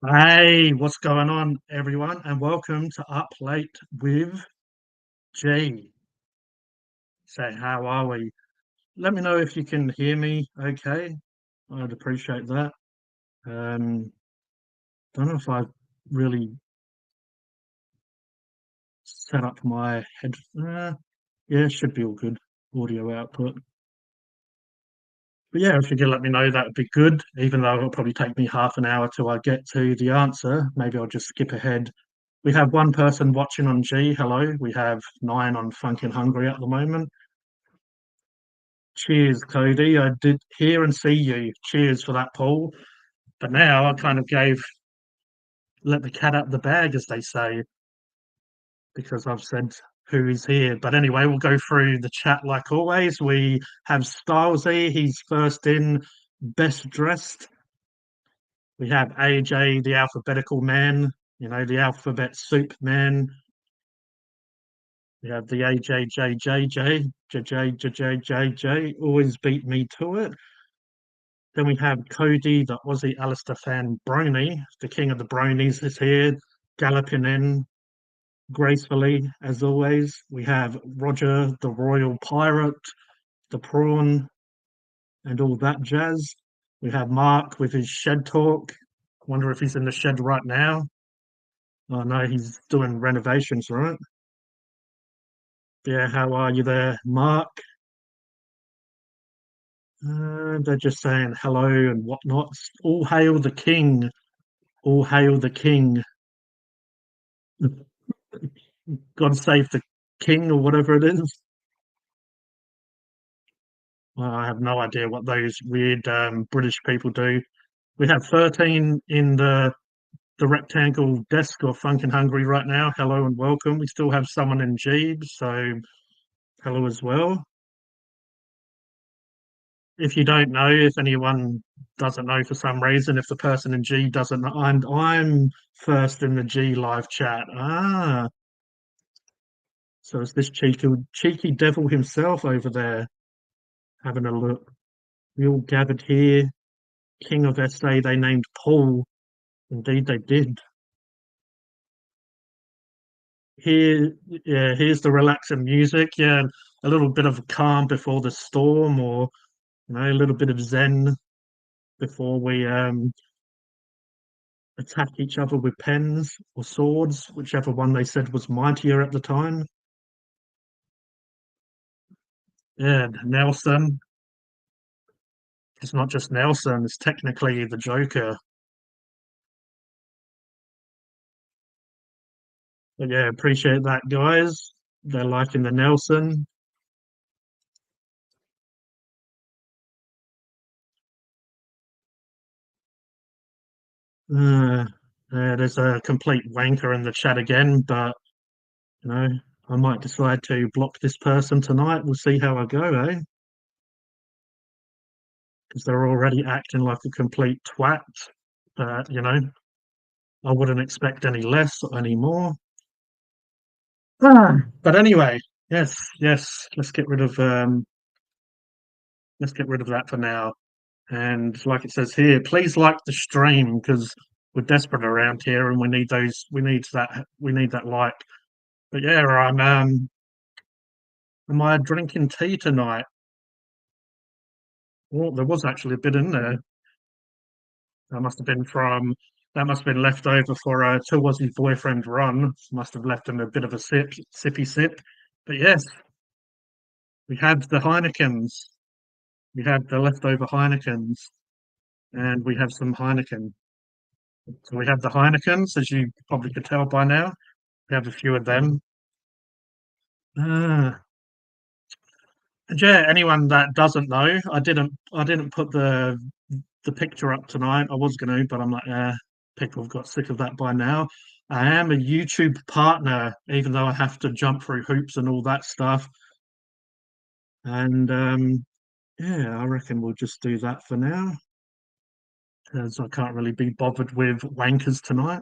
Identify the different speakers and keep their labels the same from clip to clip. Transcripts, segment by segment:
Speaker 1: Hey, what's going on, everyone? And welcome to Up Late with G. So, how are we? Let me know if you can hear me okay. I'd appreciate that. Um, don't know if I've really set up my head. Yeah, should be all good. Audio output. But yeah, if you could let me know, that would be good. Even though it'll probably take me half an hour till I get to the answer, maybe I'll just skip ahead. We have one person watching on G. Hello. We have nine on Funkin' Hungry at the moment. Cheers, Cody. I did hear and see you. Cheers for that, Paul. But now I kind of let the cat out of the bag, as they say, because I've said who is here. But anyway, we'll go through the chat like always. We have Stylesy. He's first in, best dressed. We have AJ, the alphabetical man, the alphabet soup man. We have the AJJJJ, always beat me to it. Then we have Cody, the Aussie Alistair fan Brony, the king of the bronies, is here, galloping in gracefully as always. We have Roger, the royal pirate, the prawn, and all that jazz. We have Mark with his shed talk. Wonder if he's in the shed right now. Oh no, he's doing renovations, right? Yeah, how are you there, Mark? They're just saying hello and whatnot. All hail the king. All hail the king. God save the king or whatever it is. Well, I have no idea what those weird British people do. We have 13 in the rectangle desk of Funkin' Hungry right now. Hello and welcome. We still have someone in Jeeves, so hello as well. If you don't know, if anyone doesn't know for some reason, if the person in G doesn't know, I'm first in the G live chat. So it's this cheeky devil himself over there having a look. We all gathered here. King of SA, they named Paul. Indeed, they did. Here, yeah, here's the relaxing music. Yeah, a little bit of calm before the storm, or a little bit of zen before we attack each other with pens or swords, whichever one they said was mightier at the time. Yeah, Nelson. It's not just Nelson; it's technically the Joker. But yeah, appreciate that, guys. They're liking the Nelson. Uh, there's a complete wanker in the chat again, but you know, I might decide to block this person tonight. We'll see how I go, eh? Because they're already acting like a complete twat. But I wouldn't expect any less or any more. But anyway, yes, yes, let's get rid of that for now. And like it says here, please like the stream because we're desperate around here and we need that like. But yeah, am I drinking tea tonight? Well, there was actually a bit in there. That must have been from that must have been left over for Two Aussie's boyfriend run. Must have left him a bit of a sippy sip. But yes, we had the Heinekens. We had the leftover Heinekens, and we have some Heineken. So we have the Heinekens, as you probably could tell by now. We have a few of them. Ah, and yeah, anyone that doesn't know, I didn't put the picture up tonight. I was going to, but I'm like, people have got sick of that by now. I am a YouTube partner, even though I have to jump through hoops and all that stuff. And yeah, I reckon we'll just do that for now, because I can't really be bothered with wankers tonight.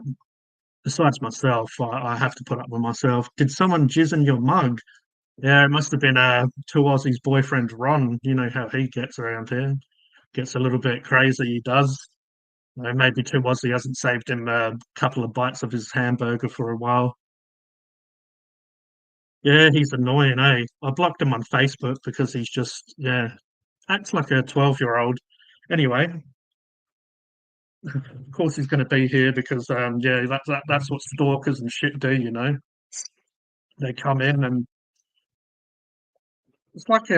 Speaker 1: Besides myself, I have to put up with myself. Did someone jizz in your mug? Yeah, it must have been Two Aussie's boyfriend Ron. You know how he gets around here. Gets a little bit crazy, he does. Maybe too was he hasn't saved him a couple of bites of his hamburger for a while. Yeah, he's annoying, eh? I blocked him on Facebook because he's just, yeah, acts like a 12-year-old. Anyway, of course he's going to be here because, yeah, that's what stalkers and shit do, you know? They come in and it's like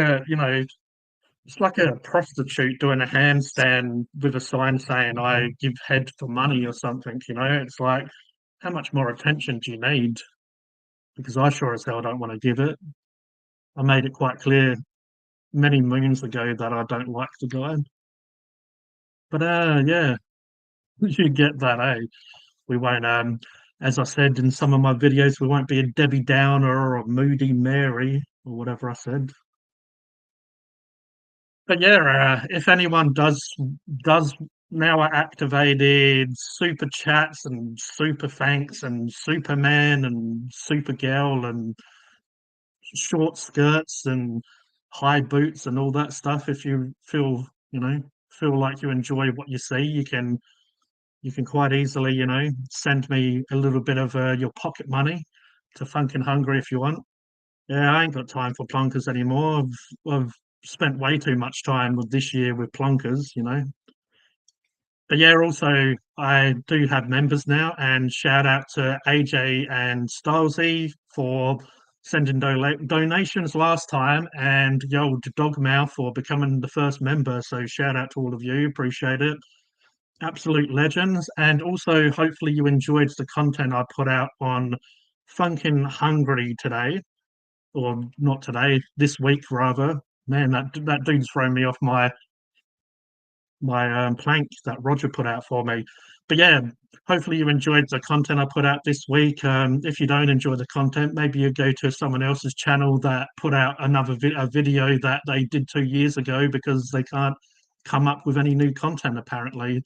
Speaker 1: it's like a prostitute doing a handstand with a sign saying, I give head for money or something, you know? It's like, how much more attention do you need? Because I sure as hell don't want to give it. I made it quite clear many moons ago that I don't like the guy. But yeah, you get that, eh? We won't as I said in some of my videos, we won't be a Debbie Downer or a Moody Mary or whatever I said. But yeah, if anyone does now are activated super chats and super thanks and Superman and Supergirl and short skirts and high boots and all that stuff. If you feel like you enjoy what you see, you can quite easily send me a little bit of your pocket money to Funkin' Hungry if you want. Yeah, I ain't got time for plonkers anymore. I've spent way too much time with this year with plonkers. But yeah, also I do have members now, and shout out to AJ and Stylesy for sending donations last time, and yo to Dogmouth for becoming the first member. So shout out to all of you, appreciate it. Absolute legends, and also hopefully you enjoyed the content I put out on Funkin' Hungry today, or not today, this week rather. Man, that dude's thrown me off my plank that Roger put out for me. But yeah, hopefully you enjoyed the content I put out this week. If you don't enjoy the content, maybe you go to someone else's channel that put out a video that they did 2 years ago because they can't come up with any new content apparently,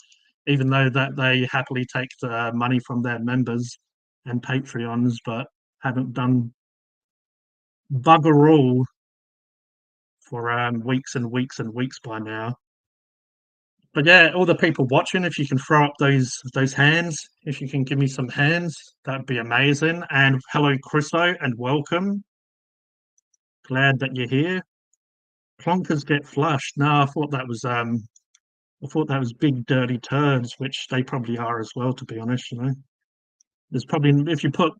Speaker 1: even though that they happily take the money from their members and Patreons, but haven't done bugger all for weeks and weeks and weeks by now. But yeah, all the people watching, if you can throw up those hands, if you can give me some hands, that'd be amazing. And hello, Chriso, and welcome. Glad that you're here. Plonkers get flushed. No, I thought that was big dirty turds, which they probably are as well, to be honest. There's probably if you put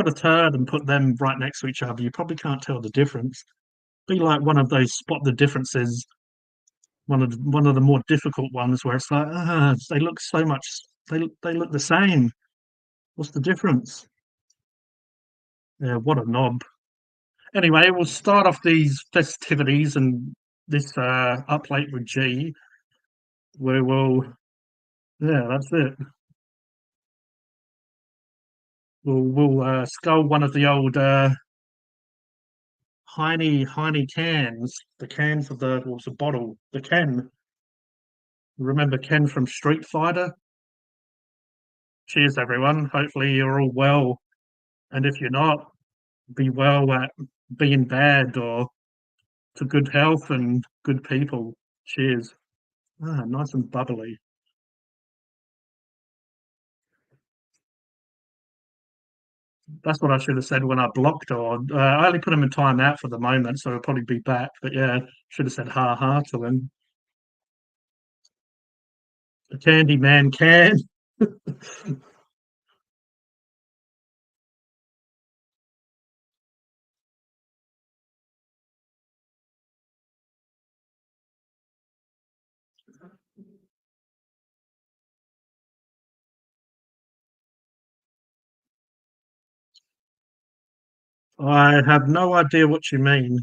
Speaker 1: a turd and put them right next to each other, you probably can't tell the difference. Be like one of those spot the differences, one of the more difficult ones where it's like, they look so much they look the same. What's the difference? Yeah, what a knob. Anyway, we'll start off these festivities and this up late with G, where yeah, that's it. We'll scull one of the old Heine cans, the cans of the what was the bottle, the Ken. Remember Ken from Street Fighter? Cheers, everyone. Hopefully you're all well, and if you're not, be well at being bad or to good health and good people. Cheers. Nice and bubbly. That's what I should have said when I blocked her. I only put him in timeout for the moment, so he'll probably be back. But yeah, should have said ha ha to him. The Candy Man can. I have no idea what you mean.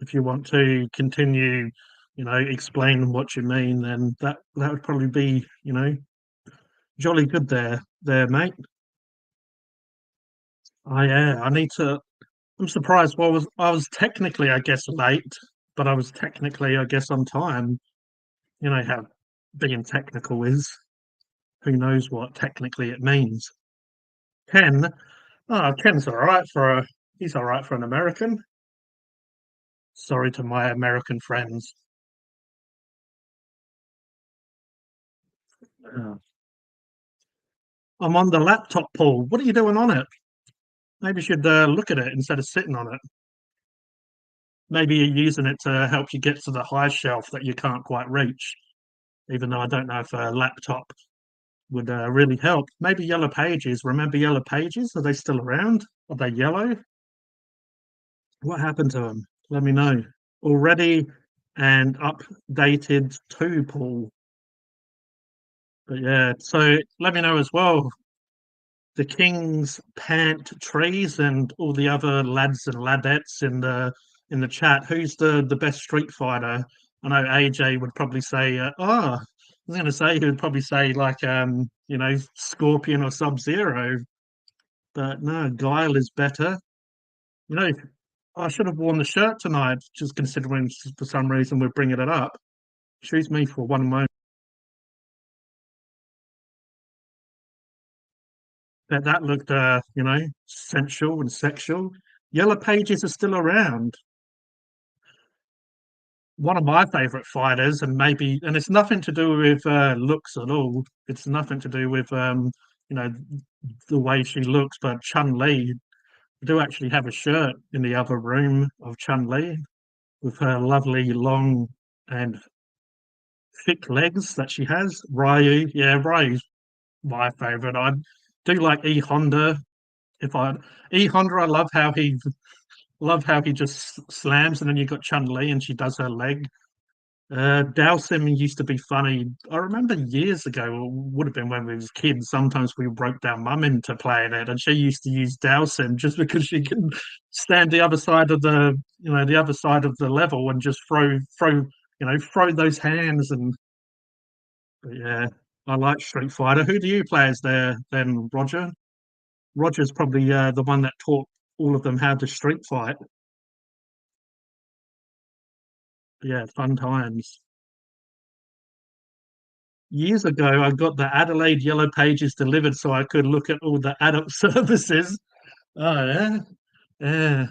Speaker 1: If you want to continue, explain what you mean, then that would probably be, jolly good there, mate. Yeah, I need to. I'm surprised. Well, I was technically, I guess, late, but I was technically, I guess, on time. You know how being technical is. Who knows what technically it means? Ken, Ken's all right he's all right for an American. Sorry to my American friends. Yeah. I'm on the laptop, Paul. What are you doing on it? Maybe you should look at it instead of sitting on it. Maybe you're using it to help you get to the high shelf that you can't quite reach, even though I don't know if a laptop would really help. Maybe Yellow Pages. Remember Yellow Pages? Are they still around? Are they yellow? What happened to them? Let me know. Already and updated too, Paul. But yeah, so let me know as well. The King's Pant Trees and all the other lads and ladettes in the chat. Who's the best Street Fighter? I know AJ would probably say, I was going to say he would probably say like Scorpion or Sub Zero, but no, Guile is better. You know, I should have worn the shirt tonight, just considering for some reason we're bringing it up. Excuse me for one moment. That looked, sensual and sexual. Yellow Pages are still around. One of my favorite fighters, and it's nothing to do with looks at all. It's nothing to do with you know the way she looks, but Chun Li. I do actually have a shirt in the other room of Chun Li with her lovely long and thick legs that she has. Ryu, yeah, Ryu's my favorite. I do like E Honda. If I E Honda, I love how he just slams, and then you got Chun Li, and she does her leg. Dowsim used to be funny. I remember years ago, or would have been when we was kids. Sometimes we broke down mum into playing it, and she used to use Dowsim just because she can stand the other side of the other side of the level and just throw those hands. And but yeah, I like Street Fighter. Who do you play as there then, Roger? Roger's probably the one that taught all of them how to street fight. Yeah, fun times. Years ago, I got the Adelaide Yellow Pages delivered so I could look at all the adult services. Oh, yeah. Yeah.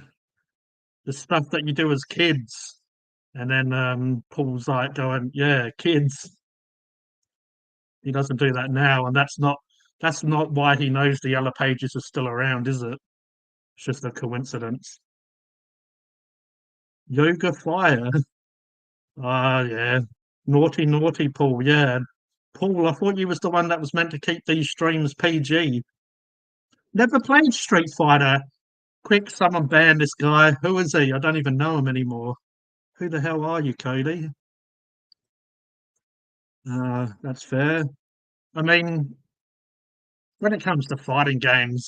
Speaker 1: The stuff that you do as kids. And then Paul's like going, yeah, kids. He doesn't do that now. And that's not why he knows the Yellow Pages are still around, is it? It's just a coincidence. Yoga Fire. Ah, yeah. Naughty, naughty Paul. Yeah. Paul, I thought you was the one that was meant to keep these streams PG. Never played Street Fighter. Quick, someone ban this guy. Who is he? I don't even know him anymore. Who the hell are you, Cody? That's fair. I mean, when it comes to fighting games,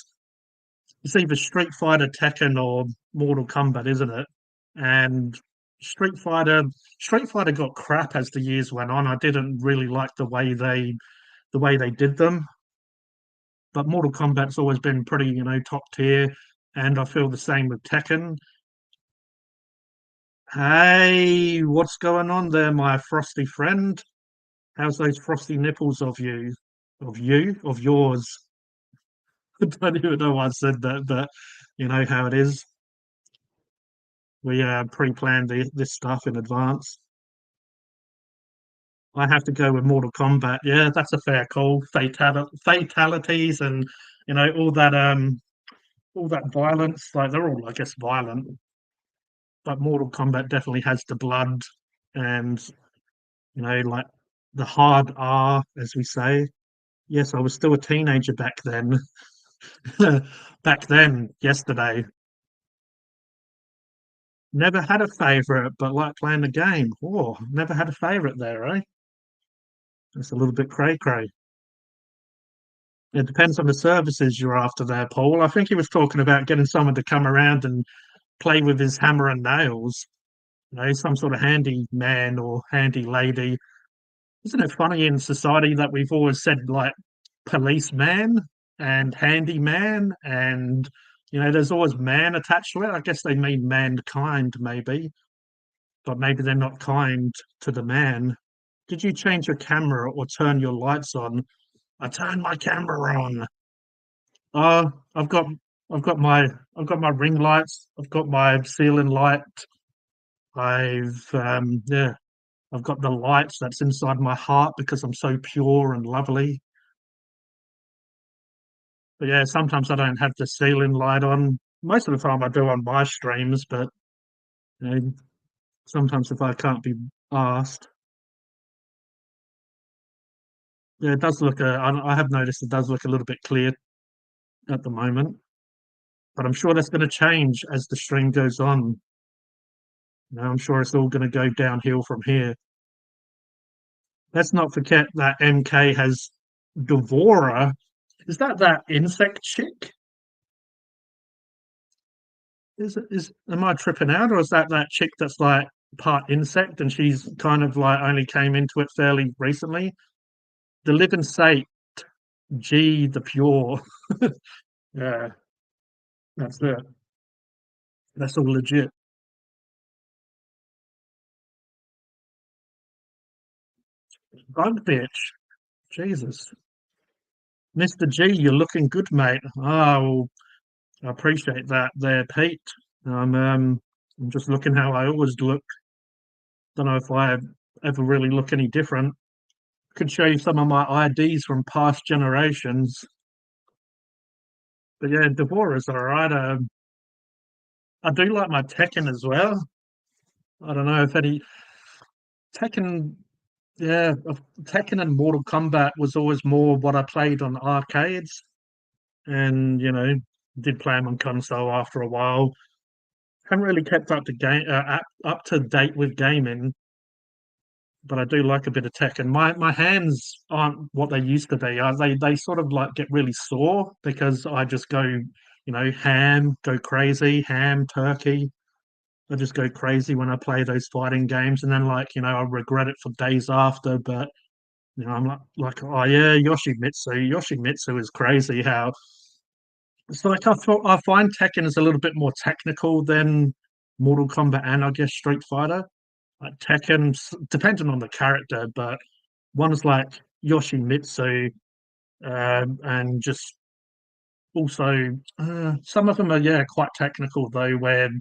Speaker 1: it's either Street Fighter, Tekken, or Mortal Kombat, isn't it? And Street Fighter, Street Fighter got crap as the years went on. I didn't really like the way they did them. But Mortal Kombat's always been pretty, top tier. And I feel the same with Tekken. Hey, what's going on there, my frosty friend? How's those frosty nipples of you? Of you? Of yours? I don't even know why I said that, but you know how it is. We pre-planned this stuff in advance. I have to go with Mortal Kombat. Yeah, that's a fair call. Fatalities and all that violence. Like they're all, I guess, violent, but Mortal Kombat definitely has the blood and like the hard R, as we say. Yes, I was still a teenager back then. Back then, yesterday. Never had a favorite, but like playing the game. Oh, never had a favorite there, eh? It's a little bit cray cray. It depends on the services you're after there, Paul. I think he was talking about getting someone to come around and play with his hammer and nails. Some sort of handy man or handy lady. Isn't it funny in society that we've always said like policeman and handyman and there's always man attached to it. I guess they mean mankind maybe, but maybe they're not kind to the man. Did you change your camera or turn your lights on? I turned my camera on. Oh, I've got my I've got my ring lights. I've got my ceiling light. I've yeah, I've got the lights that's inside my heart because I'm so pure and lovely. But yeah, sometimes I don't have the ceiling light on. Most of the time I do on my streams, but you know, sometimes if I can't be asked, yeah, it does look. I have noticed it does look a little bit clear at the moment, but I'm sure that's going to change as the stream goes on. You know, I'm sure it's all going to go downhill from here. Let's not forget that MK has Devora. Is that insect chick? Is am I tripping out, or is that chick that's like part insect and she's kind of like only came into it fairly recently? The living saint, G the pure. Yeah, that's it. That's all legit. Bug bitch. Jesus. Mr. G, you're looking good, mate. Oh, I appreciate that there, Pete. I'm just looking how I always look. Don't know if I ever really look any different. Could show you some of my IDs from past generations. But yeah, Devora's all right. I do like my Tekken as well. I don't know if any Tekken, yeah, Tekken and Mortal Kombat was always more what I played on arcades, and did play them on console after a while. Haven't really kept up to date with gaming, but I do like a bit of Tekken. My hands aren't what they used to be. They sort of like get really sore because I just go, ham, go crazy, ham, turkey. I just go crazy when I play those fighting games, and then I regret it for days after. But I'm like, oh yeah, Yoshimitsu. Yoshimitsu is crazy. How it's like I find Tekken is a little bit more technical than Mortal Kombat and I guess Street Fighter. Like Tekken, depending on the character, but one's like Yoshimitsu, and just also some of them are quite technical though, where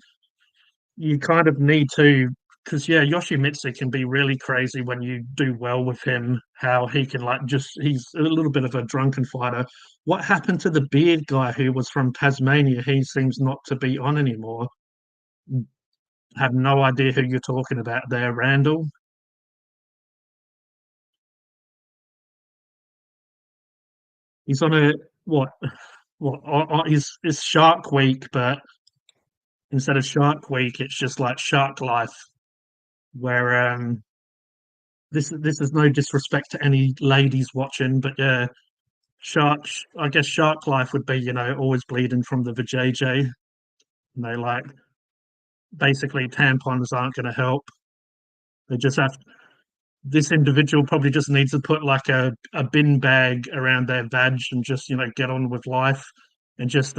Speaker 1: you kind of need to, because Yoshimitsu can be really crazy when you do well with him. How he can he's a little bit of a drunken fighter. What happened to the beard guy who was from Tasmania? He seems not to be on anymore. Have no idea who you're talking about there, Randall. He's on a what? What? Is Shark Week, but instead of Shark Week, it's just like Shark Life, where this is no disrespect to any ladies watching, but yeah, I guess Shark Life would be, always bleeding from the vajayjay. Like basically tampons aren't going to help. They just have this individual probably just needs to put like a bin bag around their vag and just get on with life and just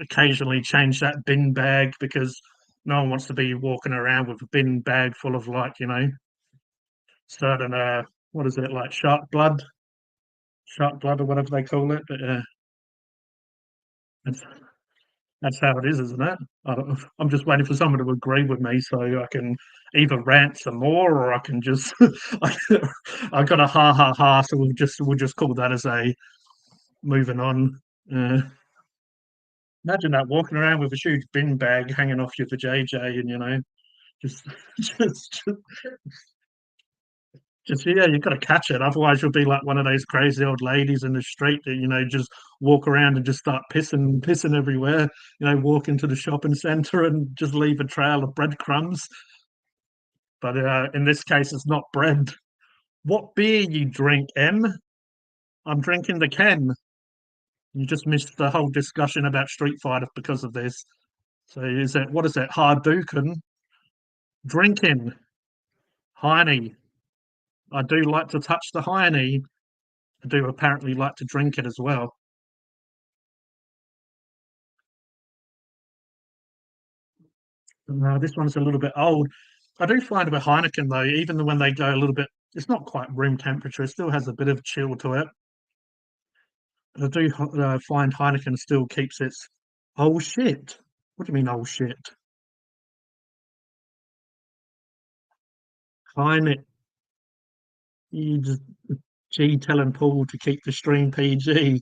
Speaker 1: occasionally change that bin bag because no one wants to be walking around with a bin bag full of certain what is it, like shark blood or whatever they call it. But that's that's how it is, isn't it? I'm just waiting for someone to agree with me so I can either rant some more or I can just I got a ha ha ha. So we'll just call that as a moving on. Uh, Imagine that walking around with a huge bin bag hanging off you for JJ, and just just just yeah, you've got to catch it. Otherwise, you'll be like one of those crazy old ladies in the street that just walk around and just start pissing everywhere. Walk into the shopping center and just leave a trail of breadcrumbs. But in this case, it's not bread. What beer you drink, M? I'm drinking the Ken. You just missed the whole discussion about Street Fighter because of this. So what is it? Hadouken? Drinking. Heine. I do like to touch the Heine. I do apparently like to drink it as well. This one's a little bit old. I do find with Heineken though, even when they go a little bit, it's not quite room temperature. It still has a bit of chill to it. But I do find Heineken still keeps its. Oh shit! What do you mean, oh shit? Heineken. You just G telling Paul to keep the stream PG.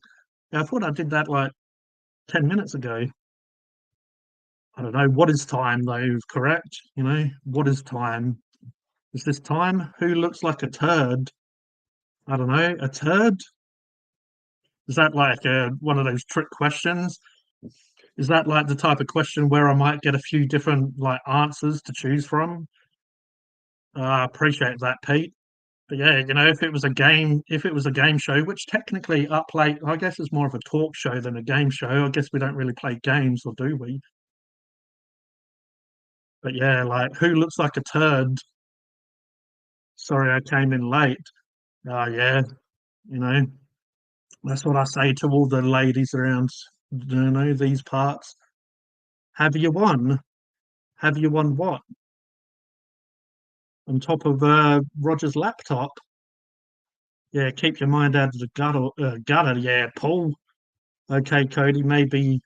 Speaker 1: I thought I did that like 10 minutes ago. I don't know. What is time though? Correct? What is time? Is this time? Who looks like a turd? I don't know. A turd? Is that like one of those trick questions? Is that like the type of question where I might get a few different like answers to choose from? I appreciate that, Pete. But yeah, if it was a game show, which technically Up Late, I guess it's more of a talk show than a game show. I guess we don't really play games, or do we? But yeah, like who looks like a turd? Sorry, I came in late. Oh yeah, you know, that's what I say to all the ladies around, these parts. Have you won? Have you won what? On top of Roger's laptop? Yeah, keep your mind out of the gutter. Yeah, Paul. Okay, Cody, maybe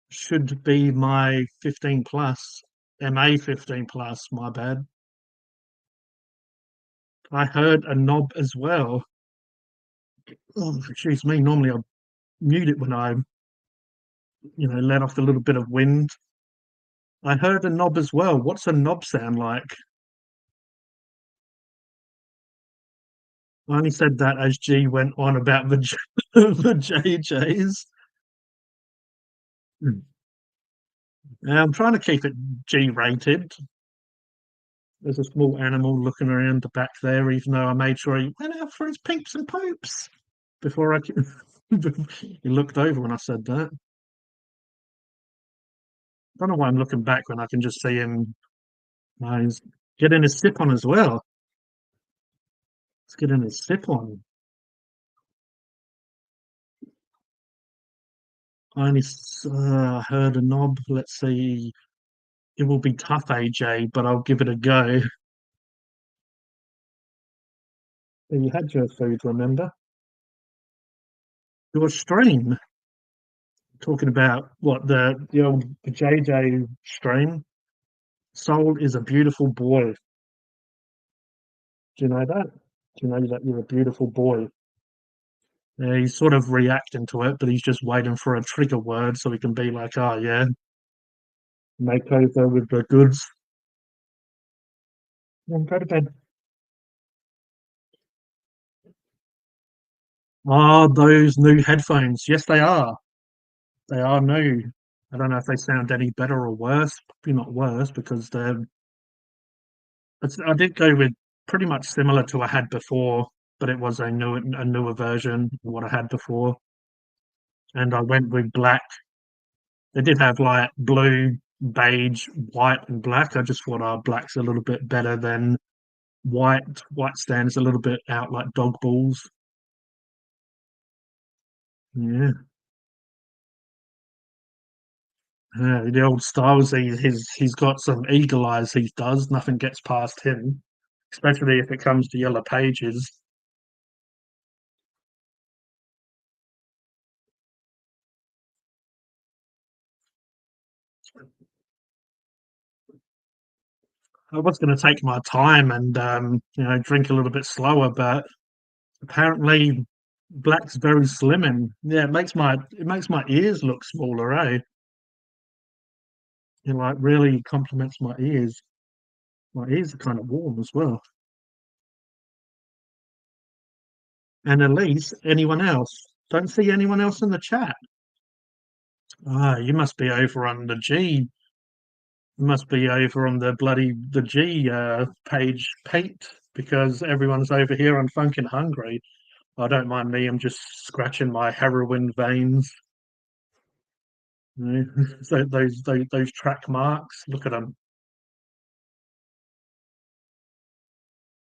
Speaker 1: should be my 15 plus, MA 15 plus. My bad. I heard a knob as well. Oh, excuse me. Normally I mute it when I, let off a little bit of wind. I heard a knob as well. What's a knob sound like? I only said that as G went on about the the JJs. Hmm. Yeah, I'm trying to keep it G rated. There's a small animal looking around the back there, even though I made sure he went out for his peeps and poops before I he looked over when I said that. I don't know why I'm looking back when I can just see him. He's getting his sip on as well. He's getting his sip on. I only heard a knob. Let's see. It will be tough, AJ, but I'll give it a go. You had your food, remember? Your stream. Talking about what the old JJ stream. Soul is a beautiful boy. Do you know that? Do you know that you're a beautiful boy? Yeah, he's sort of reacting to it, but he's just waiting for a trigger word so he can be like, "Oh yeah, make over with the goods." Yeah, go to bed. Ah, those new headphones. Yes, they are. They are new. I don't know if they sound any better or worse. Probably not worse because I did go with pretty much similar to I had before, but it was a newer version of what I had before, and I went with black. They did have like blue, beige, white, and black. I just thought black's a little bit better than white. White stands a little bit out like dog balls. Yeah, the old styles. He's got some eagle eyes. He does. Nothing gets past him, especially if it comes to yellow pages. I was going to take my time and drink a little bit slower, but apparently black's very slimming. Yeah, it makes my ears look smaller, eh? It like really complements my ears. My ears are kind of warm as well. And Elise, anyone else? Don't see anyone else in the chat. Ah, you must be over on the G. You must be over on the G page, Pete, because everyone's over here on Funkin' Hungry. I don't mind me. I'm just scratching my heroin veins. So those track marks. Look at them.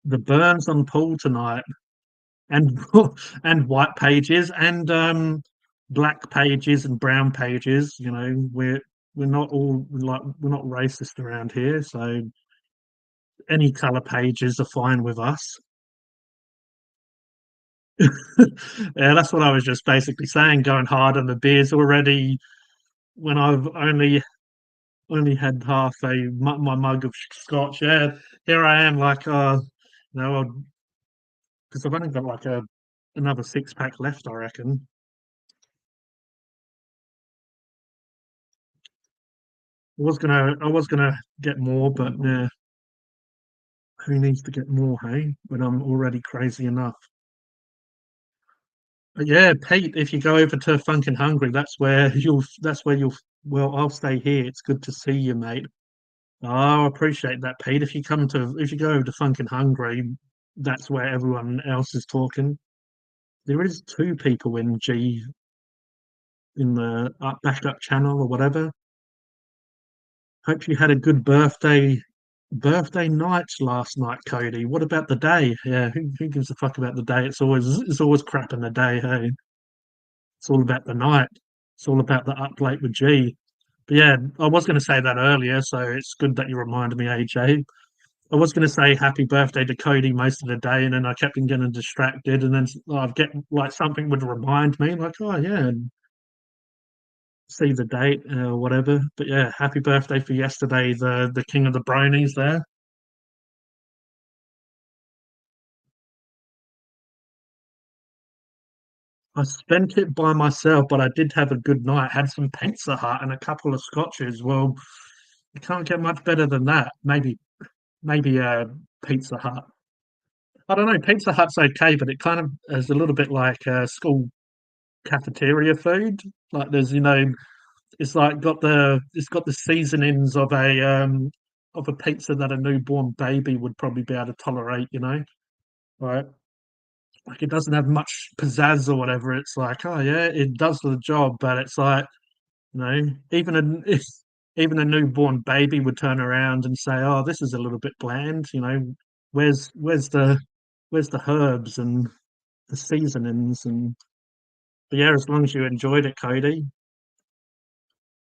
Speaker 1: The burns on Paul tonight, and and white pages, and black pages, and brown pages. We're not all like we're not racist around here, so any color pages are fine with us. Yeah, that's what I was just basically saying. Going hard on the beers already when I've only had half my mug of scotch. Yeah, here I am, like because I've only got like a another 6 pack left, I reckon. I was gonna get more, but yeah, who needs to get more, hey? When I'm already crazy enough. But yeah, Pete, if you go over to Funkin' Hungry, that's where you'll well, I'll stay here. It's good to see you, mate. Oh, I appreciate that, Pete. If you go over to Funkin' Hungry, that's where everyone else is talking. There is two people in G in the backup channel or whatever. Hope you had a good birthday night last night, Cody. What about the day? Yeah, who gives a fuck about the day? It's always crap in the day, hey. It's all about the night. It's all about the up late with G. But yeah, I was going to say that earlier, so it's good that you reminded me, AJ. I was going to say happy birthday to Cody most of the day, and then I kept on getting distracted, and then I'd get like something would remind me, like, oh yeah, and see the date or whatever. But yeah, happy birthday for yesterday, the king of the bronies there. I spent it by myself, but I did have a good night. Had some Pizza Hut and a couple of scotches. Well, you can't get much better than that. Maybe Pizza Hut. I don't know. Pizza Hut's okay, but it kind of is a little bit like school cafeteria food. Like it's got the seasonings of a pizza that a newborn baby would probably be able to tolerate. Right? Like it doesn't have much pizzazz or whatever. It's like, oh yeah, it does the job, but it's like, even even a newborn baby would turn around and say, "Oh, this is a little bit bland." Where's where's the where's the herbs and the seasonings and but yeah, as long as you enjoyed it, Cody.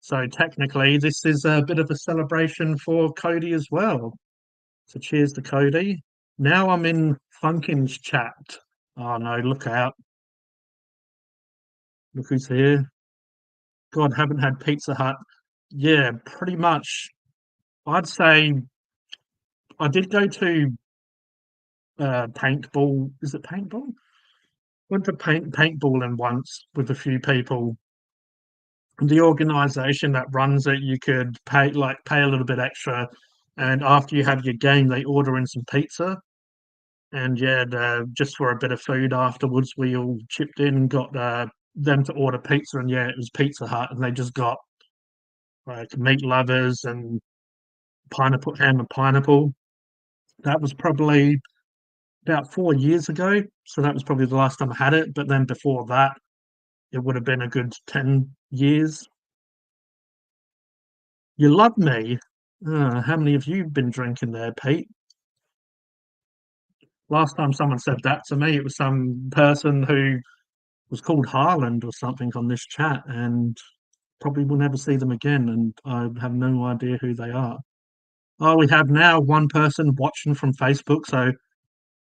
Speaker 1: So technically, this is a bit of a celebration for Cody as well. So cheers to Cody. Now I'm in Funkin's chat. Oh no, look out. Look who's here. God, haven't had Pizza Hut. Yeah, pretty much. I'd say I did go to paintball. Is it paintball? Went to paintballing once with a few people. The organization that runs it, you could pay a little bit extra, and after you have your game, they order in some pizza. And yeah, just for a bit of food afterwards, we all chipped in and got them to order pizza. And yeah, it was Pizza Hut, and they just got like meat lovers and pineapple ham and pineapple. That was probably about 4 years ago. So that was probably the last time I had it. But then before that, it would have been a good 10 years. You love me. How many of you been drinking there, Pete? Last time someone said that to me, it was some person who was called Harland or something on this chat, and probably will never see them again. And I have no idea who they are. Oh, we have now one person watching from Facebook. So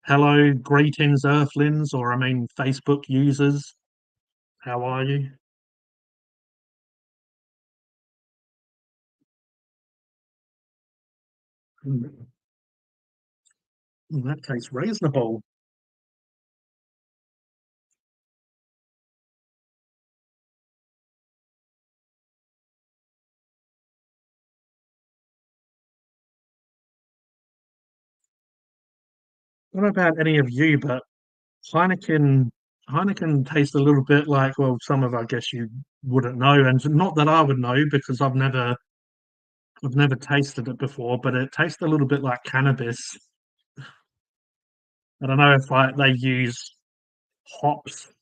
Speaker 1: hello, greetings, Earthlings, or I mean, Facebook users. How are you? In that case, reasonable. I don't know about any of you, but Heineken Heineken tastes a little bit like, well, some of I guess you wouldn't know, and not that I would know because I've never tasted it before, but it tastes a little bit like cannabis. I don't know if like they use hops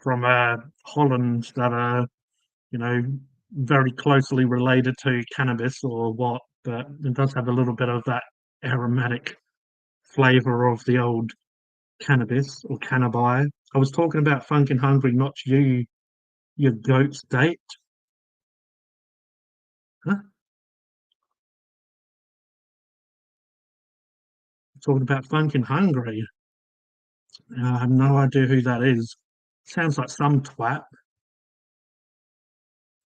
Speaker 1: from Holland that are, you know, very closely related to cannabis or what, but it does have a little bit of that aromatic flavor of the old cannabis or cannabi. I was talking about Funkin' Hungry, not you, your goat's date. Huh? Talking about Funkin' Hungry. I have no idea who that is. Sounds like some twat.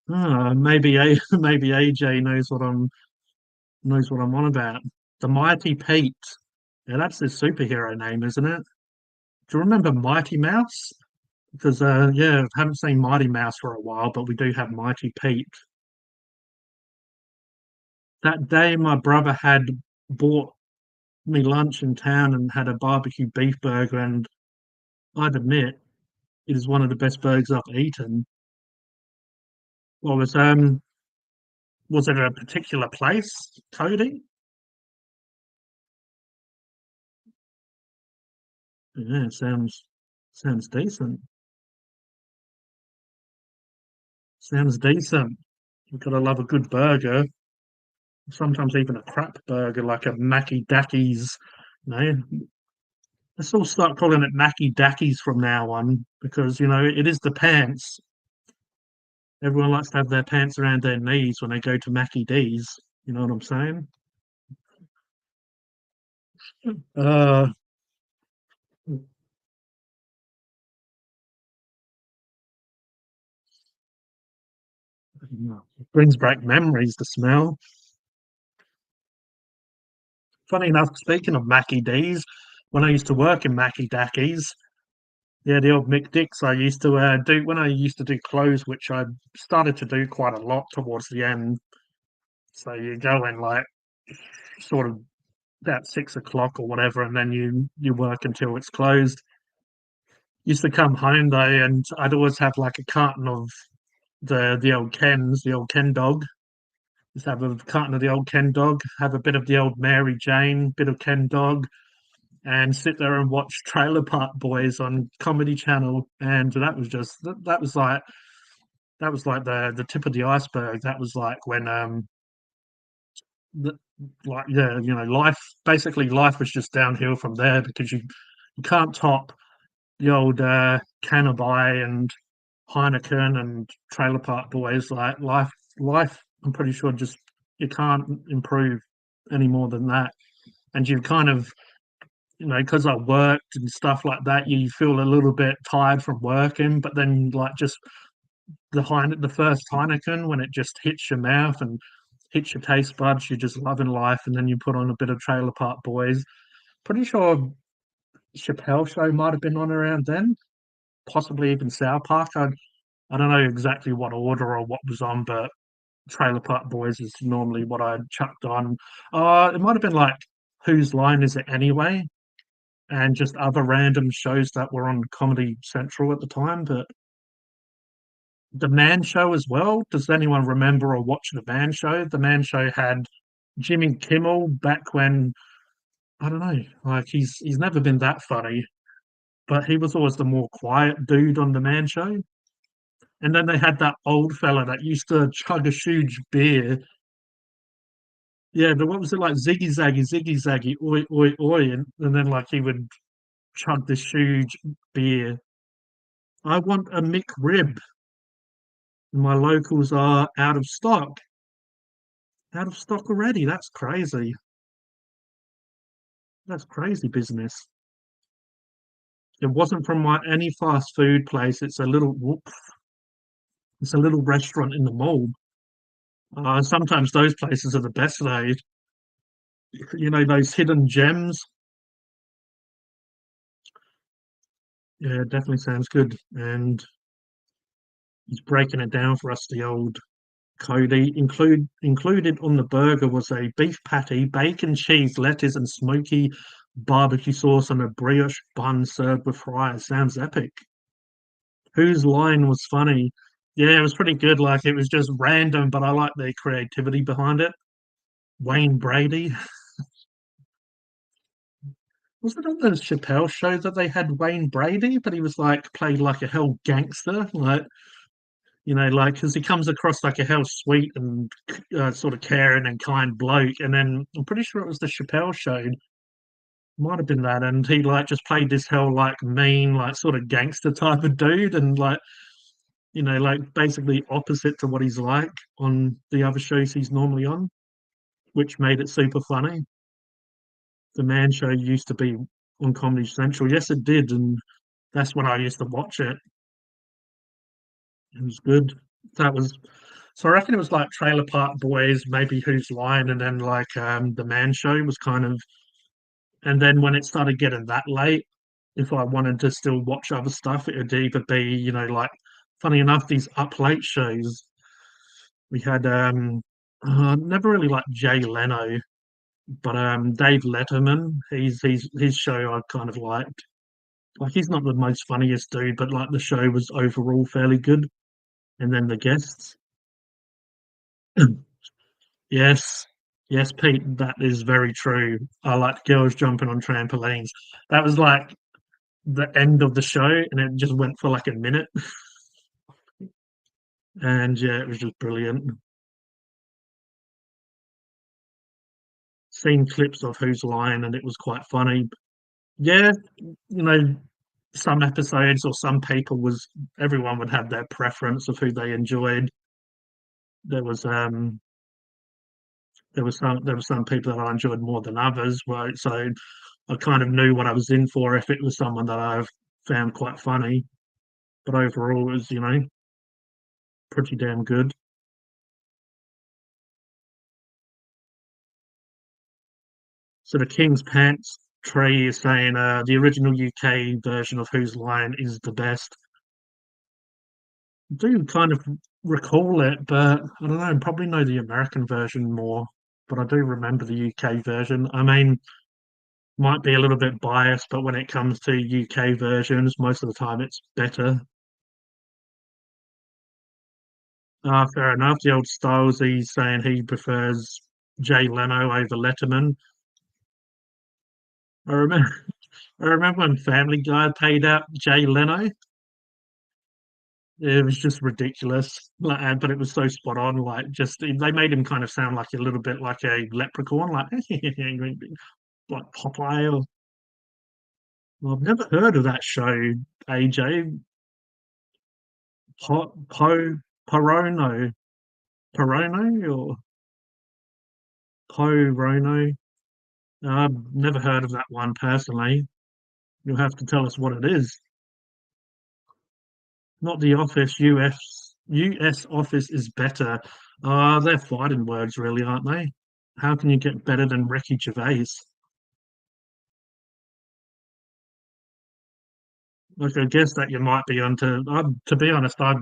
Speaker 1: Maybe AJ knows what I'm on about. The Mighty Pete. Yeah, that's his superhero name, isn't it? Do you remember Mighty Mouse? Because yeah, I haven't seen Mighty Mouse for a while, but we do have Mighty Pete. That day, my brother had bought me lunch in town and had a barbecue beef burger, and I'd admit it is one of the best burgers I've eaten. What was it a particular place, Cody? Yeah, sounds decent. Sounds decent. You've got to love a good burger. Sometimes even a crap burger like a Mackie Dackies. You know, let's all start calling it Mackie Dackies from now on because it is the pants. Everyone likes to have their pants around their knees when they go to Mackie D's. You know what I'm saying? Uh, brings back memories. The smell. Funny enough, speaking of Mackie D's, when I used to work in Mackie Dackies, yeah, the old Mick Dicks I used to do when I used to do clothes, which I started to do quite a lot towards the end. So you go in like sort of about 6 o'clock or whatever, and then you work until it's closed. Used to come home though, and I'd always have like a carton of the old Kens, the old Ken dog. Just have a carton of the old Ken dog, have a bit of the old Mary Jane, bit of Ken dog, and sit there and watch Trailer Park Boys on Comedy Channel. And that was like the tip of the iceberg. That was like when the, like yeah, life basically life was just downhill from there because you can't top the old Cannaby and Heineken and Trailer Park Boys. Like life, I'm pretty sure just you can't improve any more than that. And you kind of, because I worked and stuff like that, you feel a little bit tired from working, but then like just the first Heineken when it just hits your mouth and hits your taste buds, you're just loving life, and then you put on a bit of Trailer Park Boys. Pretty sure Chappelle Show might have been on around then, possibly even South Park. I don't know exactly what order or what was on, but Trailer Park Boys is normally what I chucked on. It might have been like Whose Line Is It Anyway? And just other random shows that were on Comedy Central at the time. But The Man Show as well. Does anyone remember or watch The Man Show? The Man Show had Jimmy Kimmel back when I don't know, like he's never been that funny, but he was always the more quiet dude on The Man Show. And then they had that old fella that used to chug a huge beer. Yeah, what was it like? Ziggy Zaggy, oi, oi, oi. And then, like, he would chug this huge beer. I want a McRib. My locals are out of stock. Out of stock already. That's crazy. That's crazy business. It wasn't from any fast food place. It's a little restaurant in the mall. Sometimes those places are the best. Those hidden gems. Yeah, definitely sounds good. And he's breaking it down for us, the old Cody. Included on the burger was a beef patty, bacon, cheese, lettuce, and smoky barbecue sauce on a brioche bun served with fries. Sounds epic. Whose line was funny? Yeah, it was pretty good. Like it was just random, but I like the creativity behind it. Wayne Brady. Was it on the Chappelle show that they had Wayne Brady, but he was like played like a hell gangster? Like because he comes across like a hell sweet and sort of caring and kind bloke, and then I'm pretty sure it was the Chappelle show, might have been that, and he like just played this hell like mean, like sort of gangster type of dude, and like basically opposite to what he's like on the other shows he's normally on, which made it super funny. The Man Show used to be on Comedy Central, yes, it did, and that's when I used to watch it. It was good. That was So I reckon it was like Trailer Park Boys, maybe Who's Line, and then like the Man Show was kind of And then when it started getting that late, if I wanted to still watch other stuff, it would either be, like funny enough, these up late shows. We had never really liked Jay Leno, but Dave Letterman, he's his show I kind of liked. Like he's not the most funniest dude, but like the show was overall fairly good. And then the guests. Yes, yes, Pete, that is very true. I liked girls jumping on trampolines. That was like the end of the show, and it just went for like a minute. And yeah, it was just brilliant. Seen clips of Who's Line, and it was quite funny. Yeah, you know, some episodes or some people was everyone would have their preference of who they enjoyed. There was um there was some people that I enjoyed more than others, right? So I kind of knew what I was in for if it was someone that I found quite funny. But overall, it was pretty damn good. So the King's Pants tree is saying the original UK version of Whose Line is the best. I do kind of recall it, but I don't know. Probably know the American version more, but I do remember the UK version. I mean, might be a little bit biased, but when it comes to UK versions, most of the time it's better. Fair enough. The old Styles, he's saying he prefers Jay Leno over Letterman. I remember, I remember when Family Guy paid out Jay Leno. It was just ridiculous, like, but it was so spot on. Like, just they made him kind of sound like a little bit like a leprechaun, like like Popeye. Well, I've never heard of that show. AJ Porono, Porono or Porono. I've never heard of that one personally. You'll have to tell us what it is. Not The Office. US Office is better. They're fighting words, really, aren't they? How can you get better than Ricky Gervais? Like, I guess that you might be onto. To be honest, I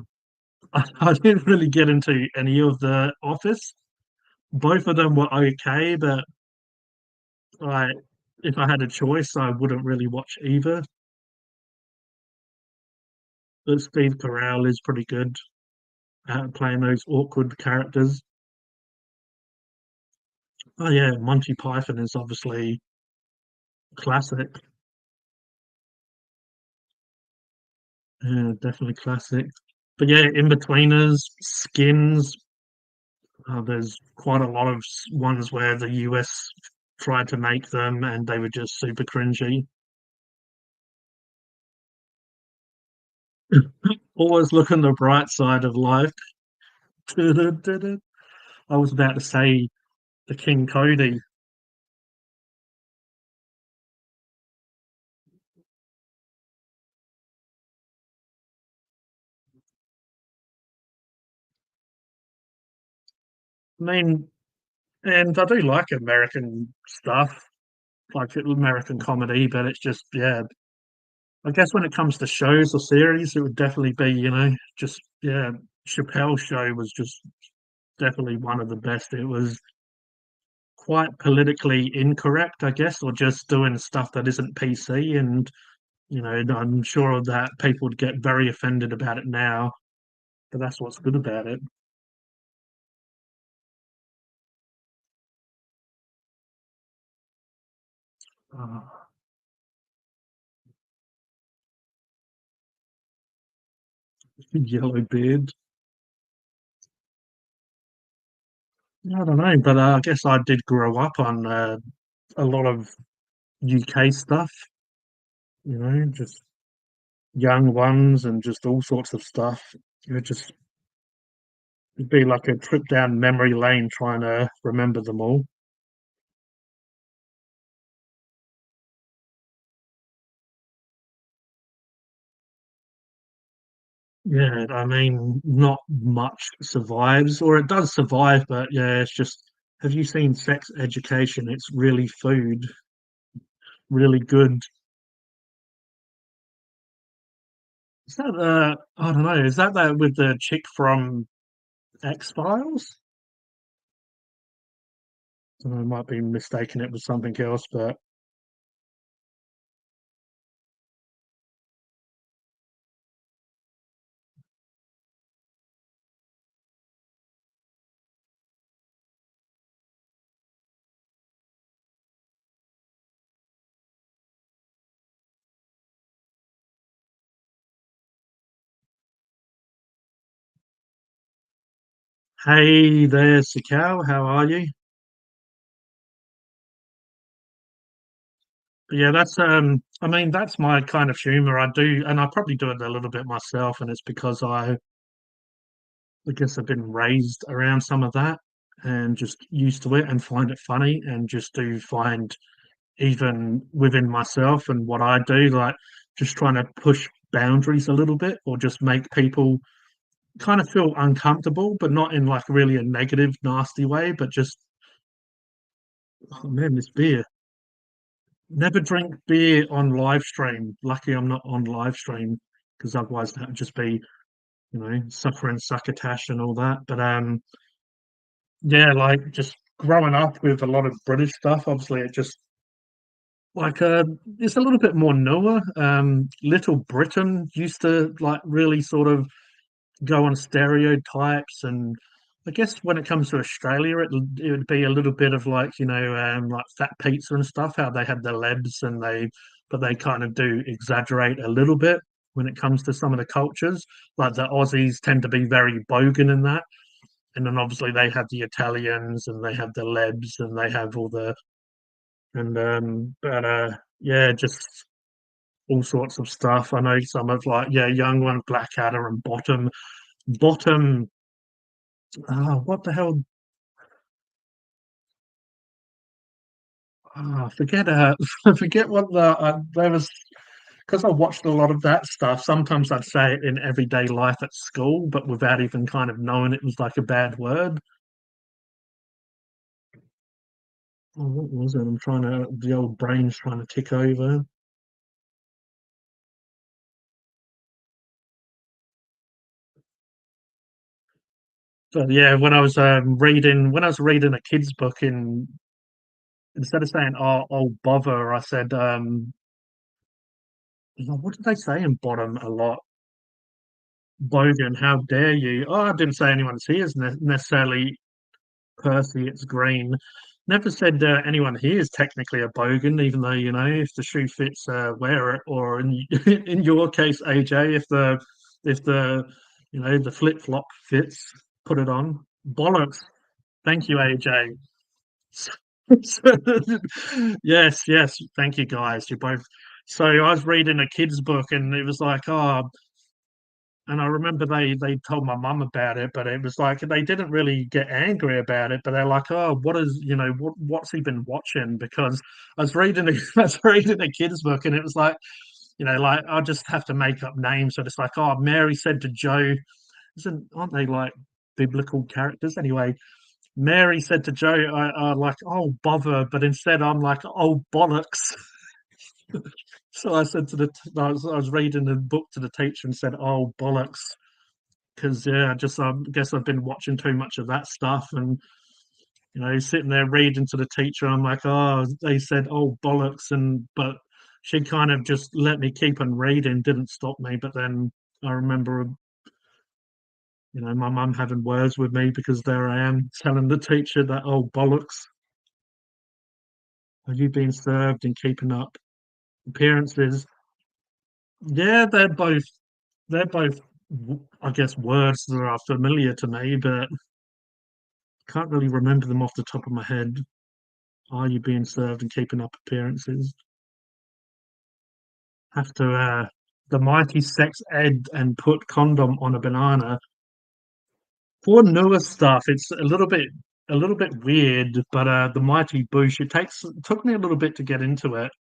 Speaker 1: didn't really get into any of the Office. Both of them were okay, but I, if I had a choice, I wouldn't really watch either. But Steve Carell is pretty good at playing those awkward characters. Oh yeah, Monty Python is obviously classic. Yeah, definitely classic. But yeah, In-Betweeners, Skins. There's quite a lot of ones where the US tried to make them and they were just super cringy. Always look on the bright side of life. I was about to say the King Cody. I mean, and I do like American stuff, like American comedy, but it's just, yeah, I guess when it comes to shows or series, it would definitely be, just, yeah, Chappelle's show was just definitely one of the best. It was quite politically incorrect, I guess, or just doing stuff that isn't PC. And, I'm sure that people would get very offended about it now, but that's what's good about it. Oh, Yellow Beard. I don't know, but I guess I did grow up on a lot of UK stuff, just young ones and just all sorts of stuff. It'd be like a trip down memory lane trying to remember them all. Yeah, I mean, not much survives, or it does survive, but yeah, it's just. Have you seen Sex Education? It's really food. really good. Is that I don't know, is that with the chick from X-Files? I might be mistaking it with something else, but hey there, Sakal, how are you? But yeah, that's I mean, that's my kind of humor. I do, and I probably do it a little bit myself, and it's because I guess I've been raised around some of that and just used to it and find it funny and just do find even within myself and what I do, like just trying to push boundaries a little bit or just make people kind of feel uncomfortable, but not in like really a negative, nasty way, but just, oh man, this beer. Never drink beer on live stream. Lucky I'm not on live stream because otherwise that would just be, suffering succotash and all that. But yeah, like just growing up with a lot of British stuff, obviously it just like it's a little bit more newer. Little Britain used to like really sort of go on stereotypes, and I guess when it comes to Australia, it would be a little bit of like like Fat Pizza and stuff, how they have the lebs and but they kind of do exaggerate a little bit when it comes to some of the cultures. Like the Aussies tend to be very bogan in that, and then obviously they have the Italians and they have the lebs and they have all the and but yeah, just all sorts of stuff. I know some of like yeah, Young One, Blackadder, and Bottom. What the hell? I forget. I forget what there was because I watched a lot of that stuff. Sometimes I'd say it in everyday life at school, but without even kind of knowing it was like a bad word. Oh, what was it? The old brain's trying to tick over. But yeah, when I was reading a kid's book instead of saying oh bother, I said what did they say in bottom a lot? Bogan, how dare you? Oh, I didn't say anyone's here is necessarily Percy, it's green. Never said anyone here is technically a bogan, even though if the shoe fits, wear it. Or in in your case, AJ, if the the flip flop fits, put it on. Bollocks. Thank you, AJ. Yes, yes. Thank you, guys. You both. So I was reading a kid's book, and it was like, oh, and I remember they told my mum about it, but it was like they didn't really get angry about it, but they're like, "Oh, what's he been watching?" Because I was reading I was reading a kid's book, and it was like, like I just have to make up names. So it's like, "Oh, Mary said to Joe," aren't they like biblical characters anyway? Mary said to Joe, I like, "Oh, bother," but instead I'm like, "Oh, bollocks." So I said I was reading the book to the teacher and said, "Oh, bollocks." Because yeah, just I guess I've been watching too much of that stuff, and sitting there reading to the teacher. I'm like, oh, they said, oh bollocks, and but she kind of just let me keep on reading, didn't stop me. But then I remember, my mum having words with me because there I am telling the teacher that, oh bollocks, are you being served and keeping up appearances? Yeah, they're both, I guess, words that are familiar to me, but can't really remember them off the top of my head. Are you being served and keeping up appearances? Have to the mighty sex ed and put condom on a banana. For newer stuff, it's a little bit weird, but the mighty boosh, it took me a little bit to get into it,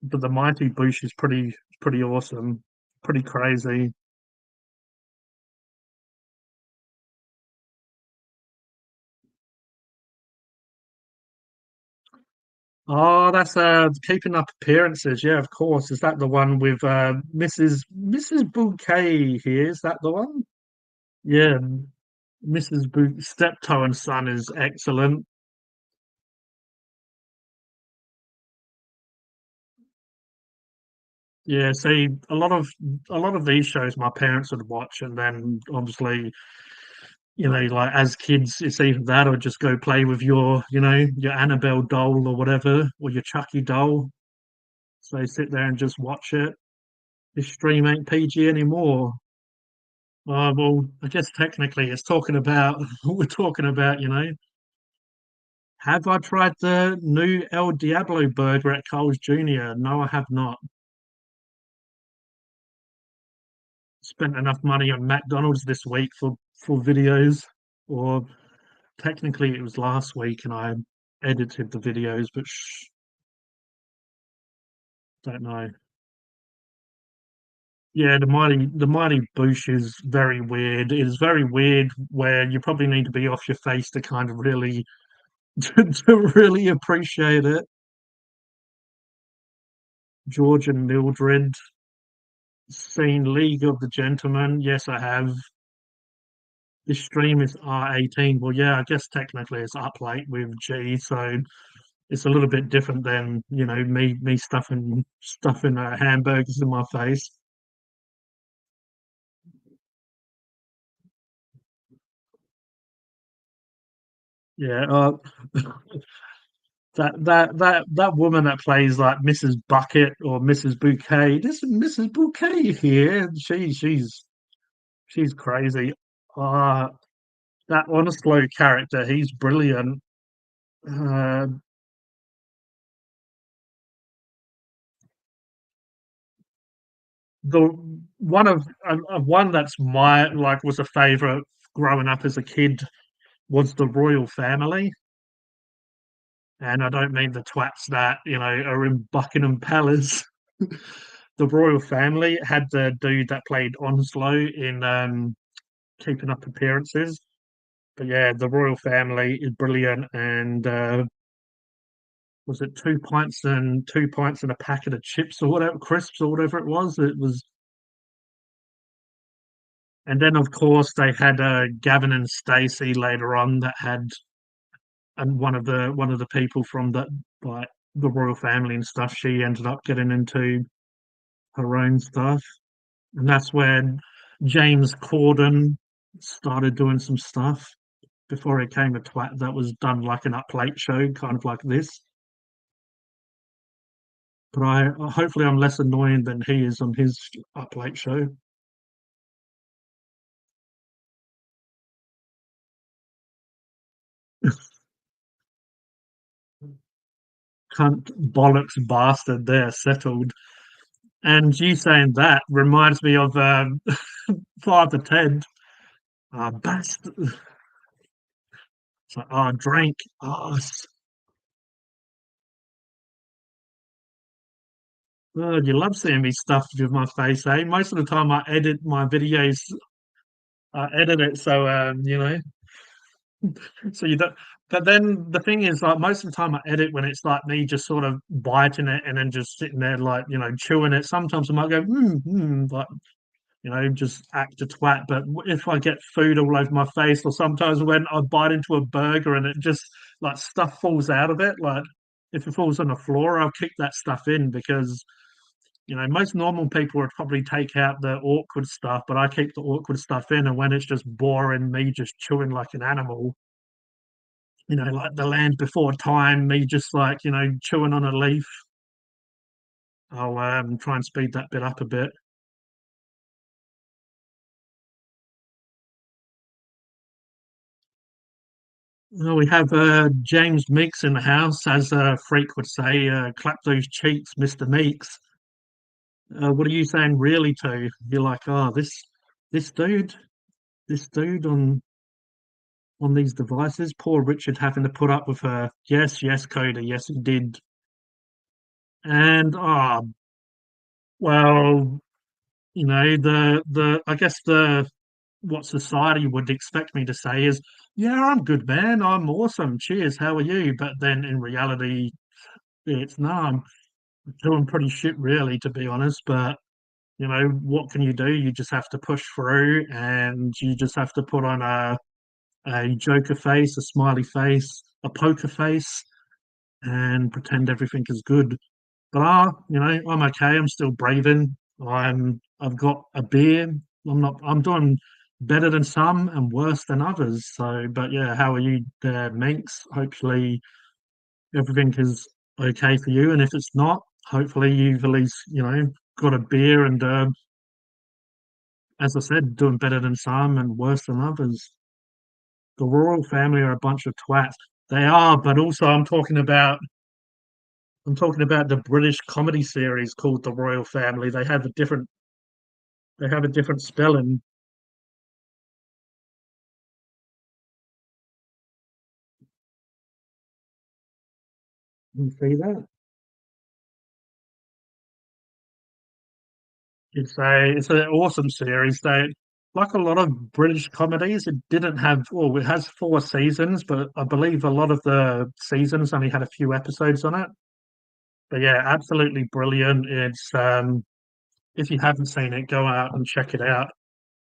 Speaker 1: but the mighty boosh is pretty awesome, pretty crazy. Oh, that's Keeping Up Appearances. Yeah, of course. Is that the one with Mrs. Bouquet here? Is that the one? Yeah, Steptoe and Son is excellent. Yeah, see, a lot of these shows my parents would watch, and then obviously, like as kids, it's either that or just go play with your Annabelle doll or whatever, or your Chucky doll. So they sit there and just watch it. This stream ain't PG anymore. Well, I guess technically it's talking about we're talking about, have I tried the new El Diablo burger at Carl's Jr.? No, I have not. Spent enough money on McDonald's this week for videos, or technically it was last week and I edited the videos, but don't know. Yeah, the Mighty Boosh is very weird. It is very weird where you probably need to be off your face to kind of really to really appreciate it. George and Mildred, seen League of the Gentlemen. Yes, I have. This stream is R18. Well, yeah, I guess technically it's up late with G, so it's a little bit different than me stuffing hamburgers in my face. Yeah, that woman that plays like Mrs. Bucket or Mrs. Bouquet. This is Mrs. Bouquet here. She's crazy. Uh that Onslow character, he's brilliant. Uh, the one that's my like was a favorite growing up as a kid was the Royal Family, and I don't mean the twats that are in Buckingham Palace. The Royal Family had the dude that played Onslow in Keeping Up Appearances. But yeah, the Royal Family is brilliant, and was it 2 pints and a packet of chips or whatever, crisps or whatever it was? It was, and then of course they had Gavin and Stacey later on that had, and one of the people from like the royal family and stuff. She ended up getting into her own stuff, and that's when James Corden started doing some stuff before he came a twat that was done like an up late show, kind of like this. But I hopefully I'm less annoying than he is on his up late show. Cunt bollocks bastard there settled. And you saying that reminds me of Father Ted. Bastard. It's like, oh, drink. Oh, you love seeing me stuffed with my face, eh? Most of the time I edit my videos, I edit it so so you don't. But then the thing is, like most of the time I edit when it's like me just sort of biting it and then just sitting there like chewing it. Sometimes I might go like just act a twat. But if I get food all over my face, or sometimes when I bite into a burger and it just like stuff falls out of it, like if it falls on the floor, I'll kick that stuff in because most normal people would probably take out the awkward stuff, but I keep the awkward stuff in. And when it's just boring, me just chewing like an animal, like the land before time, me just like, chewing on a leaf, I'll try and speed that bit up a bit. Well, we have James Meeks in the house, as Freak would say, clap those cheeks, Mr. Meeks. What are you saying really to? You're like, oh, this dude, this dude on these devices. Poor Richard having to put up with her. Yes, yes, Coda. Yes, he did. And well, the I guess the what society would expect me to say is, yeah, I'm good, man. I'm awesome. Cheers. How are you? But then in reality, it's no, I'm doing pretty shit really, to be honest. But what can you do? You just have to push through, and you just have to put on a joker face, a smiley face, a poker face, and pretend everything is good. But I'm okay. I'm still breathing. I've got a beer. I'm doing better than some and worse than others. So, but yeah, how are you there, Minx? Hopefully everything is okay for you. And if it's not, hopefully you've at least, got a beer and as I said, doing better than some and worse than others. The royal family are a bunch of twats. They are, but also I'm talking about the British comedy series called The Royal Family. They have a different spelling. You see that? It's an awesome series. They like a lot of British comedies. It didn't have well, it has 4 seasons, but I believe a lot of the seasons only had a few episodes on it. But yeah, absolutely brilliant. It's if you haven't seen it, go out and check it out.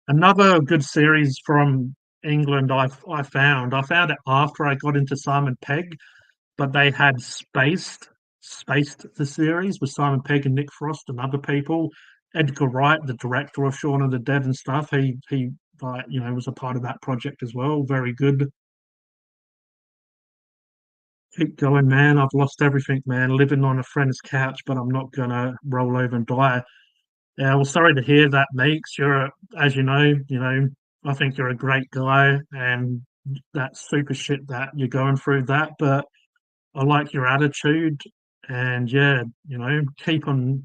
Speaker 1: Another good series from England I found it after I got into Simon Pegg, but they had spaced the series with Simon Pegg and Nick Frost and other people. Edgar Wright, the director of Shaun of the Dead and stuff, he like was a part of that project as well. Very good. Keep going, man. I've lost everything, man. Living on a friend's couch, but I'm not gonna roll over and die. Yeah, well, sorry to hear that, Meeks. As I think you're a great guy, and that's super shit that you're going through that. But I like your attitude, and yeah, keep on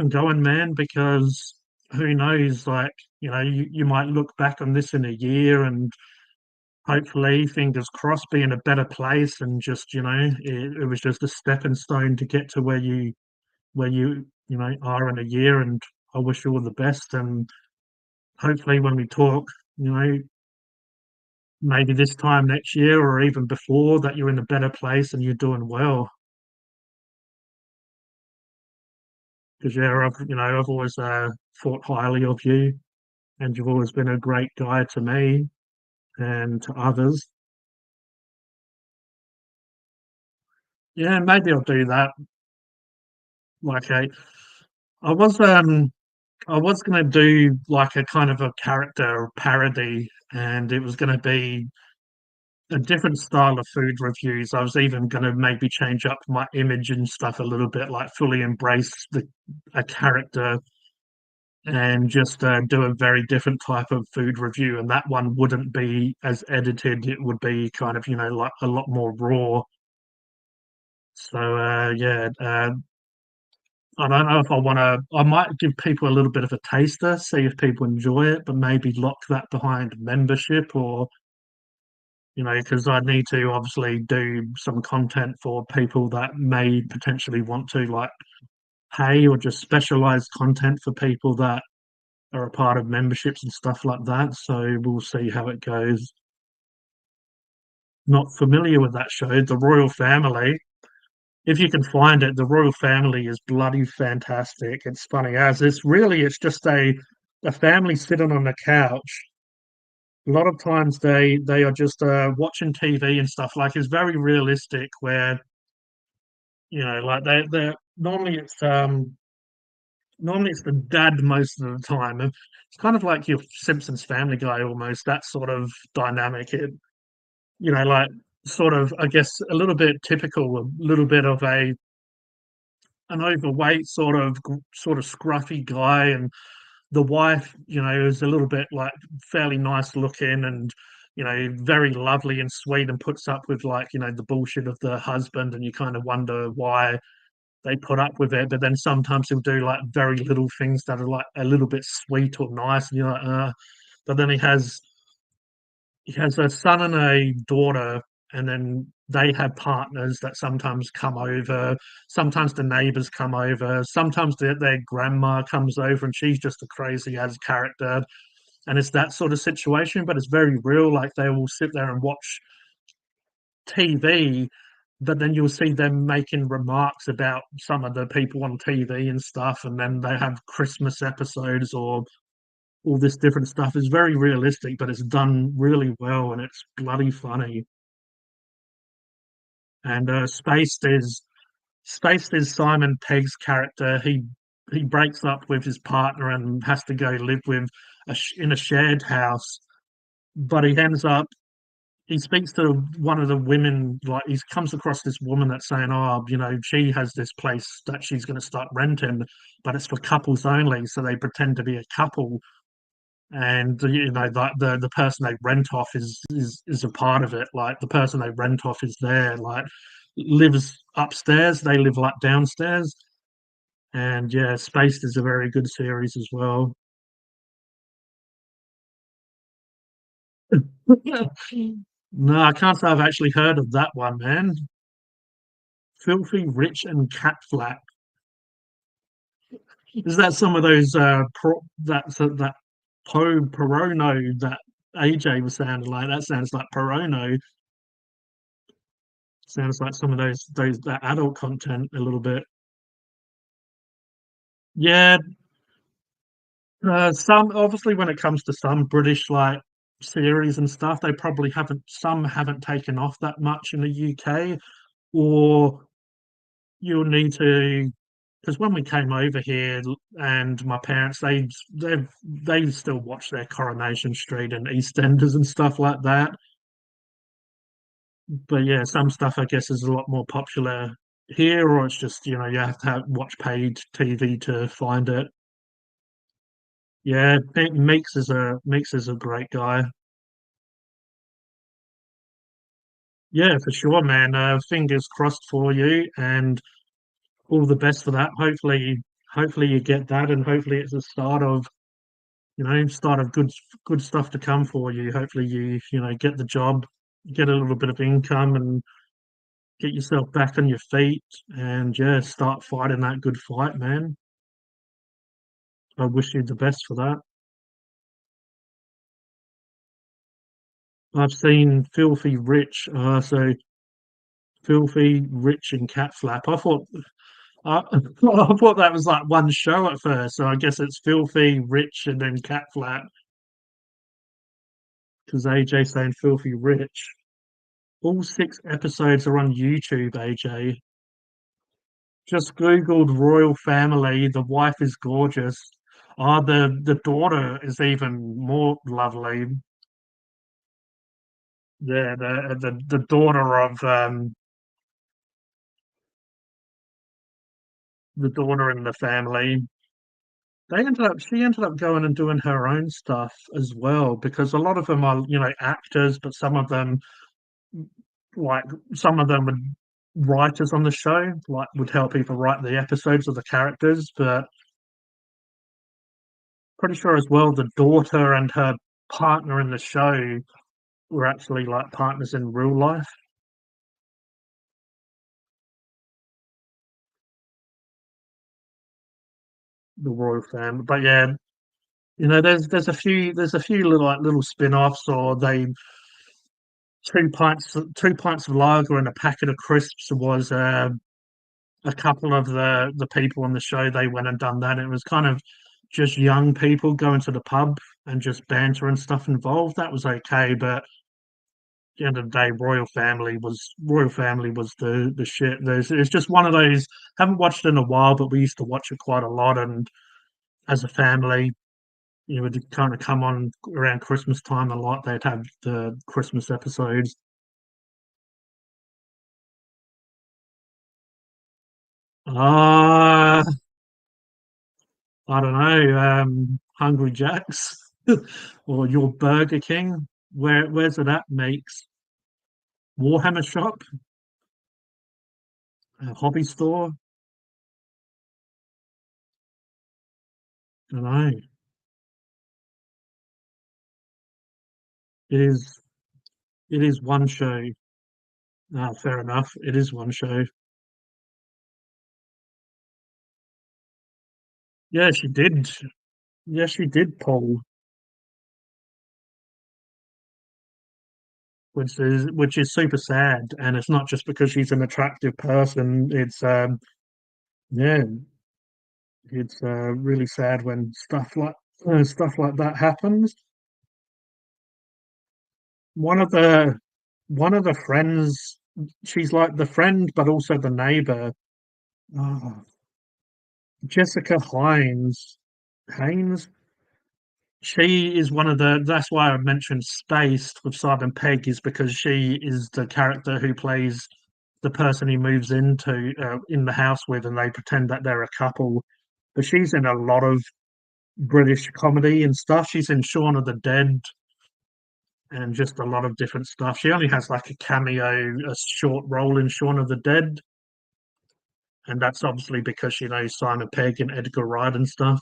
Speaker 1: going, man. Because who knows? Like, you might look back on this in a year, and hopefully, fingers crossed, be in a better place, and just it was just a stepping stone to get to where you are in a year. And I wish you all the best. And hopefully, when we talk, you know, maybe this time next year or even before, that you're in a better place and you're doing well. Because yeah, I've always thought highly of you, and you've always been a great guy to me and to others. Yeah, maybe I'll do that. Like I was gonna do like a kind of a character parody, and it was gonna be a different style of food reviews. I was even going to maybe change up my image and stuff a little bit, like fully embrace a character and just do a very different type of food review. And that one wouldn't be as edited. It would be kind of, like a lot more raw. So yeah, I don't know if I want to. I might give people a little bit of a taster, see if people enjoy it, but maybe lock that behind membership or because I need to obviously do some content for people that may potentially want to like pay or just specialized content for people that are a part of memberships and stuff like that. So we'll see how it goes. Not familiar with that show, The Royal Family. If you can find it, The Royal Family is bloody fantastic. It's funny as it's just a family sitting on a couch. A lot of times they are just watching TV and stuff. Like it's very realistic where like they normally it's the dad most of the time. And it's kind of like your Simpsons Family Guy almost, that sort of dynamic. Like sort of I guess a little bit typical, a little bit of an overweight sort of scruffy guy, and the wife, is a little bit like fairly nice looking and very lovely and sweet, and puts up with like the bullshit of the husband, and you kind of wonder why they put up with it. But then sometimes he'll do like very little things that are like a little bit sweet or nice, and you're like, but then he has a son and a daughter, and then they have partners that sometimes come over. Sometimes the neighbors come over. Sometimes their grandma comes over, and she's just a crazy as character. And it's that sort of situation, but it's very real. Like they will sit there and watch TV but then you'll see them making remarks about some of the people on TV and stuff, and then they have Christmas episodes or all this different stuff. It's very realistic, but it's done really well and it's bloody funny. And Spaced is Simon Pegg's character. He breaks up with his partner and has to go live with in a shared house, but he ends up he speaks to one of the women, like he comes across this woman that's saying, "Oh, she has this place that she's going to start renting, but it's for couples only." So they pretend to be a couple, and the person they rent off is a part of it. Like the person they rent off is there, like lives upstairs. They live like downstairs, and yeah, Spaced is a very good series as well. No, I can't say I've actually heard of that one, man. Filthy Rich and Cat Flap. Is that some of those that Porono that AJ was sounding like? That sounds like Porono. Sounds like some of those that adult content a little bit. Yeah, some obviously when it comes to some British like series and stuff, they probably haven't taken off that much in the UK, or you'll need to because when we came over here and my parents they still watch their Coronation Street and EastEnders and stuff like that. But yeah, some stuff I guess is a lot more popular here, or it's just you have to watch paid TV to find it. Yeah, Meeks is a great guy. Yeah, for sure, man. Fingers crossed for you, and all the best for that. Hopefully you get that, and hopefully it's the start of good stuff to come for you. Hopefully you get the job, get a little bit of income, and get yourself back on your feet, and yeah, start fighting that good fight, man. I wish you the best for that. I've seen Filthy Rich, so Filthy Rich and Cat Flap. I thought that was like one show at first, so I guess it's Filthy Rich and then Cat Flap because AJ saying Filthy Rich. All 6 episodes are on YouTube, AJ. Just Googled royal family. The wife is gorgeous. The daughter is even more lovely. Yeah, the daughter of the daughter in the family. She ended up going and doing her own stuff as well because a lot of them are actors, but like some of them are writers on the show, like would help people write the episodes of the characters. But pretty sure as well the daughter and her partner in the show were actually like partners in real life, the royal family. But yeah, there's a few little spin-offs, or they 2 pints of lager and a packet of crisps was a couple of the people on the show. They went and done that. It was kind of just young people going to the pub and just banter and stuff involved. That was okay, but at the end of the day, Royal Family was the shit. It's just one of those. Haven't watched it in a while, but we used to watch it quite a lot. And as a family, would kind of come on around Christmas time a lot. They'd have the Christmas episodes. Uh, I don't know, Hungry Jacks or your Burger King. Where's it at, mates? Warhammer shop, a hobby store. I don't know. It is it is one show. Ah, fair enough. It is one show. Yeah, she did. Yeah, she did, Paul. which is super sad. And it's not just because she's an attractive person. Yeah, it's really sad when stuff like that happens. One of the one of the friends, she's like the friend, but also the neighbor. Oh, Jessica Haynes. She is one of the. That's why I mentioned Spaced with Simon Pegg, is because she is the character who plays the person he moves into in the house with, and they pretend that they're a couple. But she's in a lot of British comedy and stuff. She's in Shaun of the Dead and just a lot of different stuff. She only has like a cameo, a short role in Shaun of the Dead, and that's obviously because she knows Simon Pegg and Edgar Wright and stuff.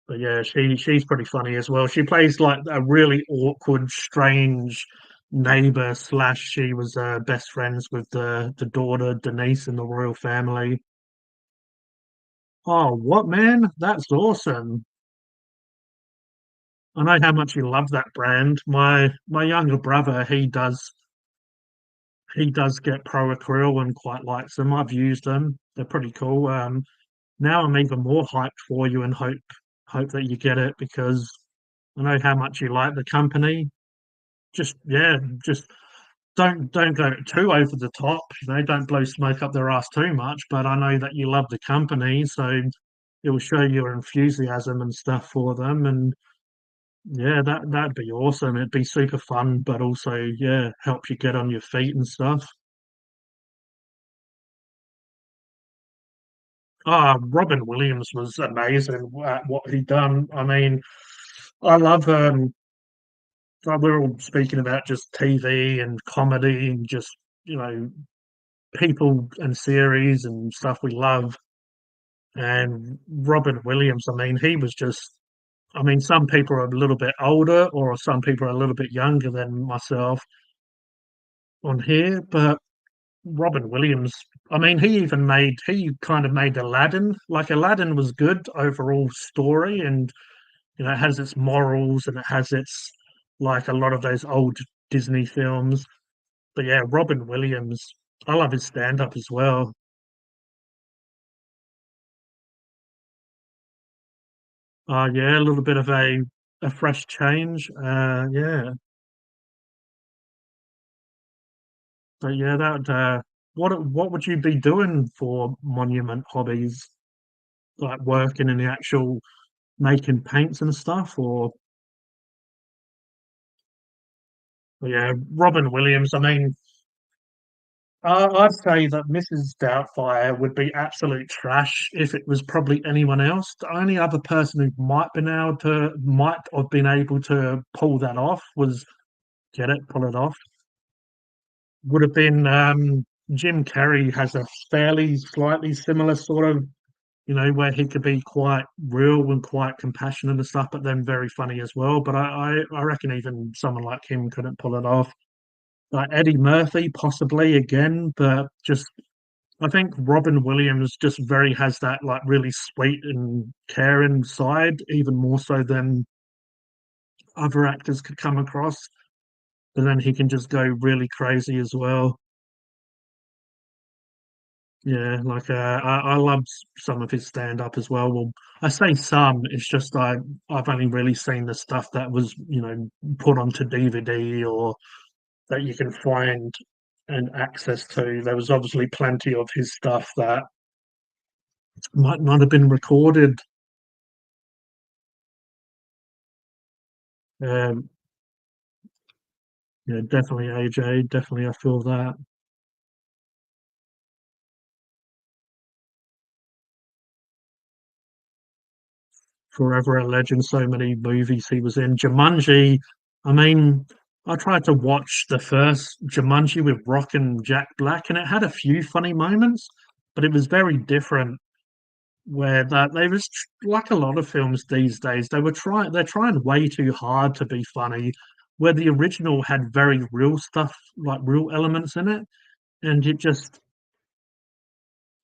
Speaker 1: But yeah, she's pretty funny as well. She plays like a really awkward, strange neighbor slash she was best friends with the daughter Denise in the royal family. Oh, what man? That's awesome. I know how much you love that brand. My younger brother, he does get Pro Acryl and quite likes them. I've used them. They're pretty cool. Now I'm even more hyped for you and hope that you get it because I know how much you like the company. Just yeah, just don't go too over the top. Don't blow smoke up their ass too much. But I know that you love the company, so it will show your enthusiasm and stuff for them. And yeah, that'd be awesome. It'd be super fun, but also yeah, help you get on your feet and stuff. Robin Williams was amazing at what he done. I mean, I love like we're all speaking about just TV and comedy and just, you know, people and series and stuff we love. And Robin Williams, I mean, he was just I mean, some people are a little bit older or some people are a little bit younger than myself on here, but Robin Williams, I mean, he kind of made Aladdin. Like Aladdin was good overall story and it has its morals and it has its like a lot of those old Disney films. But yeah, Robin Williams, I love his stand up as well. Yeah, a little bit of a fresh change. Yeah, but yeah, that what would you be doing for monument hobbies? Like working in the actual making paints and stuff, or yeah, Robin Williams. I mean, I'd say that Mrs. Doubtfire would be absolute trash if it was probably anyone else. The only other person who might have been able to pull that off was pull it off. Would have been Jim Carrey has a fairly slightly similar sort of where he could be quite real and quite compassionate and stuff, but then very funny as well. But I reckon even someone like him couldn't pull it off. Like Eddie Murphy, possibly again, but just I think Robin Williams just very has that like really sweet and caring side, even more so than other actors could come across. But then he can just go really crazy as well. Yeah, like I loved some of his stand up as well. Well, I say some, it's just I've only really seen the stuff that was, put onto DVD or that you can find and access to. There was obviously plenty of his stuff that might not have been recorded. Um, yeah, definitely AJ, definitely I feel that. Forever a legend, so many movies he was in. Jumanji, I mean, I tried to watch the first Jumanji with Rock and Jack Black, and it had a few funny moments, but it was very different. Where that they was like a lot of films these days, they're trying way too hard to be funny. Where the original had very real stuff, like real elements in it, and it just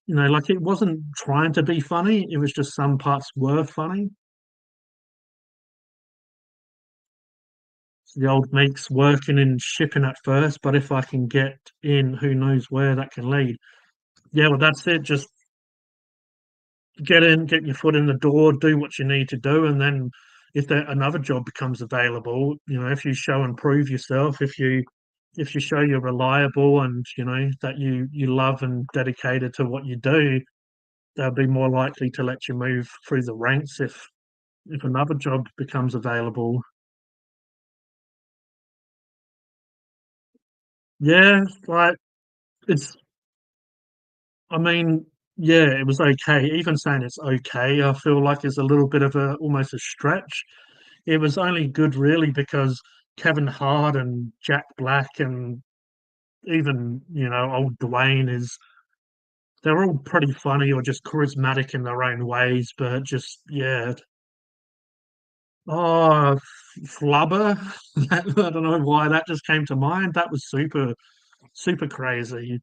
Speaker 1: like it wasn't trying to be funny. It was just some parts were funny. the old Meeks working in shipping at first, but if I can get in, who knows where that can lead. Yeah, well, that's it. Just get in, get your foot in the door, do what you need to do, and then if there another job becomes available, if you show and prove yourself, if you show you're reliable and that you love and dedicated to what you do, they'll be more likely to let you move through the ranks if another job becomes available. Yeah, like it's I mean, yeah, it was okay. Even saying it's okay, I feel like it's a little bit of a almost a stretch. It was only good really because Kevin Hart and Jack Black and even, old Dwayne is they're all pretty funny or just charismatic in their own ways, but just yeah. Oh, Flubber. I don't know why that just came to mind. That was super, super crazy.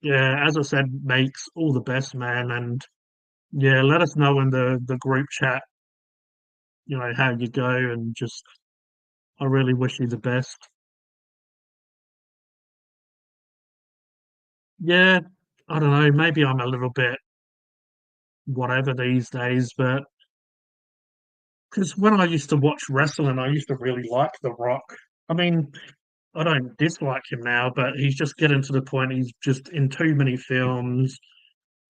Speaker 1: Yeah, as I said, makes all the best, man. And yeah, let us know in the group chat, how you go and just I really wish you the best. Yeah, I don't know, maybe I'm a little bit whatever these days, but because when I used to watch wrestling, I used to really like The Rock. I mean, I don't dislike him now, but he's just getting to the point he's just in too many films.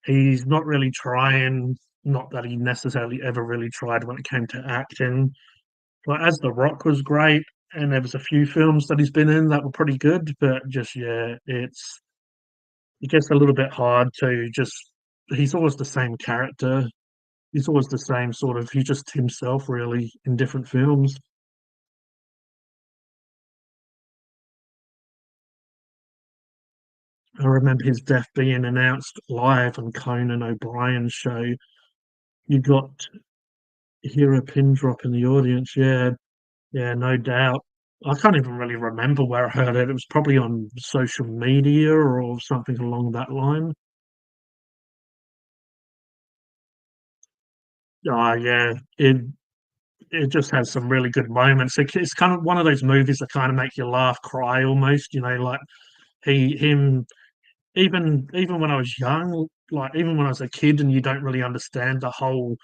Speaker 1: He's not really trying, not that he necessarily ever really tried when it came to acting. Like as The Rock was great, and there was a few films that he's been in that were pretty good, but just yeah, it gets a little bit hard to just he's always the same character. He's always the same sort of he's just himself really in different films. I remember his death being announced live on Conan O'Brien's show. You got to hear a pin drop in the audience. Yeah, yeah, no doubt. I can't even really remember where I heard it. It was probably on social media or something along that line. Oh yeah, it just has some really good moments. It's kind of one of those movies that kind of make you laugh, cry almost. Like him. Even when I was young, like even when I was a kid, and you don't really understand the whole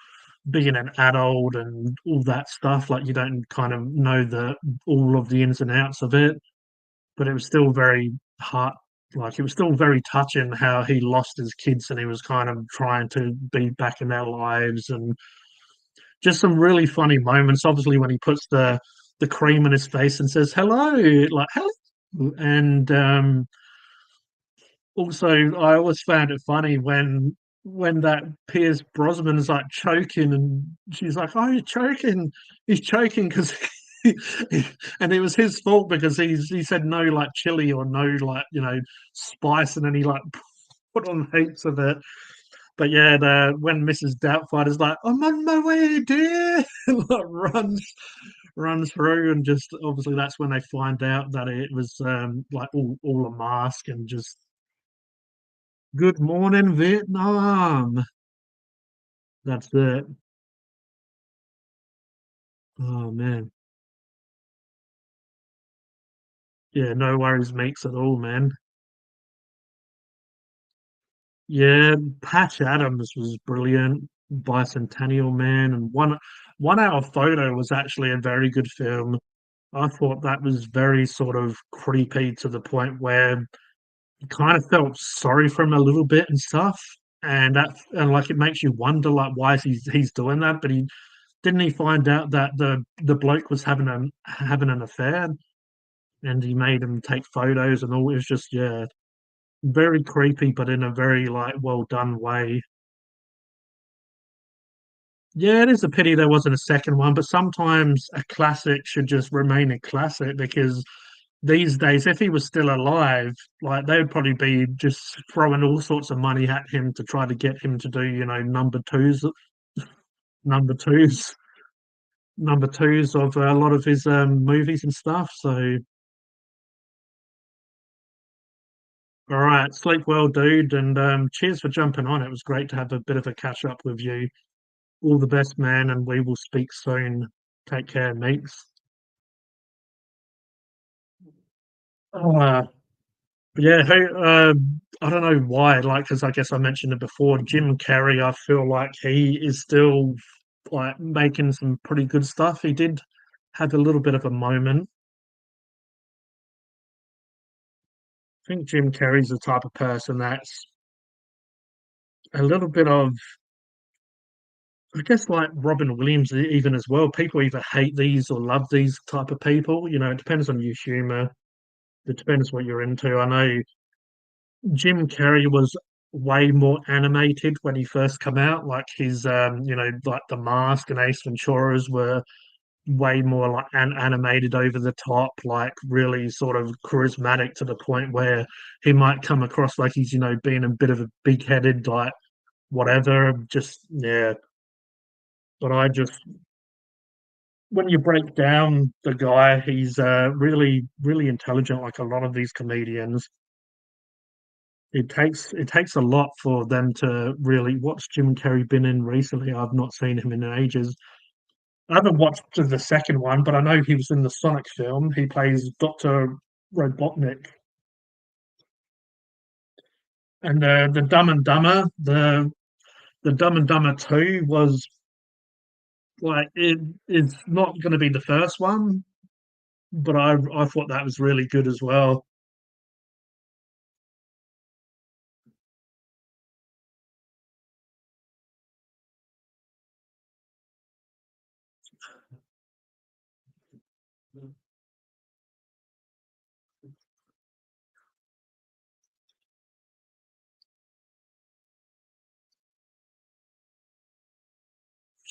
Speaker 1: being an adult and all that stuff. Like you don't kind of know the all of the ins and outs of it, but it was still very heart. Like it was still very touching how he lost his kids and he was kind of trying to be back in their lives and just some really funny moments. Obviously, when he puts the cream in his face and says hello, like hello, and also I always found it funny when that Pierce Brosnan is like choking and she's like, "Oh, you're choking." He's choking because. And it was his fault because he said no like chili or no like spice and then he like put on heaps of it. But yeah, the when Mrs. Doubtfire is like, "I'm on my way, dear," like runs through, and just obviously that's when they find out that it was like all a mask and just good morning, Vietnam. That's it. Oh man, yeah, no worries, mates at all, man. Yeah, Patch Adams was brilliant. Bicentennial Man and One Hour Photo was actually a very good film. I thought that was very sort of creepy to the point where you kind of felt sorry for him a little bit and stuff. And like it makes you wonder like why is he's doing that, but he didn't he find out that the bloke was having an affair and he made him take photos and all. It was just yeah, very creepy, but in a very like well done way. Yeah, it is a pity there wasn't a second one, but sometimes a classic should just remain a classic because these days, if he was still alive, like they would probably be just throwing all sorts of money at him to try to get him to do, number twos, number twos of a lot of his movies and stuff. So, all right, sleep well, dude, and cheers for jumping on. It was great to have a bit of a catch up with you. All the best, man, and we will speak soon. Take care, mates. Uh, yeah, hey, I don't know why, like, because I guess I mentioned it before, Jim Carrey, I feel like he is still, like, making some pretty good stuff. He did have a little bit of a moment. I think Jim Carrey's the type of person that's a little bit of, I guess, like Robin Williams, even as well. People either hate these or love these type of people. It depends on your humor. It depends what you're into. I know Jim Carrey was way more animated when he first come out. Like his, like The Mask and Ace Venturas were way more like animated over the top, like really sort of charismatic to the point where he might come across like he's, being a bit of a big-headed, like whatever. Just yeah, but I just when you break down the guy, he's really, really intelligent. Like a lot of these comedians, it takes a lot for them to really. What's Jim Carrey been in recently? I've not seen him in ages. I haven't watched the second one, but I know he was in the Sonic film. He plays Doctor Robotnik, and the Dumb and Dumber, the Dumb and Dumber 2 was like it is not going to be the first one, but I thought that was really good as well.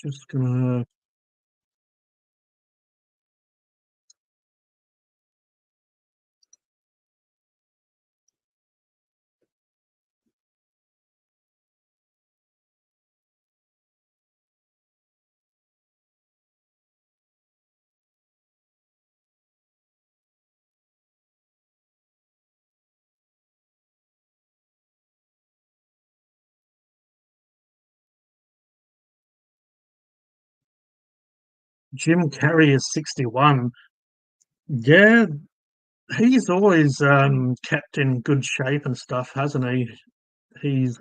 Speaker 1: Just gonna Jim Carrey is 61. Yeah, he's always kept in good shape and stuff, hasn't he? He's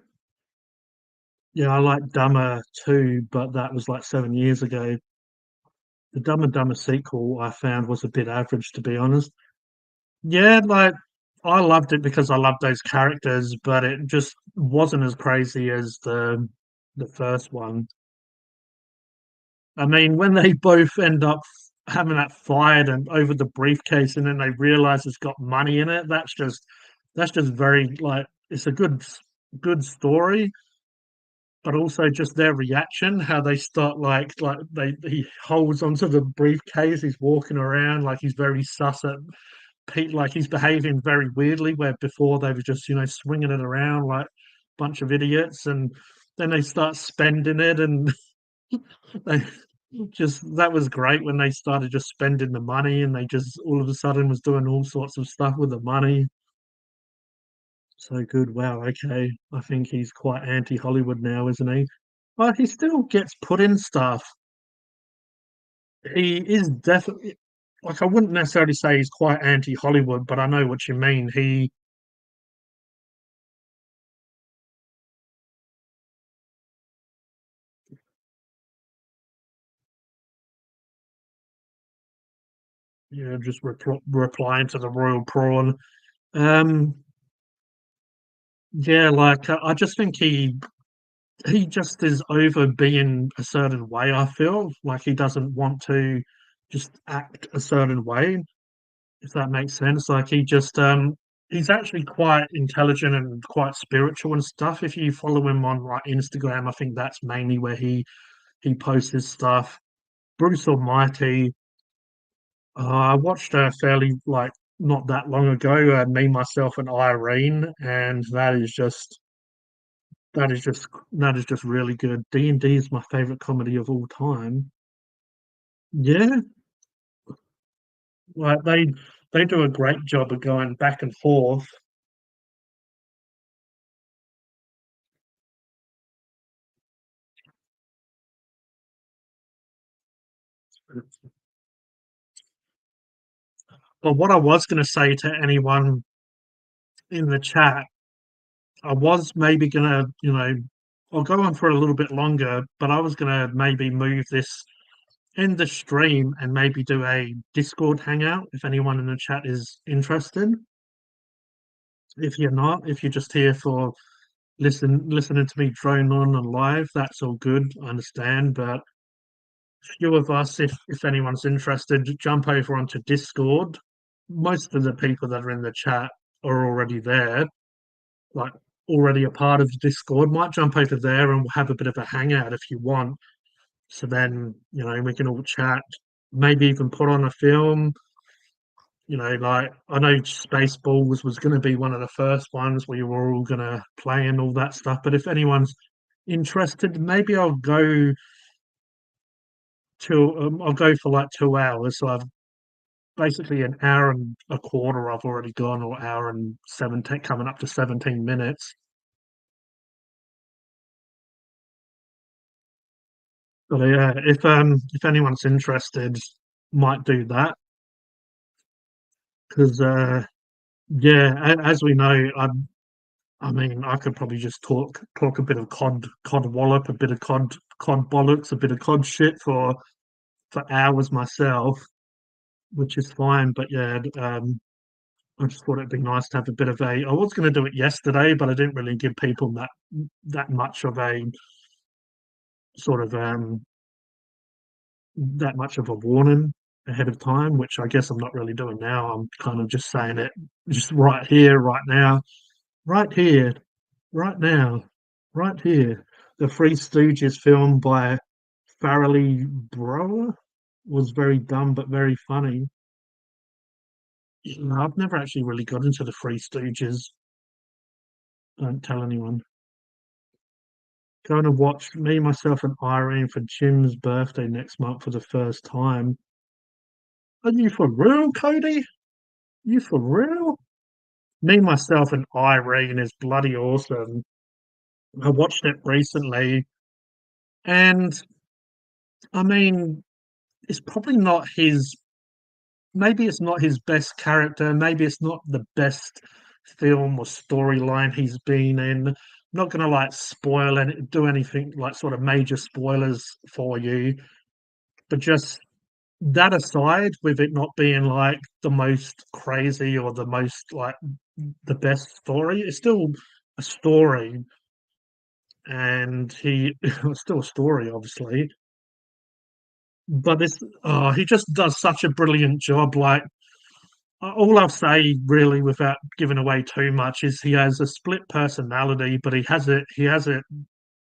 Speaker 1: Yeah, I like Dumber too, but that was like 7 years ago. The Dumb and Dumber sequel I found was a bit average, to be honest. Yeah, like I loved it because I loved those characters, but it just wasn't as crazy as the first one. I mean, when they both end up having that fight and over the briefcase, and then they realize it's got money in it, that's just very like it's a good story, but also just their reaction, how they start like he holds onto the briefcase, he's walking around like he's very sus at Pete, like he's behaving very weirdly, where before they were just swinging it around like a bunch of idiots, and then they start spending it, and they just that was great when they started just spending the money, and they just all of a sudden was doing all sorts of stuff with the money. So good. Wow. Okay. I think he's quite anti-Hollywood now, isn't he? But he still gets put in stuff. He is definitely like I wouldn't necessarily say he's quite anti-Hollywood, but I know what you mean. He just replying to the royal prawn. Um, yeah, like I just think he just is over being a certain way. I feel like he doesn't want to just act a certain way, if that makes sense. Like he's actually quite intelligent and quite spiritual and stuff. If you follow him on like Instagram, I think that's mainly where he posts his stuff. Bruce Almighty. I watched fairly like not that long ago. Me, myself, and Irene, and that is just really good. D&D is my favorite comedy of all time. Yeah, like they do a great job of going back and forth. But what I was going to say to anyone in the chat, I was maybe going to, I'll go on for a little bit longer, but I was going to maybe move this in the stream and maybe do a Discord hangout if anyone in the chat is interested. If you're not, if you're just here for listening to me drone on and live, that's all good. I understand, but few of us, if anyone's interested, jump over onto Discord. Most of the people that are in the chat are already there, like already a part of Discord. Might jump over there and have a bit of a hangout if you want. So then, we can all chat, maybe even put on a film. Like I know Spaceballs was going to be one of the first ones where you were all going to play and all that stuff. But if anyone's interested, maybe I'll go for like 2 hours. So I've basically an hour and a quarter I've already gone, or hour and 17, coming up to 17 minutes. But yeah, if anyone's interested, might do that because yeah, as we know, I mean, I could probably just talk a bit of cod wallop, a bit of cod bollocks, a bit of cod shit for hours myself, which is fine. But yeah, I just thought it'd be nice to have a bit of a. I was going to do it yesterday, but I didn't really give people that much of a sort of that much of a warning ahead of time, which I guess I'm not really doing now. I'm kind of just saying it just right here, right now, right here, right now, right here. The Three Stooges film by Farrelly Brower was very dumb but very funny. I've never actually really got into the Three Stooges. Don't tell anyone. Going to watch me, myself, and Irene for Jim's birthday next month for the first time. Are you for real, Cody? You for real? Me, myself, and Irene is bloody awesome. I watched it recently, and I mean, it's probably not his. Maybe it's not his best character. Maybe it's not the best film or storyline he's been in. I'm not gonna like spoil and do anything like sort of major spoilers for you, but just that aside, with it not being like the most crazy or the most like the best story, it's still a story, and it's still a story, obviously. But he just does such a brilliant job. Like all I'll say, really, without giving away too much, is he has a split personality, but he has it. He has it.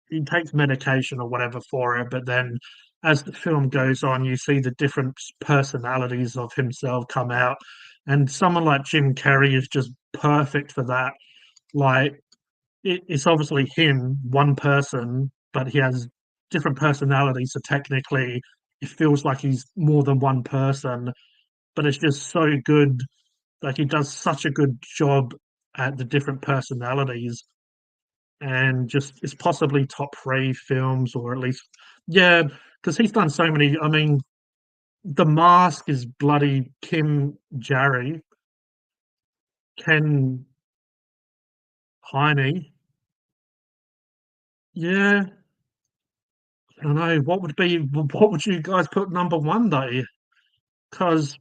Speaker 1: He takes medication or whatever for it, but then as the film goes on, you see the different personalities of himself come out, and someone like Jim Carrey is just perfect for that. Like it's obviously him, one person, but he has different personalities, so technically it feels like he's more than one person, but it's just so good. Like he does such a good job at the different personalities, and just it's possibly top three films, or at least yeah, because he's done so many. I mean, The Mask is bloody Kim Jarry, Ken Heine. Yeah, I don't know what would you guys put number one though? Because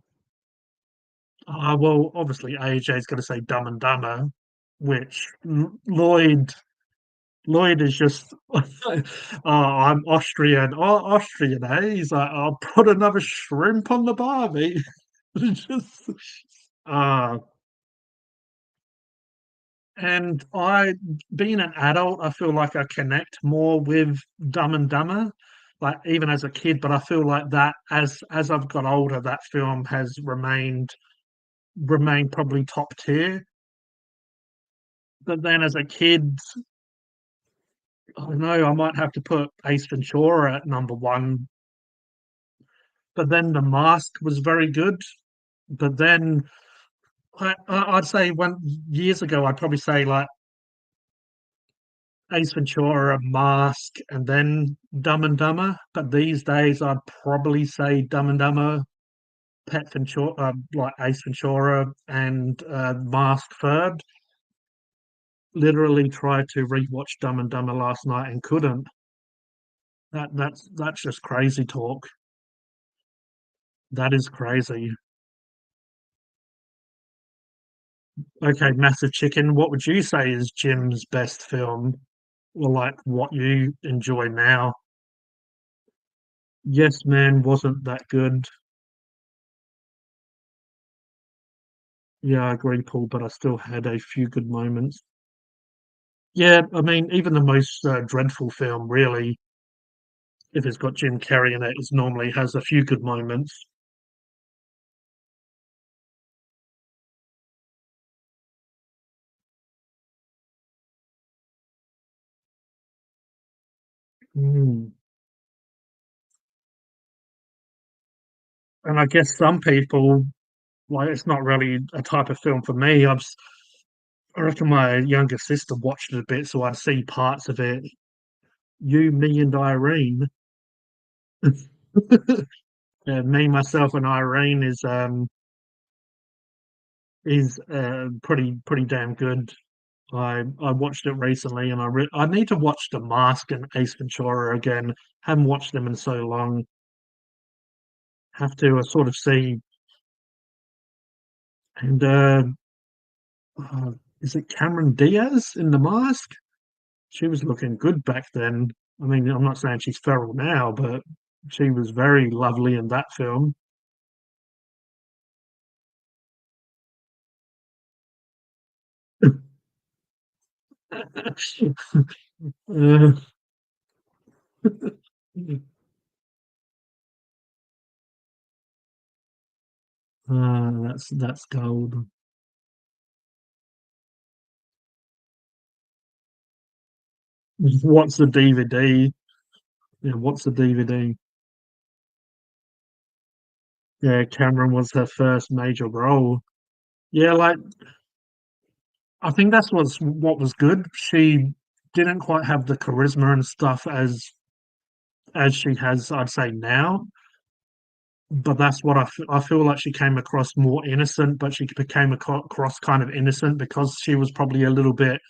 Speaker 1: well, obviously AJ's going to say Dumb and Dumber, which Lloyd is just, oh, I'm Austrian. Oh, Austrian, eh? He's like, I'll put another shrimp on the barbie. Just, uh, and being an adult, I feel like I connect more with Dumb and Dumber, like even as a kid. But I feel like that as I've got older, that film has remained probably top tier. But then as a kid, I don't know, I might have to put Ace Ventura at number one. But then The Mask was very good. But then I'd say when years ago, I'd probably say like Ace Ventura, Mask, and then Dumb and Dumber. But these days, I'd probably say Dumb and Dumber, Pet Ventura, like Ace Ventura, and Mask third. Literally tried to rewatch Dumb and Dumber last night and couldn't. That's just crazy talk. That is crazy. Okay, Massive Chicken. What would you say is Jim's best film, or like what you enjoy now? Yes Man wasn't that good. Yeah, I agree, Paul, but I still had a few good moments. Yeah, I mean, even the most dreadful film, really, if it's got Jim Carrey in it, is normally has a few good moments. Mm. And I guess some people, like, it's not really a type of film for me. I reckon my younger sister watched it a bit, so I'd see parts of it. You, Me, and Irene. Yeah, Me, Myself, and Irene is pretty damn good. I watched it recently, and I need to watch The Mask and Ace Ventura again. Haven't watched them in so long. Have to sort of see. And uh, is it Cameron Diaz in The Mask? She was looking good back then. I mean, I'm not saying she's feral now, but she was very lovely in that film. Uh, that's gold. What's the DVD? Yeah, what's the DVD? Yeah, Cameron was her first major role. Yeah, like I think that's what was good. She didn't quite have the charisma and stuff as she has, I'd say now. But that's what I feel like she came across more innocent, but she became across kind of innocent because she was probably a little bit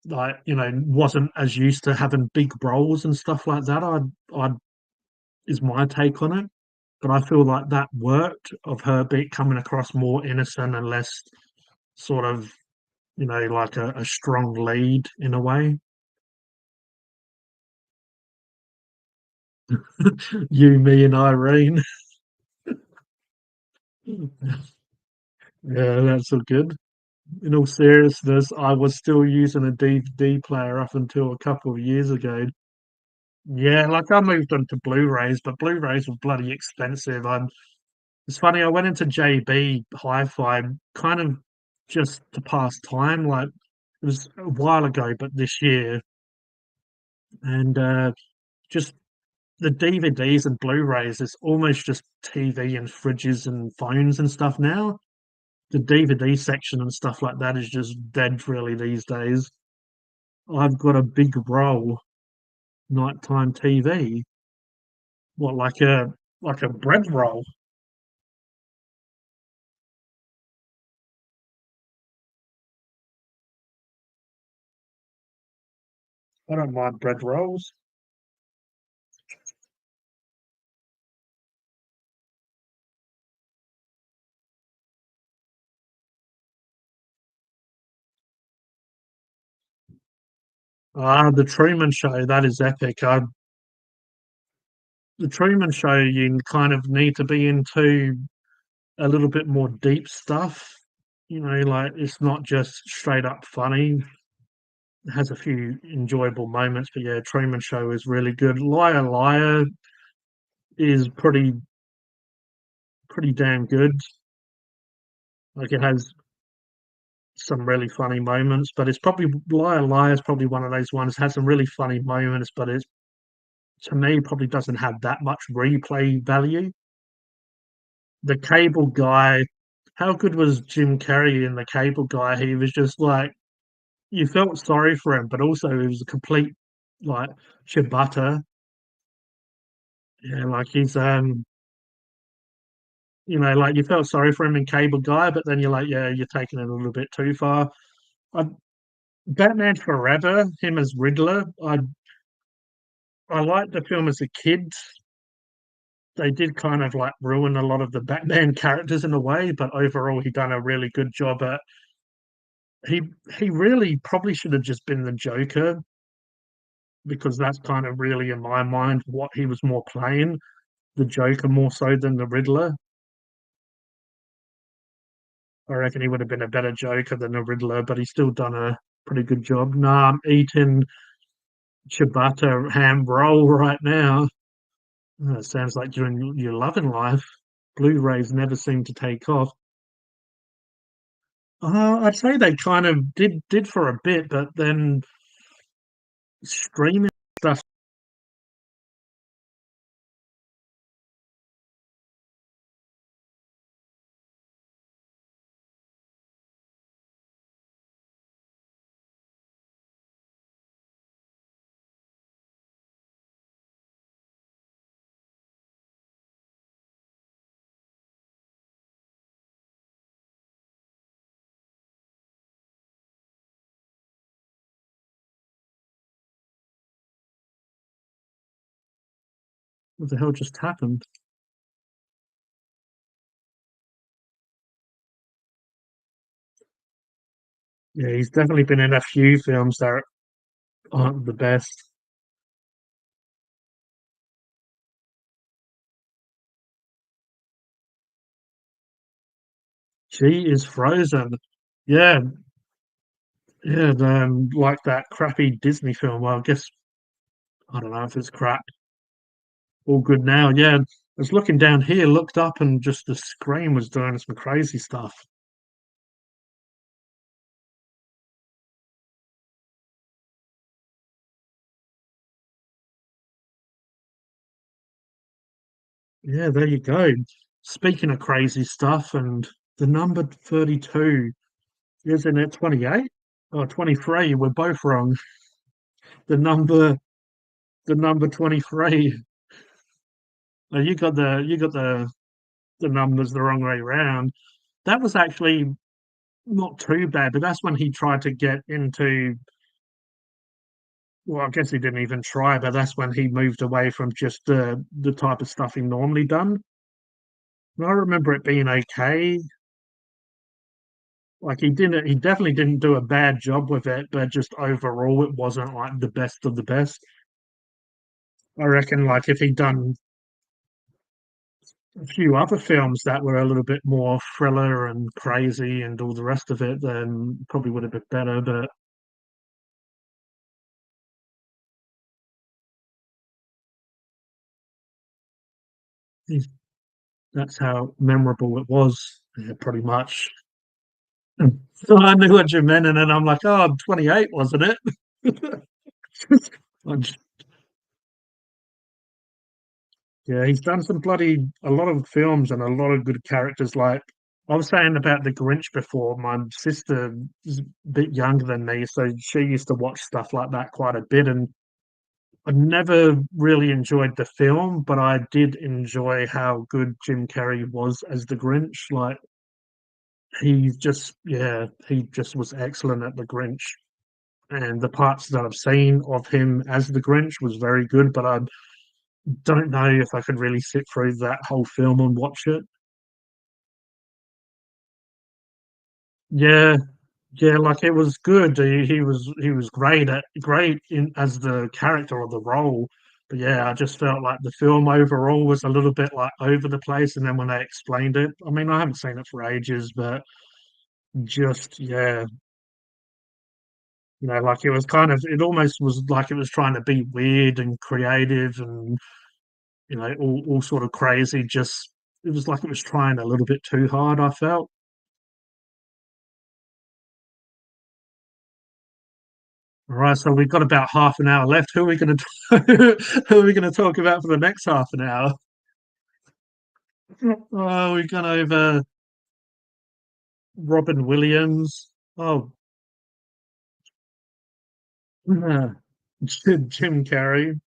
Speaker 1: like wasn't as used to having big roles and stuff like that. I is my take on it. But I feel like that worked of her be coming across more innocent and less sort of like a strong lead in a way. You, me, and Irene. Yeah, that's all good. In all seriousness, I was still using a DVD player up until a couple of years ago. Yeah, like I moved on to Blu-rays, but Blu-rays were bloody expensive. It's funny, I went into JB Hi-Fi kind of just to pass time. Like it was a while ago, but this year, and just the DVDs and Blu-rays, it's almost just TV and fridges and phones and stuff now. The DVD section and stuff like that is just dead really these days. I've got a big roll nighttime TV. What, like a bread roll? I don't mind bread rolls. Ah, the Truman Show, that is epic. The Truman Show, you kind of need to be into a little bit more deep stuff. Like it's not just straight up funny. It has a few enjoyable moments, but yeah, Truman Show is really good. Liar Liar is pretty damn good. Like it has some really funny moments, but it's probably Liar Liar is probably one of those ones has some really funny moments, but it's to me probably doesn't have that much replay value. The Cable Guy, how good was Jim Carrey in The Cable Guy? He was just like you felt sorry for him, but also he was a complete like ciabatta. Yeah, like like you felt sorry for him in Cable Guy, but then you're like, yeah, you're taking it a little bit too far. I, Batman Forever, him as Riddler. I liked the film as a kid. They did kind of like ruin a lot of the Batman characters in a way, but overall he done a really good job at he he really probably should have just been the Joker because that's kind of really in my mind what he was more playing, the Joker more so than the Riddler. I reckon he would have been a better Joker than the Riddler, but he's still done a pretty good job. Nah, I'm eating ciabatta ham roll right now. It sounds like you're in your loving life. Blu-rays never seem to take off. I'd say they kind of did for a bit, but then streaming stuff what the hell just happened? Yeah, he's definitely been in a few films that aren't the best. She is Frozen. Yeah, yeah, like that crappy Disney film. Well, I guess I don't know if it's crap. All good now. Yeah, I was looking down here, looked up, and just the screen was doing some crazy stuff. Yeah, there you go. Speaking of crazy stuff, and the number 32, isn't it 28? Oh, 23. We're both wrong. The number, the number 23. Oh, you got the numbers the wrong way around. That was actually not too bad, but that's when he tried to get into. Well, I guess he didn't even try, but that's when he moved away from just the type of stuff he normally done. And I remember it being okay. Like he definitely didn't do a bad job with it, but just overall, it wasn't like the best of the best. I reckon, like if he'd done a few other films that were a little bit more thriller and crazy and all the rest of it, then probably would have been better. But he's, that's how memorable it was, yeah, pretty much. So I knew what you meant, and then I'm like, oh, I'm 28, wasn't it? I'm Yeah, he's done some a lot of films and a lot of good characters. Like I was saying about the Grinch before, my sister is a bit younger than me, so she used to watch stuff like that quite a bit. And I never really enjoyed the film, but I did enjoy how good Jim Carrey was as the Grinch. Like he just was excellent at the Grinch. And the parts that I've seen of him as the Grinch was very good, but I don't know if I could really sit through that whole film and watch it. Yeah, yeah, like it was good. He was great in as the character or the role. But yeah, I just felt like the film overall was a little bit like over the place. And then when they explained it, I mean, I haven't seen it for ages, but just yeah, like it was kind of it almost was like it was trying to be weird and creative and all sort of crazy. Just it was like it was trying a little bit too hard, I felt. All right, so we've got about half an hour left. Who are we going to who are we going to talk about for the next half an hour? Oh, we've gone over Robin Williams. Oh, Yeah. Jim Carrey.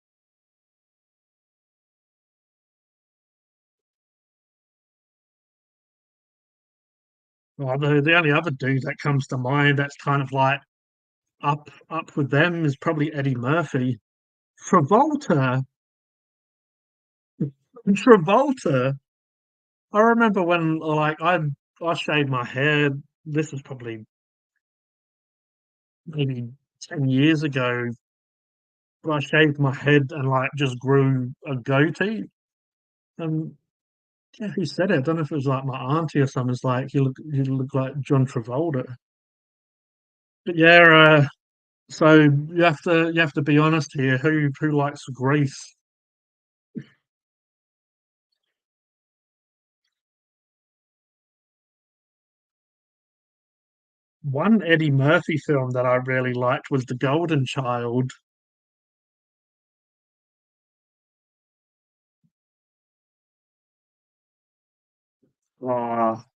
Speaker 1: Well, the only other dude that comes to mind that's kind of like up with them is probably Eddie Murphy. Travolta, Travolta. I remember when like I shaved my hair. This was probably maybe 10 years ago. But I shaved my head and like just grew a goatee. And yeah, who said it? I don't know if it was like my auntie or something. It's like you look like John Travolta. But yeah, so you have to be honest here. Who likes Grease? One Eddie Murphy film that I really liked was The Golden Child. Ah,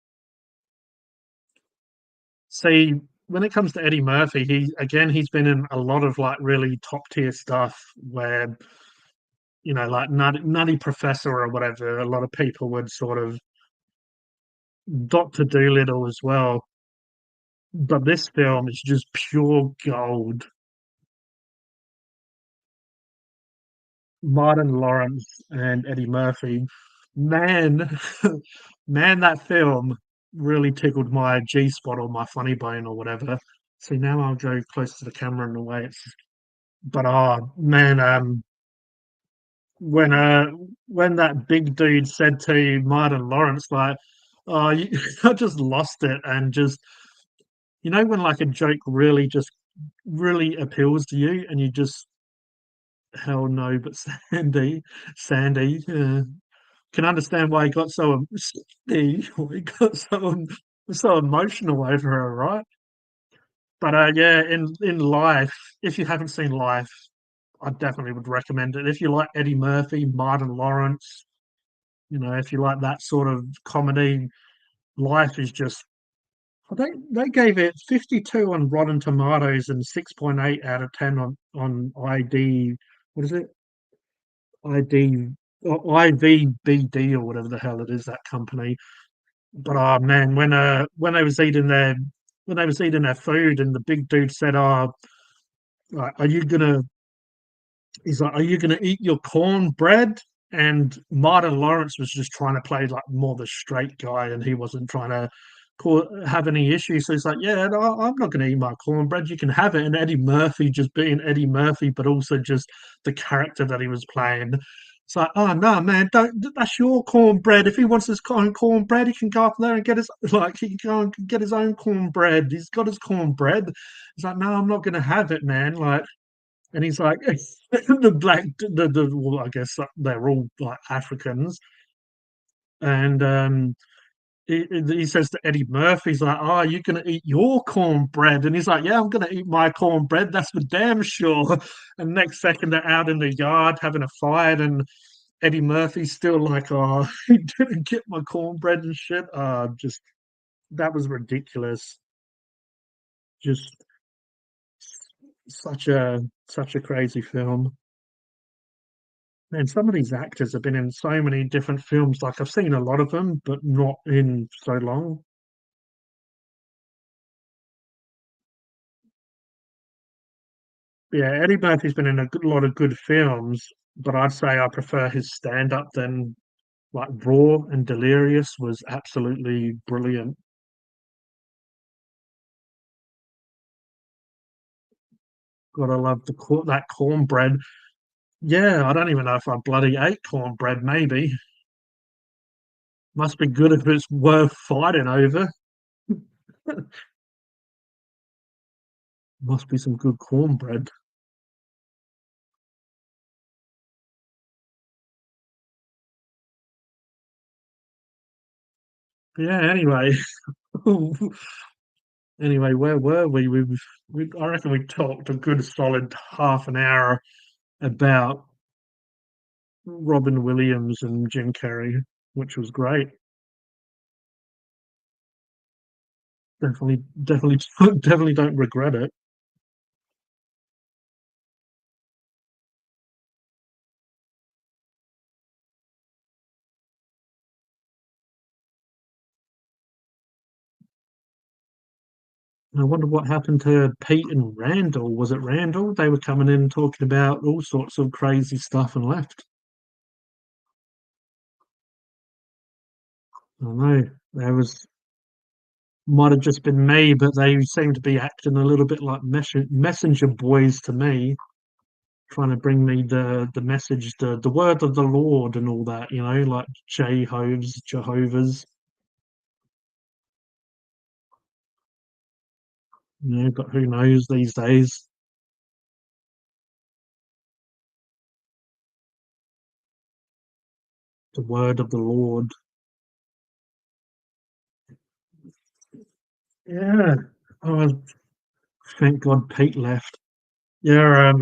Speaker 1: see, when it comes to Eddie Murphy, he's been in a lot of like really top tier stuff where like Nutty Professor or whatever. A lot of people would sort of Doctor Dolittle as well, but this film is just pure gold. Martin Lawrence and Eddie Murphy, man, man, that film really tickled my G spot or my funny bone or whatever. See, now I'll go close to the camera in a way. But oh man, when uh when that big dude said to Martin Lawrence like, "Oh, I just lost it," and just when like a joke really just really appeals to you, and you just hell no, but Sandy, can understand why he got he got so emotional over her, right? But yeah, in Life, if you haven't seen Life, I definitely would recommend it. If you like Eddie Murphy, Martin Lawrence, if you like that sort of comedy, Life is just. They gave it 52 on Rotten Tomatoes and 6.8 out of 10 on ID. What is it? ID or IVBD or whatever the hell it is, that company. But oh man, when they was eating their food and the big dude said, "Oh, like, are you gonna?" He's like, "Are you gonna eat your cornbread?" And Martin Lawrence was just trying to play like more the straight guy, and he wasn't trying to have any issues. So he's like, "Yeah, no, I'm not going to eat my cornbread. You can have it." And Eddie Murphy just being Eddie Murphy, but also just the character that he was playing. It's like, "Oh no, man, don't. That's your cornbread. If he wants his cornbread, he can go up there and get his he can go and get his own cornbread. He's got his cornbread." He's like, "No, I'm not going to have it, man." Like, and he's like, well, I guess they're all like Africans, and he says to Eddie Murphy, he's like, "Oh, you're gonna eat your cornbread?" And he's like, "Yeah, I'm gonna eat my cornbread. That's for damn sure." And next second, they're out in the yard having a fight, and Eddie Murphy's still like, "Oh, he didn't get my cornbread and shit." Just that was ridiculous. Just such a crazy film. And some of these actors have been in so many different films. Like I've seen a lot of them, but not in so long. Yeah, Eddie Murphy's been in a lot of good films, but I'd say I prefer his stand-up than like Raw and Delirious was absolutely brilliant. Gotta love that cornbread. Yeah, I don't even know if I bloody ate cornbread. Maybe must be good if it's worth fighting over. Must be some good cornbread. But yeah. Anyway, anyway, where were we? I reckon we talked a good solid half an hour about Robin Williams and Jim Carrey, which was great. Definitely, definitely, definitely don't regret it. I wonder what happened to Pete and Randall. Was it Randall? They were coming in talking about all sorts of crazy stuff and left. I don't know. There was might have just been me, but they seem to be acting a little bit like messenger boys to me, trying to bring me the message, the word of the Lord and all that, like Jehovah's, but who knows these days? The word of the Lord. Yeah. Oh, thank God Pete left. Yeah,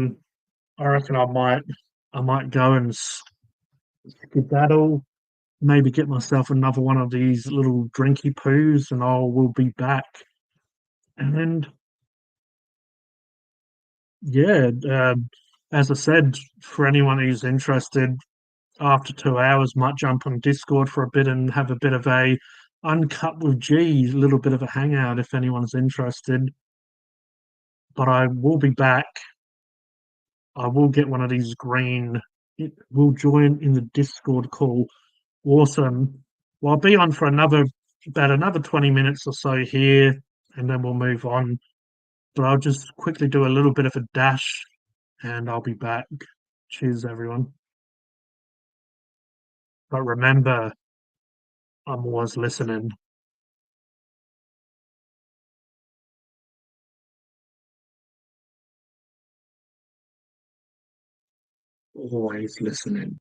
Speaker 1: I reckon I might go and skedaddle, maybe get myself another one of these little drinky poos, and I will be back. And yeah, as I said, for anyone who's interested, after 2 hours, might jump on Discord for a bit and have a bit of a uncut with G, a little bit of a hangout if anyone's interested. But I will be back. I will get one of these green. It will join in the Discord call. Awesome. Well, I'll be on for about another 20 minutes or so here, and then we'll move on. But I'll just quickly do a little bit of a dash, and I'll be back. Cheers, everyone. But remember, I'm always listening. Always listening.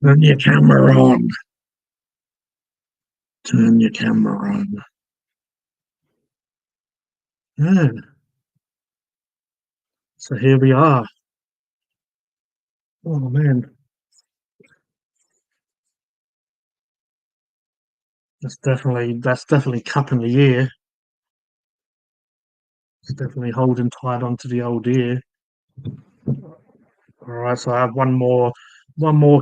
Speaker 1: Turn your camera on. Turn your camera on. Yeah. So here we are. Oh man, that's definitely cup in the ear. It's definitely holding tight onto the old ear. All right, so I have one more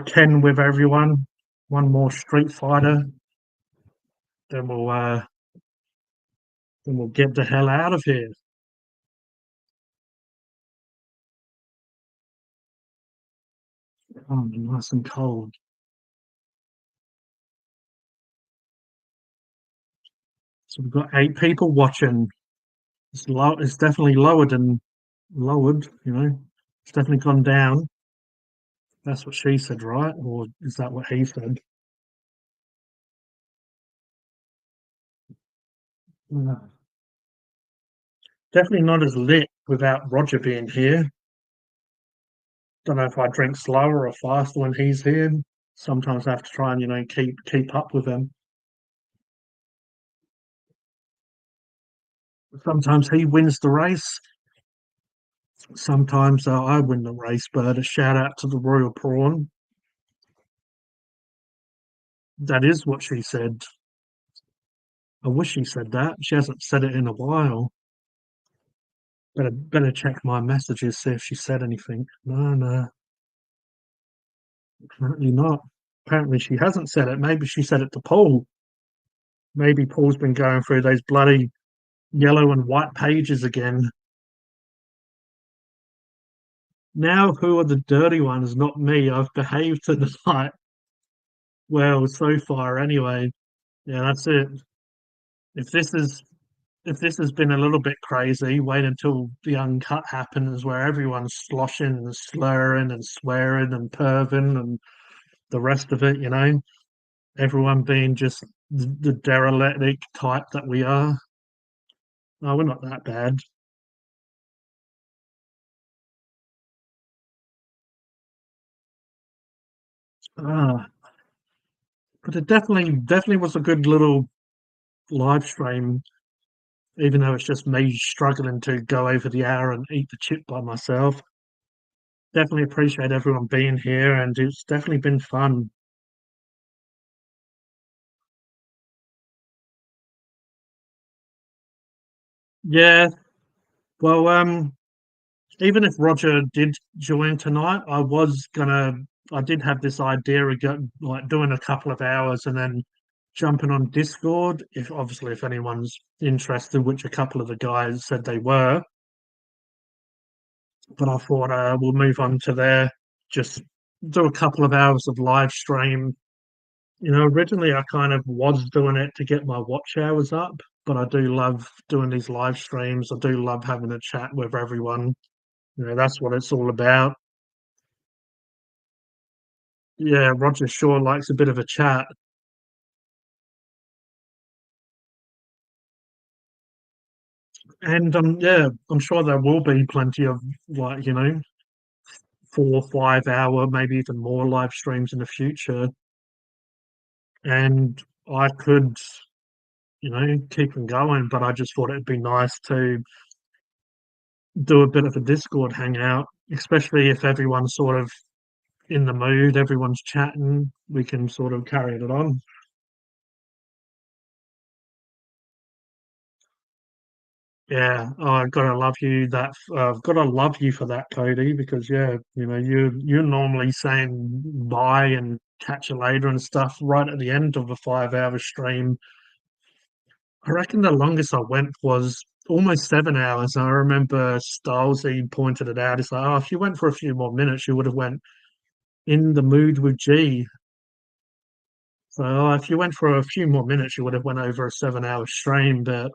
Speaker 1: Ken with everyone, one more Street Fighter. Then we'll get the hell out of here. Oh, nice and cold. So we've got 8 people watching. It's low. It's definitely lowered. It's definitely gone down. That's what she said, right? Or is that what he said? Yeah. Definitely not as lit without Roger being here. Don't know if I drink slower or faster when he's here. Sometimes I have to try and keep up with him. Sometimes he wins the race. Sometimes I win the race. But a shout out to the Royal Prawn. That is what she said. I wish she said that. She hasn't said it in a while. Better check my messages, see if she said anything. No, no, apparently not. Apparently she hasn't said it. Maybe she said it to Paul. Maybe Paul's been going through those bloody yellow and white pages again. Now, who are the dirty ones? Not me. I've behaved tonight. Well, so far anyway. Yeah, that's it. If this is if this has been a little bit crazy, wait until the uncut happens where everyone's sloshing and slurring and swearing and perving and the rest of it. Everyone being just the derelict type that we are. No, we're not that bad. Ah, but it definitely was a good little live stream, even though it's just me struggling to go over the hour and eat the chip by myself. Definitely appreciate everyone being here, and it's definitely been fun. Yeah, well, even if Roger did join tonight, I did have this idea of like doing a couple of hours and then jumping on Discord. If anyone's interested, which a couple of the guys said they were, but I thought we'll move on to there, just do a couple of hours of live stream. Originally I kind of was doing it to get my watch hours up, but I do love doing these live streams. I do love having a chat with everyone. That's what it's all about. Yeah, Roger Shaw likes a bit of a chat. And yeah, I'm sure there will be plenty of, like, 4 or 5 hour, maybe even more live streams in the future. And I could, keep them going, but I just thought it'd be nice to do a bit of a Discord hangout, especially if everyone's sort of in the mood, everyone's chatting, we can sort of carry it on. Yeah, oh, I've gotta love you for that, Cody, because yeah, you're normally saying bye and catch you later and stuff right at the end of a 5 hour stream. I reckon the longest I went was almost 7 hours. I remember Stylesy pointed it out. It's like, oh, if you went for a few more minutes, you would have went in the mood with G. So if you went for a few more minutes, you would have went over a 7 hour stream. But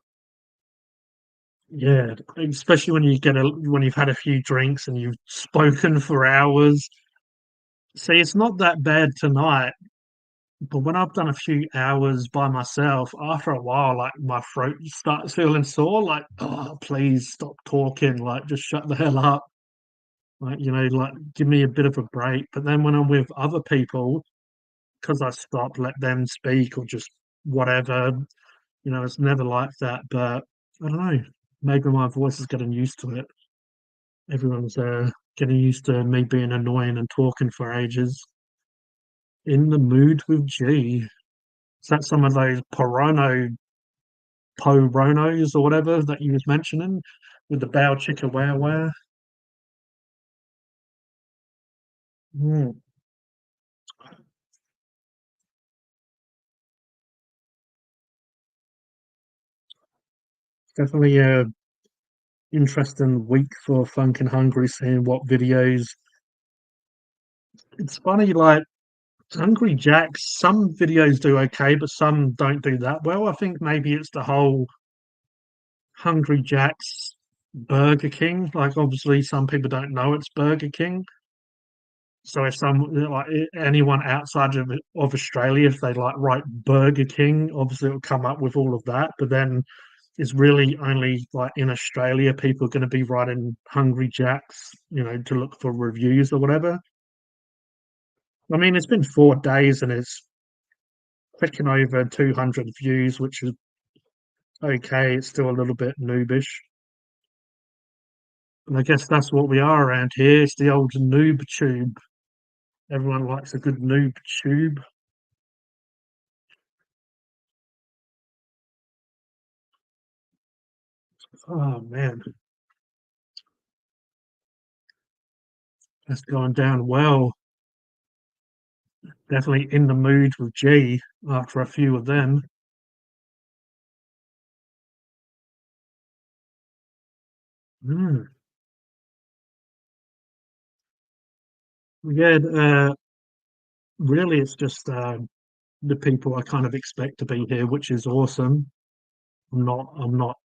Speaker 1: yeah, especially when you've had a few drinks and you've spoken for hours. See, it's not that bad tonight, but when I've done a few hours by myself, after a while, like my throat starts feeling sore. Like, oh, please stop talking. Like, just shut the hell up. Like, like give me a bit of a break. But then when I'm with other people, because I stop, let them speak or just whatever. It's never like that. But I don't know. Maybe my voice is getting used to it. Everyone's getting used to me being annoying and talking for ages. In the mood with G. Is that some of those Poronos or whatever that you was mentioning with the bow chicka wow wow? Mm, definitely a interesting week for Funk and Hungry, seeing what videos it's funny, like Hungry Jacks, some videos do okay, but some don't do that well. I think maybe it's the whole Hungry Jacks Burger King. Like, obviously, some people don't know it's Burger King. So if anyone outside of Australia, if they like write Burger King, obviously it'll come up with all of that. But then it's really only like in Australia people are going to be writing Hungry Jacks, to look for reviews or whatever. I mean, it's been 4 days and it's clicking over 200 views, which is okay. It's still a little bit noobish. And I guess that's what we are around here. It's the old noob tube. Everyone likes a good noob tube. Oh man, that's going down well. Definitely in the mood with G after a few of them. Mm. Yeah, really, it's just the people I kind of expect to be here, which is awesome. I'm not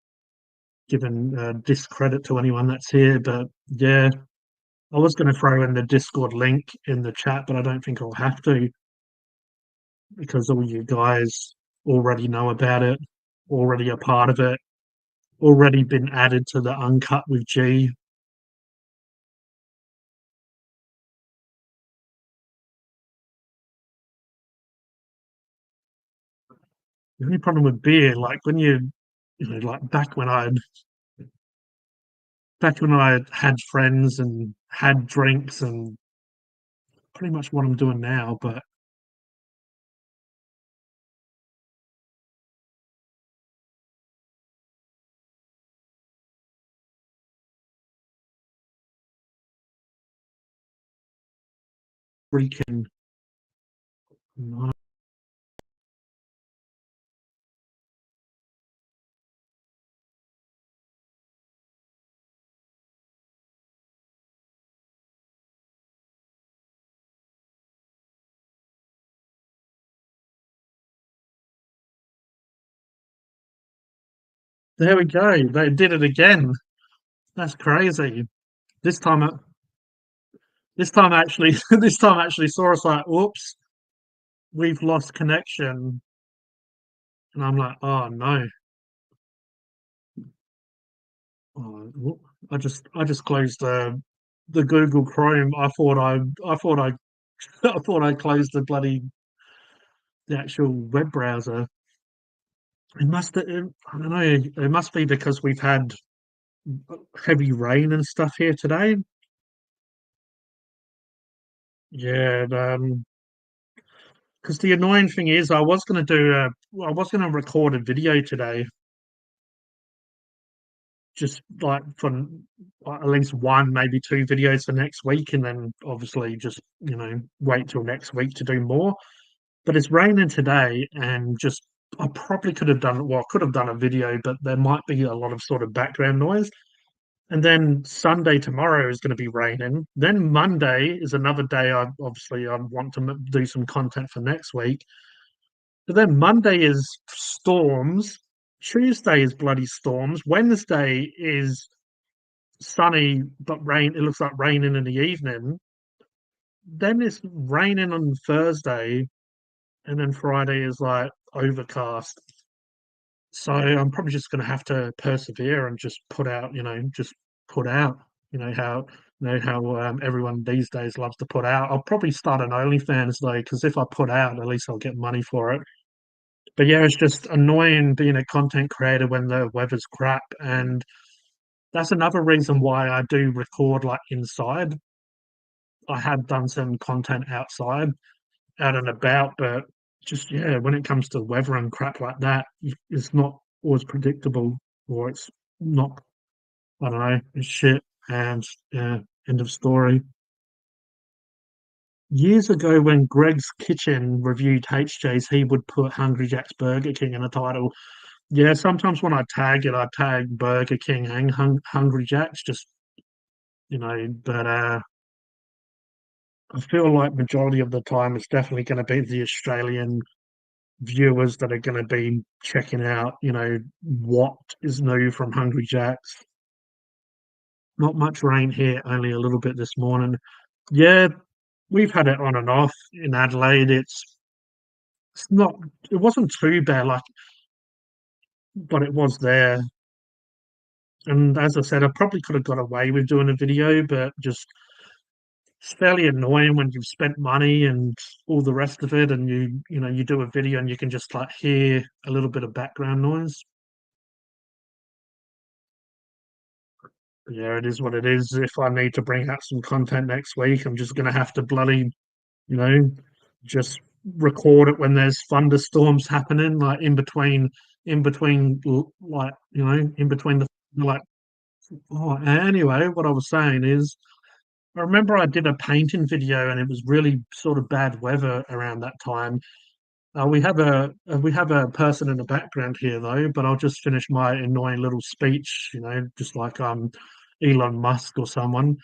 Speaker 1: giving discredit to anyone that's here, but yeah, I was going to throw in the Discord link in the chat, but I don't think I'll have to because all you guys already know about it, already a part of it, already been added to the Uncut with G. The only problem with beer, like when like back when I had friends and had drinks and pretty much what I'm doing now, but freaking there we go. They did it again. That's crazy. This time, this time actually, this time actually saw us like, "Oops, we've lost connection," and I'm like, "Oh no." I just closed the Google Chrome. I thought I closed the actual web browser. I don't know. It must be because we've had heavy rain and stuff here today. Yeah, because the annoying thing is, I was going to record a video today, just like for at least one, maybe two videos for next week, and then obviously just wait till next week to do more. But it's raining today, and just I probably could have done well, I could have done a video, but there might be a lot of sort of background noise. And then Sunday tomorrow is going to be raining. Then Monday is another day. I want to do some content for next week. But then Monday is storms. Tuesday is bloody storms. Wednesday is sunny but rain. It looks like raining in the evening. Then it's raining on Thursday, and then Friday is like overcast. So I'm probably just going to have to persevere and just put out, just put out. How everyone these days loves to put out. I'll probably start an OnlyFans though, because if I put out, at least I'll get money for it. But yeah, it's just annoying being a content creator when the weather's crap, and that's another reason why I do record like inside. I have done some content outside, out and about, but just yeah, when it comes to weather and crap like that, it's not always predictable, or it's not. I don't know. It's shit, and yeah, end of story. Years ago, when Greg's Kitchen reviewed HJ's, he would put Hungry Jack's Burger King in the title. Yeah, sometimes when I tag it, I tag Burger King and Hungry Jack's, just but I feel like majority of the time it's definitely going to be the Australian viewers that are going to be checking out, what is new from Hungry Jack's. Not much rain here, only a little bit this morning. Yeah, we've had it on and off in Adelaide. It's not, it wasn't too bad, like, but it was there. And as I said, I probably could have got away with doing a video, but just it's fairly annoying when you've spent money and all the rest of it, and you do a video and you can just like hear a little bit of background noise. Yeah, it is what it is. If I need to bring out some content next week, I'm just gonna have to bloody, you know, just record it when there's thunderstorms happening, like like in between the like. Oh, anyway, what I was saying is, I remember I did a painting video and it was really sort of bad weather around that time. We have a person in the background here though, but I'll just finish my annoying little speech, just like Elon Musk or someone.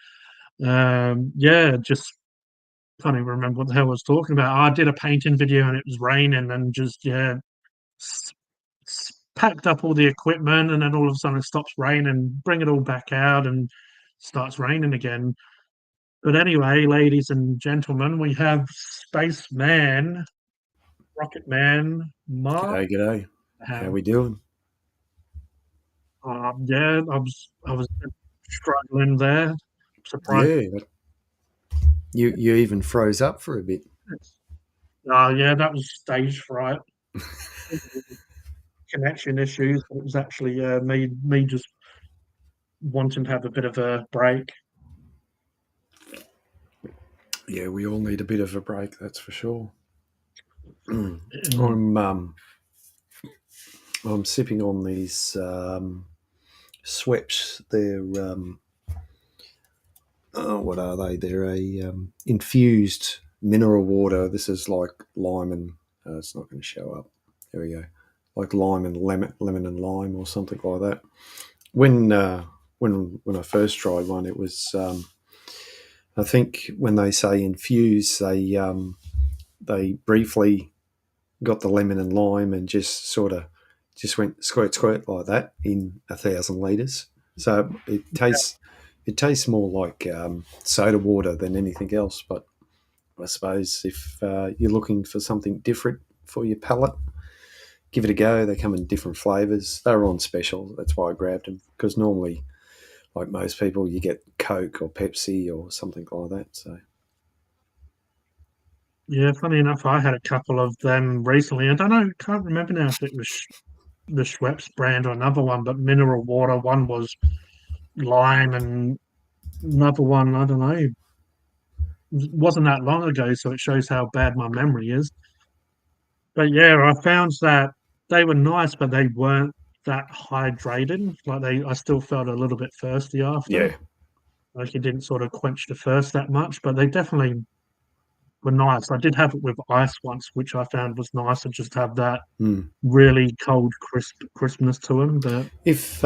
Speaker 1: Yeah, just can't even remember what the hell I was talking about. I did a painting video and it was raining and just yeah, s- packed up all the equipment and then all of a sudden it stops raining, bring it all back out and starts raining again. But anyway, ladies and gentlemen, we have Spaceman, Rocket Man, Mark.
Speaker 2: G'day, g'day. How we doing?
Speaker 1: Yeah, I was struggling there. Surprised.
Speaker 2: Yeah, you even froze up for a bit.
Speaker 1: Yeah, that was stage fright. Connection issues. It was actually me just wanting to have a bit of a break.
Speaker 2: Yeah, we all need a bit of a break, that's for sure.
Speaker 1: Mm,
Speaker 2: I'm sipping on these Schweppes. They're what are they? They're a infused mineral water. This is like lime and it's not going to show up. There we go. Like lime and lemon and lime or something like that. When I first tried one, it was I think when they say infuse, they briefly got the lemon and lime and just sort of just went squirt like that in 1,000 liters. So it tastes more like soda water than anything else. But I suppose if you're looking for something different for your palate, give it a go. They come in different flavors. They were on special. That's why I grabbed them because normally, like most people, you get Coke or Pepsi or something like that. So
Speaker 1: yeah, funny enough, I had a couple of them recently. I don't know, can't remember now if it was the Schweppes brand or another one, but mineral water. One was lime and another one, I don't know, it wasn't that long ago, so it shows how bad my memory is. But yeah, I found that they were nice, but they weren't that hydrated. Like I still felt a little bit thirsty after.
Speaker 2: yeah.
Speaker 1: Like it didn't sort of quench the thirst that much, but they definitely were nice. I did have it with ice once, which I found was nice to just have that
Speaker 2: Mm.
Speaker 1: really cold crispness to them. But
Speaker 2: If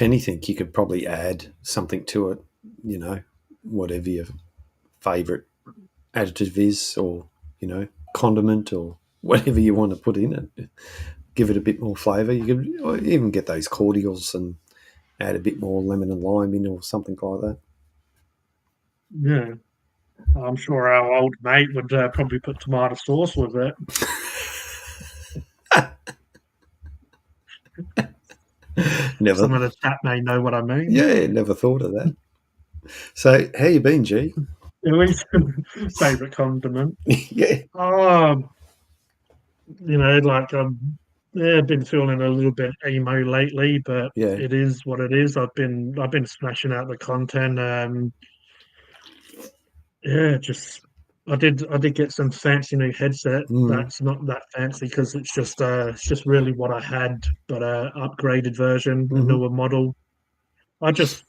Speaker 2: anything, you could probably add something to it. You know, whatever your favorite additive is, or condiment, or whatever you want to put in it. Give it a bit more flavour. You could even get those cordials and add a bit more lemon and lime in, or something like that.
Speaker 1: yeah, I'm sure our old mate would probably put tomato sauce with it.
Speaker 2: Never,
Speaker 1: Some of the chat may know what I mean.
Speaker 2: yeah, never thought of that. So, how you been, G?
Speaker 1: At least favorite condiment.
Speaker 2: Yeah,
Speaker 1: Oh, like yeah, been feeling a little bit emo lately, but
Speaker 2: yeah.
Speaker 1: it is what it is. I've been smashing out the content. Yeah, just I did get some fancy new headset.
Speaker 2: Mm,
Speaker 1: That's not that fancy because it's just really what I had, but upgraded version, a
Speaker 2: hmm
Speaker 1: newer model. I just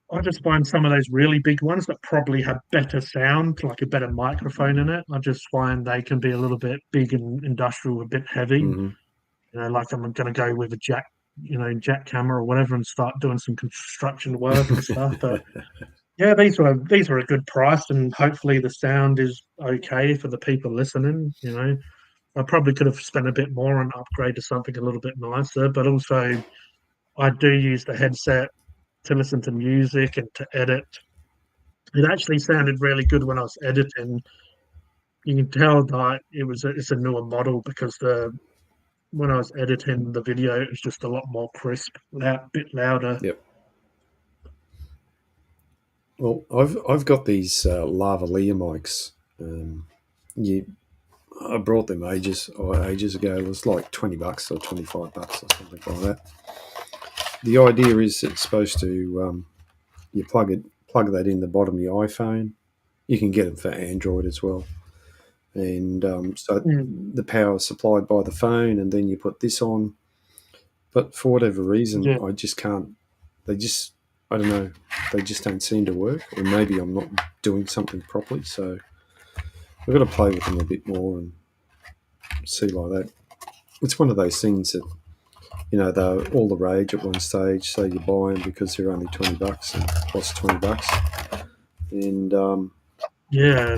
Speaker 1: I just find some of those really big ones that probably have better sound, like a better microphone in it. I just find they can be a little bit big and industrial, a bit heavy.
Speaker 2: hmm
Speaker 1: Like I'm going to go with a jack camera or whatever and start doing some construction work and stuff. But Yeah, these were a good price, and hopefully the sound is okay for the people listening. I probably could have spent a bit more and upgrade to something a little bit nicer, but also I do use the headset to listen to music and to edit. It actually sounded really good when I was editing. You can tell that it's a newer model because the when I was editing the video, it was just a lot more crisp, bit louder.
Speaker 2: Yep. Well, I've got these lavalier mics. You, I brought them ages ago. It was like $20 or $25 or something like that. The idea is it's supposed to you plug that in the bottom of your iPhone. You can get them for Android as well, and so
Speaker 1: Mm,
Speaker 2: the power is supplied by the phone, and then you put this on. But for whatever reason,
Speaker 1: yeah,
Speaker 2: I just can't. They just I don't know. They just don't seem to work, or maybe I'm not doing something properly. So I've got to play with them a bit more and see like that. It's one of those things that they're all the rage at one stage. So you buy them because they're only $20 and plus $20, and
Speaker 1: yeah.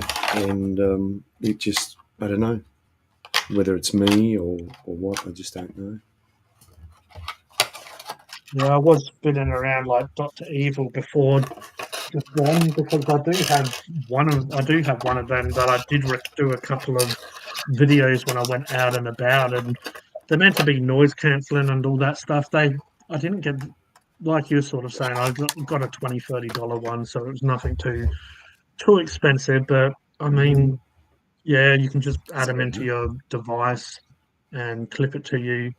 Speaker 2: it just I don't know whether it's me or what. I just don't know.
Speaker 1: Yeah, I was spinning around like Dr. Evil before just then because I do have one of them that I did do a couple of videos when I went out and about, and they're meant to be noise cancelling and all that stuff. I didn't get, like you were sort of saying, I got a $20-$30 one, so it was nothing too expensive. But I mean, yeah, you can just add them into your device and clip it to you.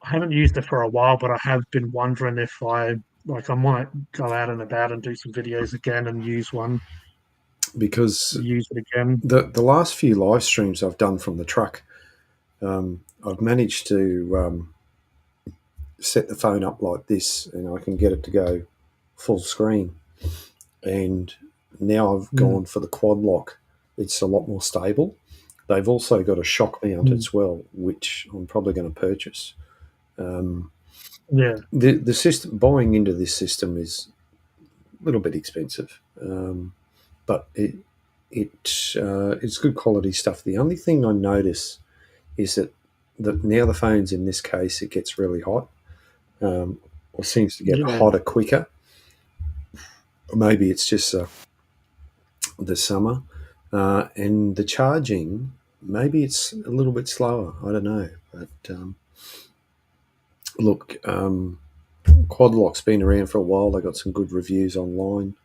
Speaker 1: I haven't used it for a while, but I have been wondering if I might go out and about and do some videos again and
Speaker 2: Because
Speaker 1: use it again.
Speaker 2: the last few live streams I've done from the truck, I've managed to set the phone up like this, and I can get it to go full screen. And now I've
Speaker 1: Mm,
Speaker 2: gone for the quad lock. It's a lot more stable. They've also got a shock mount
Speaker 1: mm,
Speaker 2: as well, which I'm probably going to purchase. Um,
Speaker 1: yeah,
Speaker 2: the system buying into this system is a little bit expensive, but it's good quality stuff. The only thing I notice is that now the phones in this case it gets really hot, or seems to get
Speaker 1: yeah.
Speaker 2: hotter quicker. Or maybe it's just the summer, and the charging. Maybe it's a little bit slower. I don't know, but look, Quadlock's been around for a while. They got some good reviews online.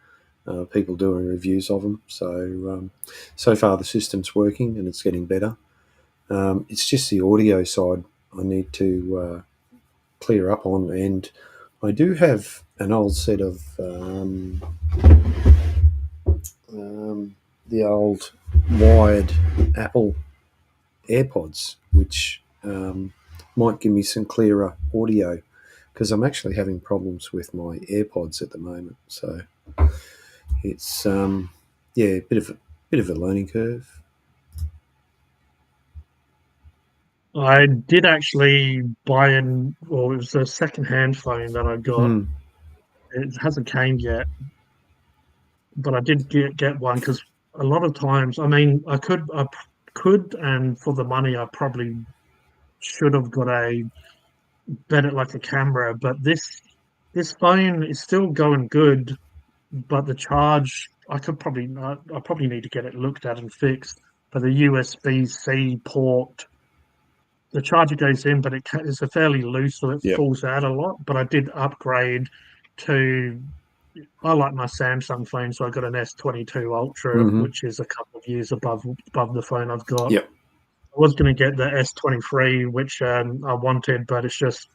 Speaker 2: People doing reviews of them. So far the system's working and it's getting better. It's just the audio side I need to clear up on, and I do have an old set of the old wired Apple AirPods, which might give me some clearer audio because I'm actually having problems with my AirPods at the moment. So it's yeah, a bit of a learning curve.
Speaker 1: I did actually buy well, it was a second-hand phone that I got.
Speaker 2: Hmm.
Speaker 1: It hasn't came yet, but I did get one because a lot of times, I mean, I could, and for the money, I probably should have got a better like a camera, but this phone is still going good, but the charge I probably need to get it looked at and fixed. But the USB-C port, the charger goes in, but it's a fairly loose, so it
Speaker 2: Yep.
Speaker 1: falls out a lot. But I did upgrade to I like my Samsung phone, so I got an S22 Ultra,
Speaker 2: Hmm.
Speaker 1: which is a couple of years above the phone I've got.
Speaker 2: Yep.
Speaker 1: I was going to get the S23, which I wanted, but it's just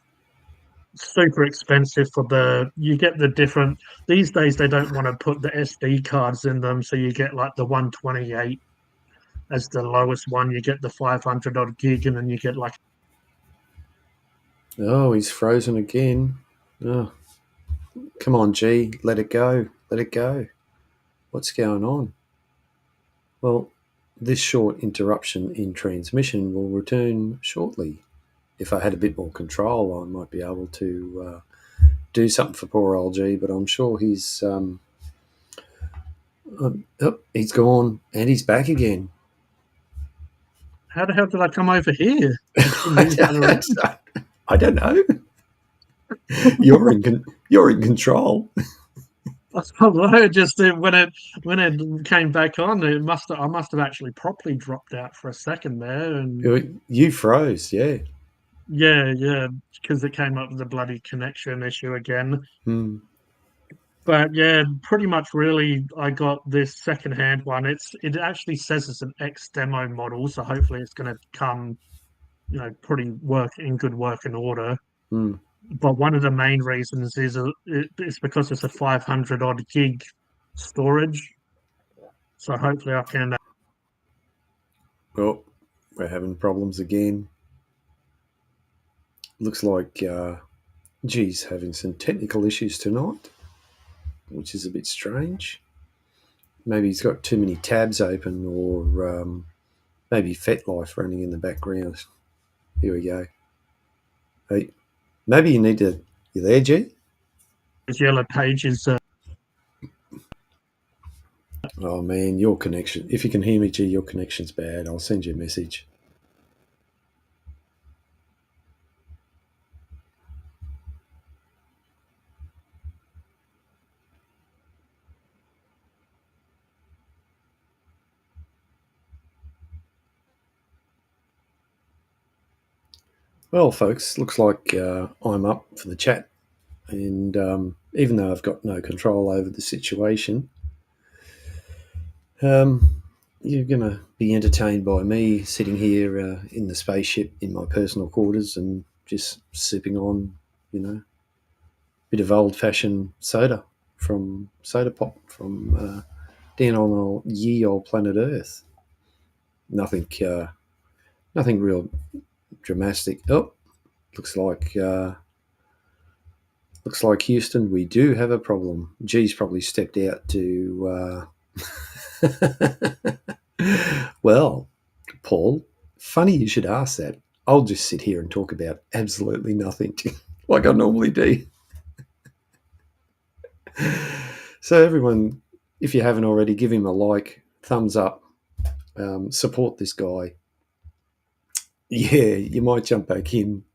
Speaker 1: super expensive for you get the different these days they don't want to put the SD cards in them, so you get like the 128 as the lowest one, you get the 500 odd gig, and then you get like
Speaker 2: Oh, he's frozen again. Oh, come on, G, let it go. Let it go. What's going on? Well, this short interruption in transmission will return shortly. If I had a bit more control, I might be able to do something for poor old G, but I'm sure Oh, he's gone and he's back again.
Speaker 1: How the hell did I come over here? Did you
Speaker 2: I
Speaker 1: move that
Speaker 2: don't,
Speaker 1: around?
Speaker 2: I don't know. You're in control.
Speaker 1: I don't know. Just when it came back on, I must have actually properly dropped out for a second there, and
Speaker 2: You froze, yeah.
Speaker 1: yeah, because it came up with a bloody connection issue again.
Speaker 2: Hmm.
Speaker 1: But yeah, pretty much really, I got this second-hand one. It actually says it's an ex demo model, so hopefully it's going to come, pretty work in good working order.
Speaker 2: Hmm.
Speaker 1: But one of the main reasons is it's because it's a 500 odd gig storage. So hopefully I can.
Speaker 2: Oh, we're having problems again. Looks like G's having some technical issues tonight, which is a bit strange. Maybe he's got too many tabs open, or maybe FetLife running in the background. Here we go. Hey, maybe you need to. You there, G?
Speaker 1: Those yellow pages.
Speaker 2: Oh man, your connection. If you can hear me, G, your connection's bad. I'll send you a message. Well, folks, looks like I'm up for the chat, and even though I've got no control over the situation, you're going to be entertained by me sitting here in the spaceship in my personal quarters and just sipping on, a bit of old-fashioned soda from Soda Pop from down on ye old planet Earth. Nothing, nothing real dramatic. Oh, looks like Houston. We do have a problem. G's probably stepped out to. Well, Paul, funny you should ask that. I'll just sit here and talk about absolutely nothing, like I normally do. So, everyone, if you haven't already, give him a like, thumbs up, support this guy. Yeah, you might jump back in.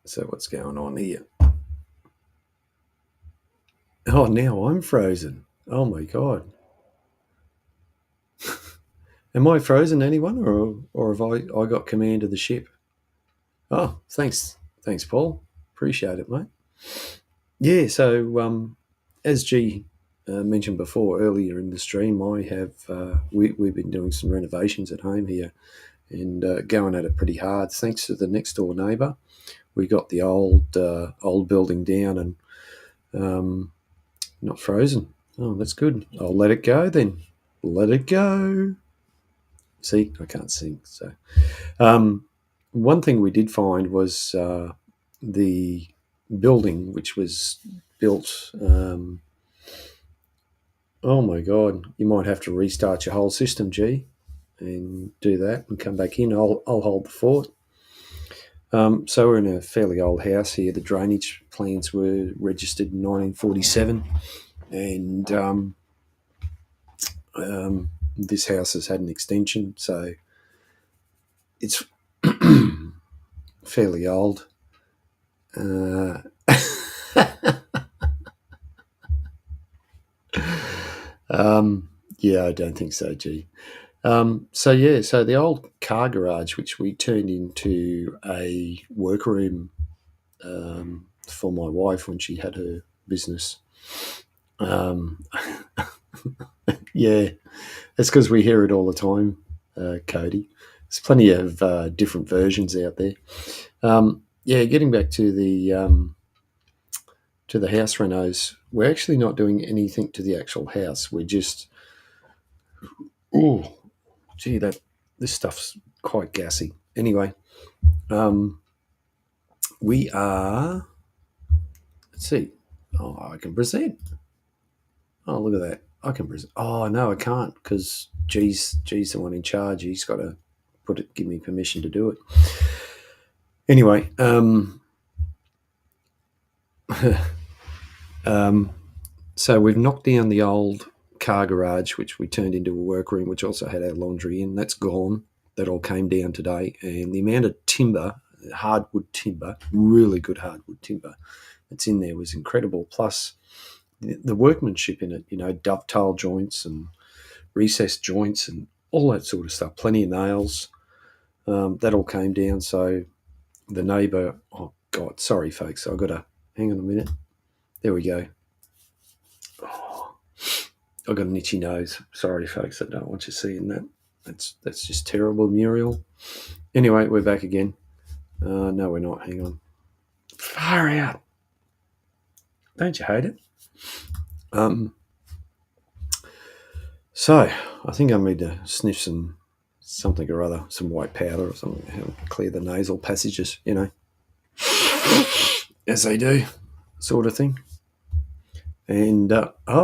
Speaker 2: So, what's going on here? Oh, now I'm frozen. Oh my god. Am I frozen, anyone, or have I got command of the ship? Oh, thanks, Paul. Appreciate it, mate. Yeah. So, as G mentioned before earlier in the stream, I have we've been doing some renovations at home here and going at it pretty hard. Thanks to the next door neighbour, we got the old building down and not frozen. Oh, that's good. I'll let it go then. Let it go. See, I can't sing. So, one thing we did find was the building, which was built. Oh my God, you might have to restart your whole system, G, and do that and come back in. I'll hold the fort. So we're in a fairly old house here. The drainage plans were registered in 1947, and this house has had an extension, so it's fairly old. Yeah, I don't think so, G. So the old car garage, which we turned into a workroom for my wife when she had her business. Yeah, that's because we hear it all the time, Cody. There's plenty of different versions out there. Yeah, getting back to the house renos, we're actually not doing anything to the actual house. We're just, oh, gee, this stuff's quite gassy. Anyway, we are. Let's see. Oh, I can present. Oh, look at that. I can present. Oh no, I can't because G's the one in charge. He's got to give me permission to do it. Anyway, So we've knocked down the old car garage, which we turned into a workroom, which also had our laundry in. That's gone. That all came down today. And the amount of timber, hardwood timber, really good hardwood timber that's in there was incredible. Plus the workmanship in it, dovetail joints and recessed joints and all that sort of stuff. Plenty of nails. That all came down. So the neighbour, oh God, sorry folks, I've got to hang on a minute. There we go. Oh, I've got an itchy nose. Sorry folks, I don't want you seeing that. That's just terrible, Muriel. Anyway, we're back again. No, we're not. Hang on. Far out. Don't you hate it? So I think I need to sniff something or other, some white powder or something, to clear the nasal passages, as they do, sort of thing. And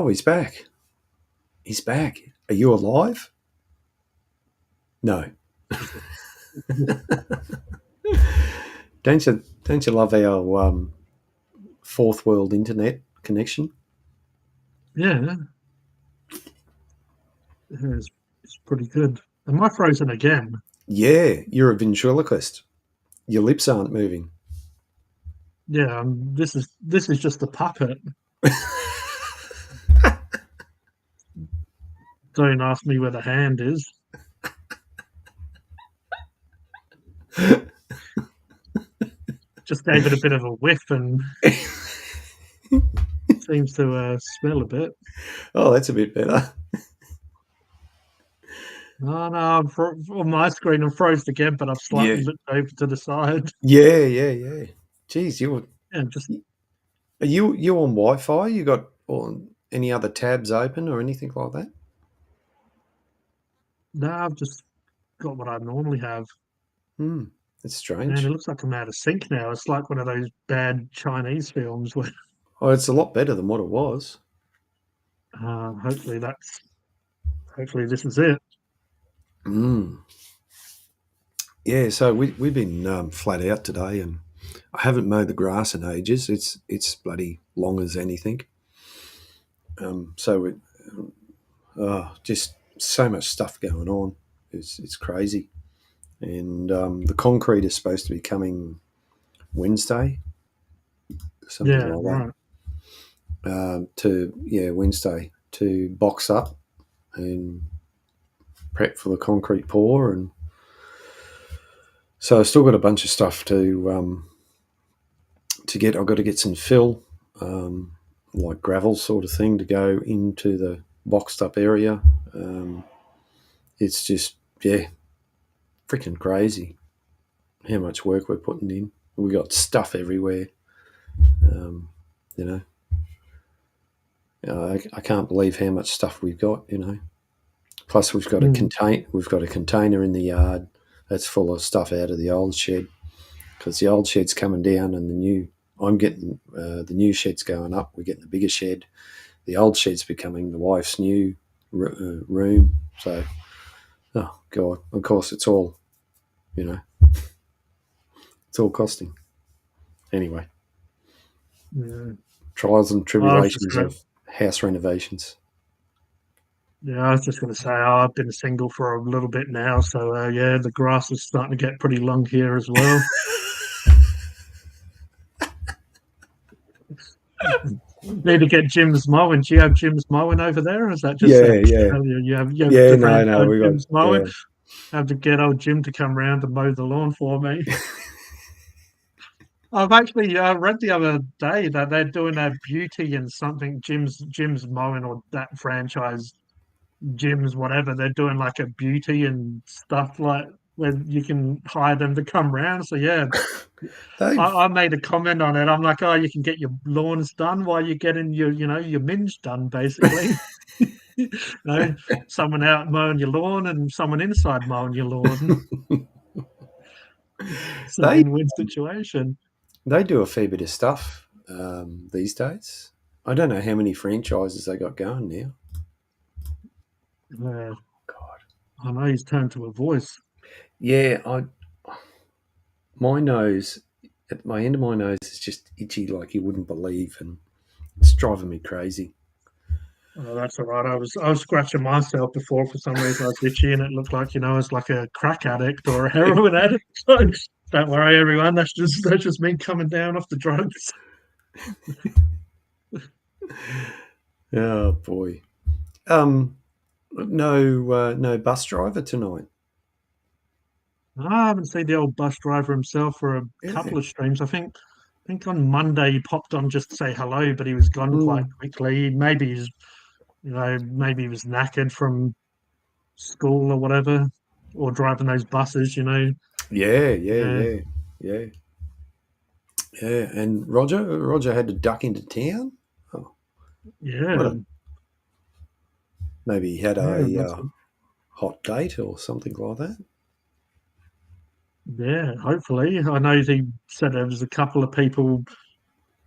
Speaker 2: he's back. He's back. Are you alive? No. Don't you love our fourth world internet connection?
Speaker 1: Yeah. It's pretty good. Am I frozen again?
Speaker 2: Yeah, you're a ventriloquist. Your lips aren't moving.
Speaker 1: Yeah, this is just a puppet. Don't ask me where the hand is. Just gave it a bit of a whiff and seems to smell a bit.
Speaker 2: Oh, that's a bit better.
Speaker 1: No, on my screen I'm frozen again, but I've slightly looked over to the side.
Speaker 2: Yeah. Geez,
Speaker 1: Yeah,
Speaker 2: are you on Wi-Fi? You got any other tabs open or anything like that?
Speaker 1: no, I've just got what I normally have.
Speaker 2: That's strange.
Speaker 1: Man, it looks like I'm out of sync now. It's like one of those bad Chinese films where
Speaker 2: Oh, it's a lot better than what it was.
Speaker 1: hopefully this is it.
Speaker 2: Yeah, so we've been flat out today, and I haven't mowed the grass in ages. It's bloody long as anything. So just so much stuff going on. It's crazy, and the concrete is supposed to be coming Wednesday, something
Speaker 1: Yeah,
Speaker 2: like
Speaker 1: right.
Speaker 2: that. Wednesday to box up and prep for the concrete pour, and so I've still got a bunch of stuff to get. I've got to get some fill, like gravel sort of thing, to go into the boxed up area. It's just freaking crazy how much work we're putting in. We got stuff everywhere. I can't believe how much stuff we've got. Plus we've got a container in the yard that's full of stuff out of the old shed, because the old shed's coming down and I'm getting the new shed's going up. We're getting the bigger shed. The old shed's becoming the wife's new room. So, oh God, of course it's all, it's all costing. Anyway, trials and tribulations of house renovations.
Speaker 1: Yeah, I was just going to say, I've been single for a little bit now, so the grass is starting to get pretty long here as well. Need to get Jim's mowing. Do you have Jim's mowing over there, or is that just you have
Speaker 2: No, we got
Speaker 1: Jim's mowing? Have to get old Jim to come round and mow the lawn for me. I've actually read the other day that they're doing a beauty and something Jim's mowing, or that franchise gyms, whatever, they're doing like a beauty and stuff, like where you can hire them to come round. So I made a comment on it. I'm like, oh, you can get your lawns done while you're getting your minge done, basically. Someone out mowing your lawn and someone inside mowing your lawn. It's a win-win situation.
Speaker 2: They do a fair bit of stuff these days. I don't know how many franchises they got going now.
Speaker 1: God, I know he's turned to a voice.
Speaker 2: Yeah, my nose, at my end of my nose is just itchy like you wouldn't believe, and It's driving me crazy.
Speaker 1: Oh, that's all right. I was scratching myself before for some reason. I was itchy, and it looked like I was like a crack addict or a heroin addict. So don't worry, everyone. That's just me coming down off the drugs.
Speaker 2: Oh boy. No bus driver tonight.
Speaker 1: I haven't seen the old bus driver himself for a
Speaker 2: Yeah.
Speaker 1: couple of streams. I think on Monday he popped on just to say hello, but he was gone quite
Speaker 2: Mm.
Speaker 1: quickly. Maybe he was knackered from school or whatever, or driving those buses.
Speaker 2: Yeah, yeah,
Speaker 1: Yeah,
Speaker 2: yeah, yeah, yeah. And Roger had to duck into town. Oh, what
Speaker 1: yeah,
Speaker 2: a maybe he had
Speaker 1: yeah.
Speaker 2: a hot date or something like that.
Speaker 1: Yeah, hopefully. I know he said there was a couple of people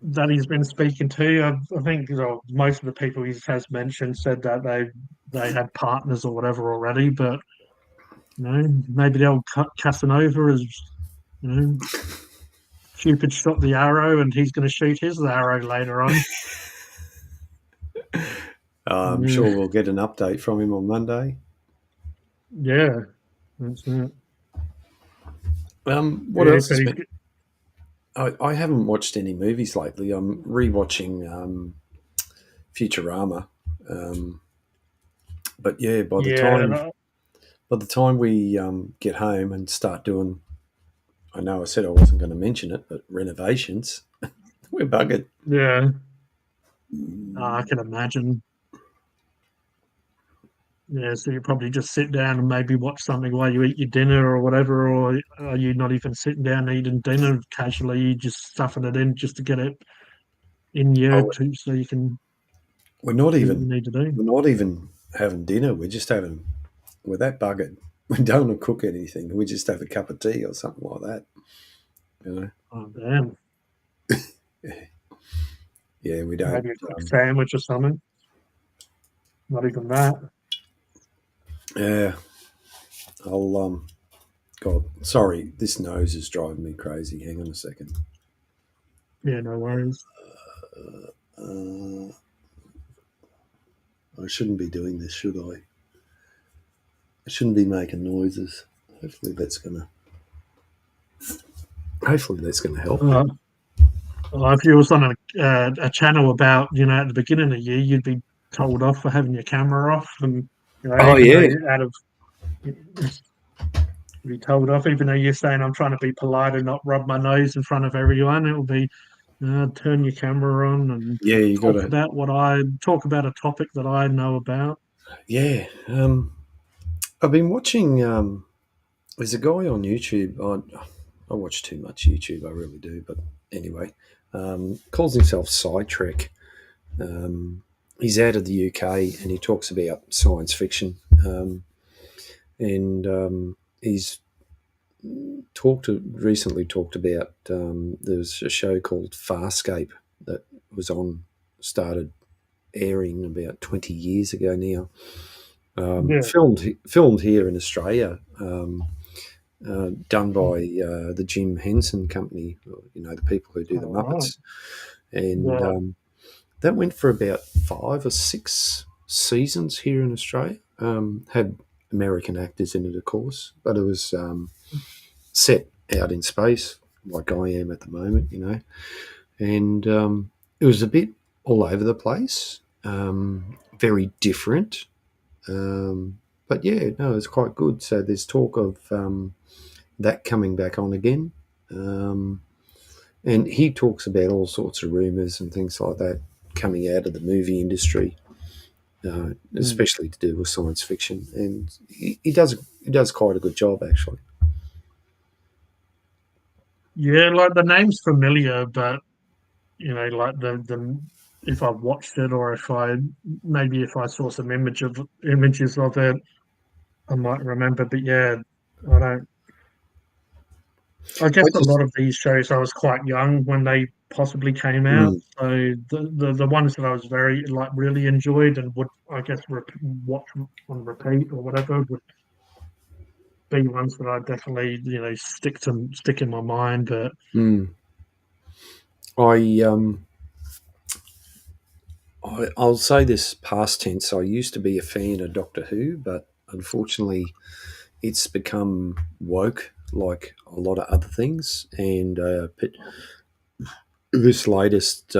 Speaker 1: that he's been speaking to. I think most of the people he has mentioned said that they had partners or whatever already, but maybe the old Casanova is, you know, Cupid shot the arrow and he's going to shoot his arrow later on.
Speaker 2: I'm
Speaker 1: Yeah,
Speaker 2: sure we'll get an update from him on Monday.
Speaker 1: yeah, that's it.
Speaker 2: What
Speaker 1: Yeah,
Speaker 2: else
Speaker 1: so
Speaker 2: has
Speaker 1: he's,
Speaker 2: been? I haven't watched any movies lately. I'm rewatching Futurama, um, but yeah,
Speaker 1: yeah, no,
Speaker 2: by the time we get home and start doing, I know I said I wasn't going to mention it, but renovations, we're buggered.
Speaker 1: yeah. I can imagine. Yeah, so you probably just sit down and maybe watch something while you eat your dinner or whatever, or are you not even sitting down eating dinner casually? You just stuffing it in just to get it in you
Speaker 2: Oh,
Speaker 1: to so you can
Speaker 2: we're not
Speaker 1: do what you
Speaker 2: even
Speaker 1: need to do.
Speaker 2: we're not even having dinner. We're that buggered. We don't want to cook anything. We just have a cup of tea or something like that. You know.
Speaker 1: Oh damn.
Speaker 2: Yeah, we don't.
Speaker 1: Maybe a quick sandwich or something. Not even that.
Speaker 2: Yeah, I'll God, sorry, this nose is driving me crazy. Hang on a second.
Speaker 1: Yeah, no worries.
Speaker 2: Uh, I shouldn't be doing this, should I? I shouldn't be making noises. Hopefully that's gonna. Hopefully that's gonna help.
Speaker 1: Uh, well, if you was on a channel about, at the beginning of the year, you'd be told off for having your camera off, and
Speaker 2: Oh
Speaker 1: even
Speaker 2: yeah,
Speaker 1: though out of be told off, even though you're saying I'm trying to be polite and not rub my nose in front of everyone. It will be turn your camera on and
Speaker 2: yeah. You got to.
Speaker 1: talk about a topic that I know about.
Speaker 2: Yeah. I've been watching. There's a guy on YouTube. I watch too much YouTube. I really do. But anyway, calls himself Sidetrek. He's out of the UK and he talks about science fiction. And he's recently talked about there's a show called Farscape that was on started airing about 20 years ago now.
Speaker 1: Yeah.
Speaker 2: Filmed here in Australia, done by the Jim Henson Company, the people who do the
Speaker 1: All right.
Speaker 2: Muppets, and
Speaker 1: Yeah.
Speaker 2: that went for about 5 or 6 seasons here in Australia. Had American actors in it, of course, but it was set out in space, like I am at the moment, and it was a bit all over the place, very different. But yeah, no, it's quite good. So there's talk of that coming back on again. And he talks about all sorts of rumours and things like that coming out of the movie industry,
Speaker 1: Mm.
Speaker 2: especially to do with science fiction. And he does quite a good job, actually.
Speaker 1: Yeah, like the name's familiar, but like the if I've watched it or if I saw some images of it, I might remember. But yeah, I don't. I guess
Speaker 2: I
Speaker 1: a lot
Speaker 2: just,
Speaker 1: of these shows I was quite young when they possibly came out,
Speaker 2: mm,
Speaker 1: so the ones that I was very really enjoyed and would I guess watch on repeat or whatever would be ones that I definitely stick in my mind. But
Speaker 2: mm. I I'll say this past tense. I used to be a fan of Doctor Who, but unfortunately, it's become woke like a lot of other things. And this latest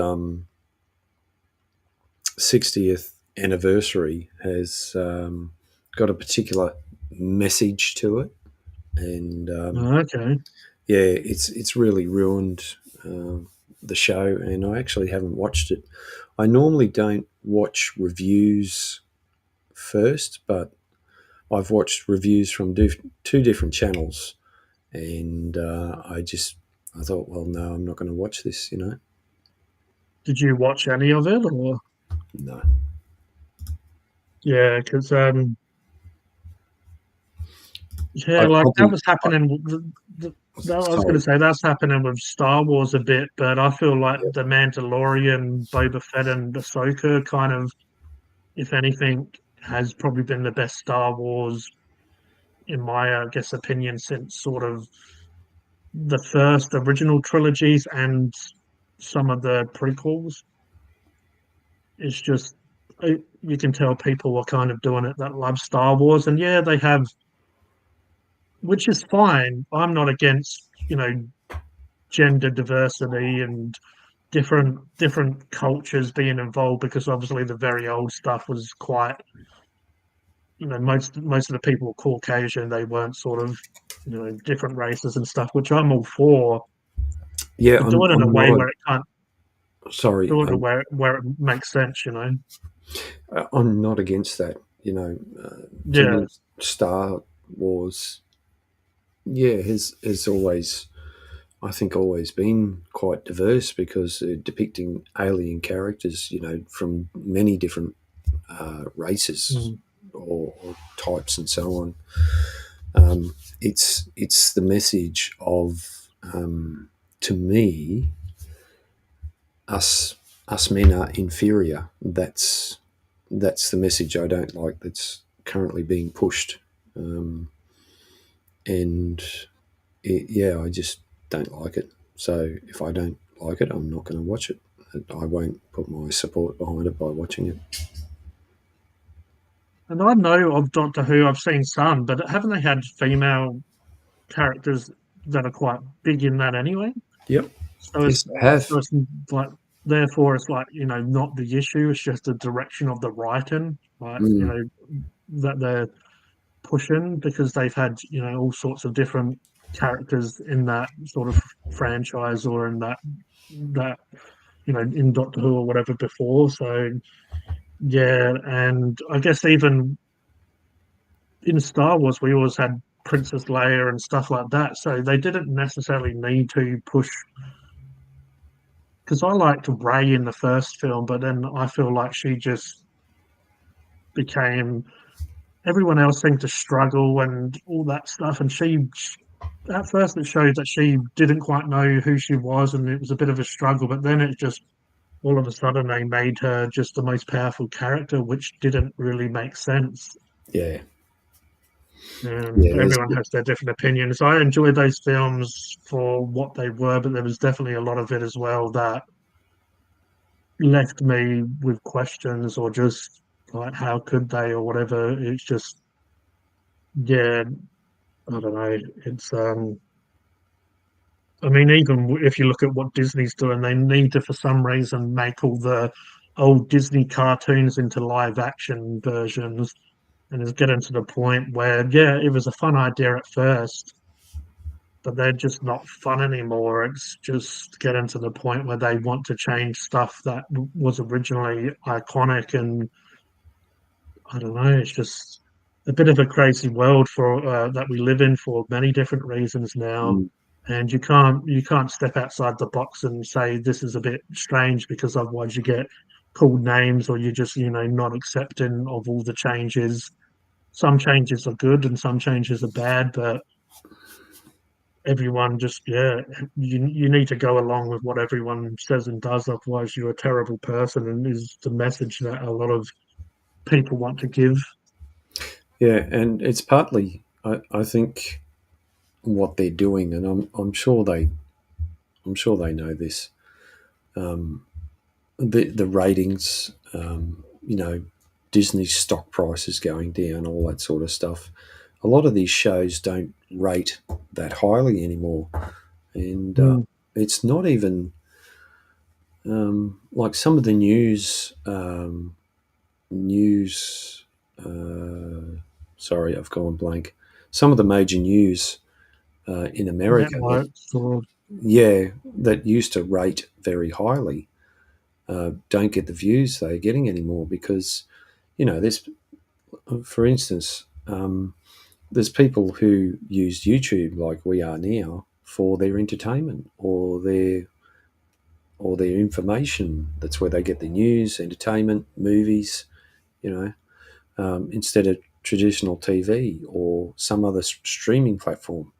Speaker 2: 60th anniversary has got a particular message to it, and
Speaker 1: Okay.
Speaker 2: yeah, it's really ruined the show, and I actually haven't watched it. I normally don't watch reviews first, but I've watched reviews from two different channels, and I thought, well, no, I'm not going to watch this.
Speaker 1: Did you watch any of it, or
Speaker 2: No.
Speaker 1: yeah? Because yeah,
Speaker 2: I
Speaker 1: like that
Speaker 2: probably
Speaker 1: was happening. I was going to
Speaker 2: sorry.
Speaker 1: say that's happening with Star Wars a bit, but I feel like
Speaker 2: Yeah,
Speaker 1: the Mandalorian, Boba Fett, and Ahsoka kind of, if anything, has probably been the best Star Wars in my, I guess, opinion since sort of the first original trilogies and some of the prequels. It's just you can tell people are kind of doing it that love Star Wars, and yeah, they have, which is fine. I'm not against, gender diversity and different cultures being involved because obviously the very old stuff was quite, most of the people were Caucasian. They weren't sort of, different races and stuff, which I'm all for,
Speaker 2: yeah.
Speaker 1: but do
Speaker 2: I'm
Speaker 1: it in a
Speaker 2: I'm
Speaker 1: way
Speaker 2: not
Speaker 1: where it can't
Speaker 2: sorry.
Speaker 1: do it in a way where it makes sense.
Speaker 2: I'm not against that. To
Speaker 1: Yeah.
Speaker 2: me, Star Wars, yeah, has always, I think, always been quite diverse because depicting alien characters, from many different races
Speaker 1: Mm.
Speaker 2: or types and so on. It's the message of, to me, us us men are inferior. That's the message I don't like. That's currently being pushed, and yeah, I just don't like it. So if I don't like it, I'm not going to watch it. I won't put my support behind it by watching it.
Speaker 1: And I know of Doctor Who, I've seen some, but haven't they had female characters that are quite big in that anyway?
Speaker 2: Yep.
Speaker 1: So
Speaker 2: Yes,
Speaker 1: it's
Speaker 2: I have.
Speaker 1: so it's like therefore it's like, not the issue, it's just the direction of the writing, like,
Speaker 2: Mm,
Speaker 1: that they're pushing because they've had, all sorts of different characters in that sort of franchise or in that in Doctor Who or whatever before. So yeah, and I guess even in Star Wars we always had Princess Leia and stuff like that. So they didn't necessarily need to push, because I liked Rey in the first film, but then I feel like she just became, everyone else seemed to struggle and all that stuff, and she, at first it showed that she didn't quite know who she was, and it was a bit of a struggle. But then it just, all of a sudden they made her just the most powerful character, which didn't really make sense.
Speaker 2: yeah,
Speaker 1: And
Speaker 2: yeah.
Speaker 1: everyone has their different opinions. I enjoyed those films for what they were, but there was definitely a lot of it as well that left me with questions, or just like how could they or whatever. It's just, yeah, I don't know. It's I mean, even if you look at what Disney's doing, they need to, for some reason, make all the old Disney cartoons into live action versions. And it's getting to the point where, yeah, it was a fun idea at first, but they're just not fun anymore. It's just getting to the point where they want to change stuff that was originally iconic. And I don't know, it's just a bit of a crazy world for that we live in for many different reasons now.
Speaker 2: Mm,
Speaker 1: And you can't step outside the box and say this is a bit strange, because otherwise you get called names, or you're just, not accepting of all the changes. Some changes are good and some changes are bad, but everyone just, yeah, you need to go along with what everyone says and does, otherwise you're a terrible person, and is the message that a lot of people want to give.
Speaker 2: yeah, and it's partly, I think, what they're doing, and I'm sure they know this. The ratings you know, Disney's stock prices going down, all that sort of stuff. A lot of these shows don't rate that highly anymore, and
Speaker 1: Mm.
Speaker 2: it's not even like some of the news. Sorry, I've gone blank. Some of the major news in America,
Speaker 1: Networks or
Speaker 2: yeah, that used to rate very highly, don't get the views they're getting anymore because, there's, for instance, there's people who use YouTube like we are now for their entertainment or their information. That's where they get the news, entertainment, movies, instead of traditional TV or some other streaming platform.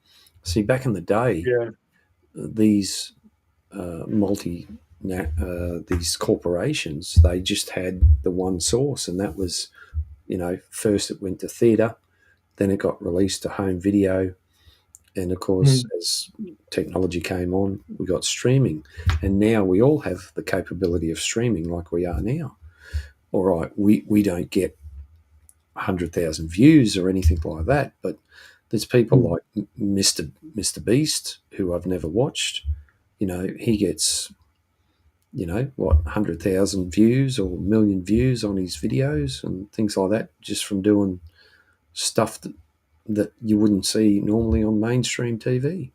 Speaker 2: See, back in the day,
Speaker 1: yeah.
Speaker 2: these multi these corporations, they just had the one source, and that was, first it went to theatre, then it got released to home video, and of course,
Speaker 1: Mm.
Speaker 2: as technology came on, we got streaming, and now we all have the capability of streaming like we are now. All right, we don't get 100,000 views or anything like that, but there's people
Speaker 1: Mm.
Speaker 2: like Mr. Beast, who I've never watched. He gets, what, 100,000 views or a million views on his videos and things like that, just from doing stuff that you wouldn't see normally on mainstream TV.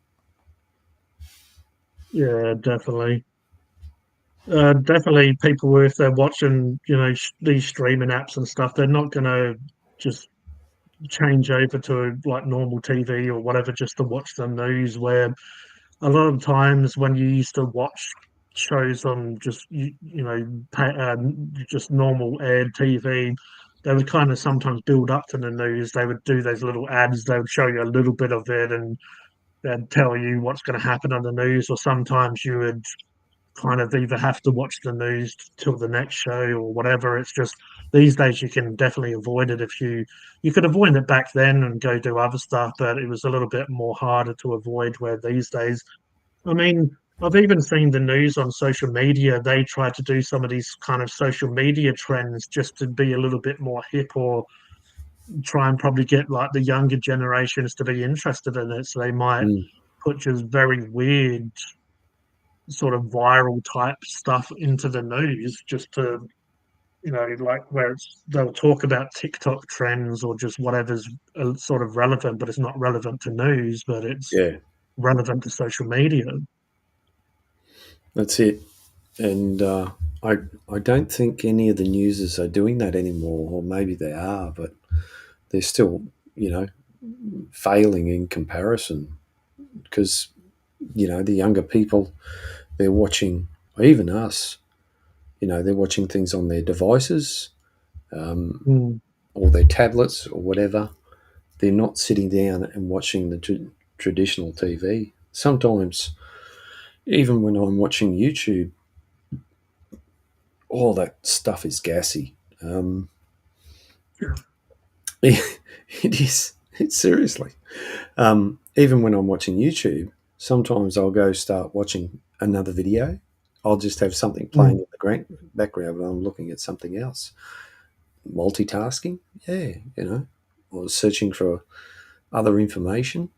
Speaker 1: Yeah, definitely. Definitely, people if they're watching, these streaming apps and stuff, they're not gonna just change over to like normal TV or whatever just to watch the news. Where a lot of times when you used to watch shows on just just normal aired TV, they would kind of sometimes build up to the news. They would do those little ads. They would show you a little bit of it and they'd tell you what's going to happen on the news. Or sometimes you would kind of either have to watch the news till the next show or whatever. It's just these days you can definitely avoid it if you could avoid it back then and go do other stuff, but it was a little bit more harder to avoid where these days I mean, I've even seen the news on social media. They try to do some of these kind of social media trends just to be a little bit more hip or try and probably get like the younger generations to be interested in it. So they might
Speaker 2: Mm,
Speaker 1: put just very weird, sort of viral type stuff into the news just to, like where they'll talk about TikTok trends or just whatever's sort of relevant, but it's not relevant to news, but it's
Speaker 2: yeah,
Speaker 1: relevant to social media.
Speaker 2: that's it. And I I don't think any of the newses are doing that anymore, or maybe they are, but they're still, you know, failing in comparison because the younger people, they're watching, or even us, they're watching things on their devices, um,
Speaker 1: Mm,
Speaker 2: or their tablets or whatever. They're not sitting down and watching the traditional TV. Sometimes, even when I'm watching YouTube, all that stuff is gassy. It is. It's seriously. Even when I'm watching YouTube, sometimes I'll go start watching another video. I'll just have something playing
Speaker 1: mm.
Speaker 2: in the background and I'm looking at something else. Multitasking, yeah, or searching for other information.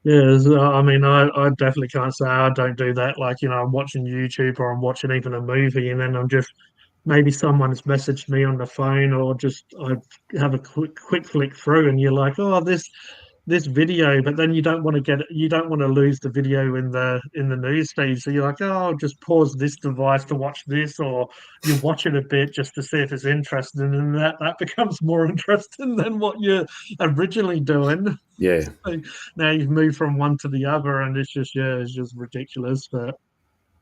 Speaker 1: Yeah, I mean, I definitely can't say I don't do that. Like, I'm watching YouTube or I'm watching even a movie, and then I'm just maybe someone's messaged me on the phone, or just I have a quick flick through, and you're like, oh, this video, but then you don't want to lose the video in the news feed. So you're like, oh, I'll just pause this device to watch this, or you watch it a bit just to see if it's interesting, and that becomes more interesting than what you're originally doing.
Speaker 2: Yeah,
Speaker 1: So now you've moved from one to the other, and it's just yeah, it's just ridiculous. But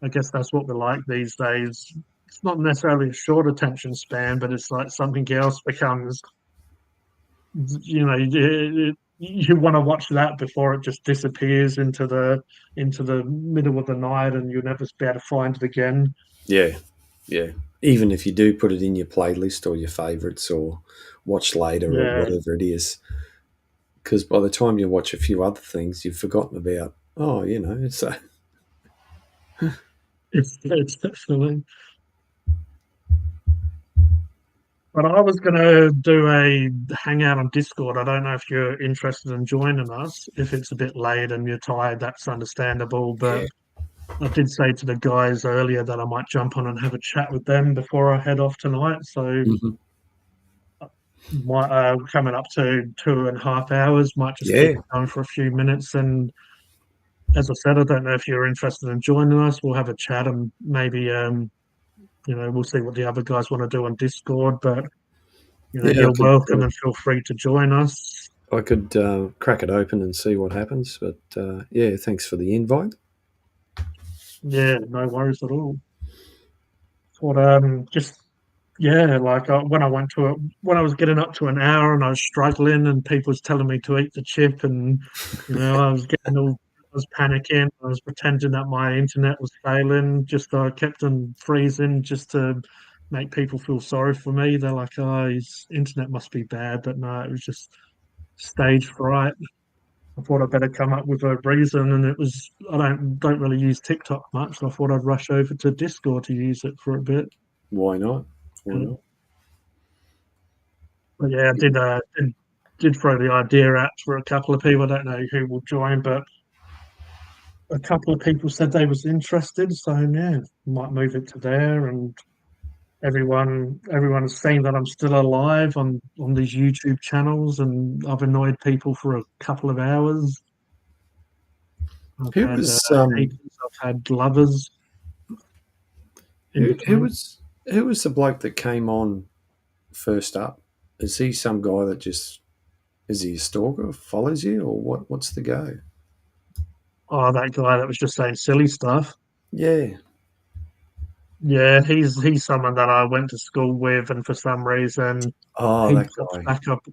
Speaker 1: I guess that's what we're like these days. It's not necessarily a short attention span, but it's like something else becomes, you want to watch that before it just disappears into the middle of the night, and you'll never be able to find it again.
Speaker 2: yeah, yeah. Even if you do put it in your playlist or your favorites or watch later or
Speaker 1: Yeah,
Speaker 2: whatever it is, because by the time you watch a few other things, you've forgotten about. Oh, it's
Speaker 1: it's definitely. But I was going to do a hangout on Discord. I don't know if you're interested in joining us. If it's a bit late and you're tired, that's understandable. But
Speaker 2: Yeah.
Speaker 1: I did say to the guys earlier that I might jump on and have a chat with them before I head off tonight. So
Speaker 2: Hmm.
Speaker 1: might coming up to 2.5 hours. Might just keep
Speaker 2: Yeah.
Speaker 1: it going for a few minutes. And as I said, I don't know if you're interested in joining us. We'll have a chat and maybe we'll see what the other guys want to do on Discord. But
Speaker 2: Yeah.
Speaker 1: you're welcome and feel free to join us.
Speaker 2: I could crack it open and see what happens. But yeah, thanks for the invite.
Speaker 1: Yeah, no worries at all. But just like when I went to it, when I was getting up to an hour and I was struggling, and people was telling me to eat the chip, and I was I was panicking. I was pretending that my internet was failing. Just I kept on freezing just to make people feel sorry for me. They're like, "Oh, his internet must be bad," but no, it was just stage fright. I thought I'd better come up with a reason, and it was I don't really use TikTok much, so I thought I'd rush over to Discord to use it for a bit.
Speaker 2: Why not? Why
Speaker 1: Uh,
Speaker 2: not?
Speaker 1: but yeah, I did throw the idea out for a couple of people. I don't know who will join, but a couple of people said they was interested, so yeah, might move it to there, and everyone's saying that I'm still alive on these YouTube channels, and I've annoyed people for a couple of hours. I've
Speaker 2: Who
Speaker 1: had
Speaker 2: was
Speaker 1: haters, I've had lovers in
Speaker 2: who
Speaker 1: between.
Speaker 2: was who was the bloke that came on first up? Is he some guy that just is he a stalker, follows you, or what? What's the go?
Speaker 1: Oh, that guy that was just saying silly stuff.
Speaker 2: Yeah.
Speaker 1: Yeah, he's someone that I went to school with, and for some reason
Speaker 2: Oh,
Speaker 1: he
Speaker 2: that
Speaker 1: popped
Speaker 2: guy.
Speaker 1: back up.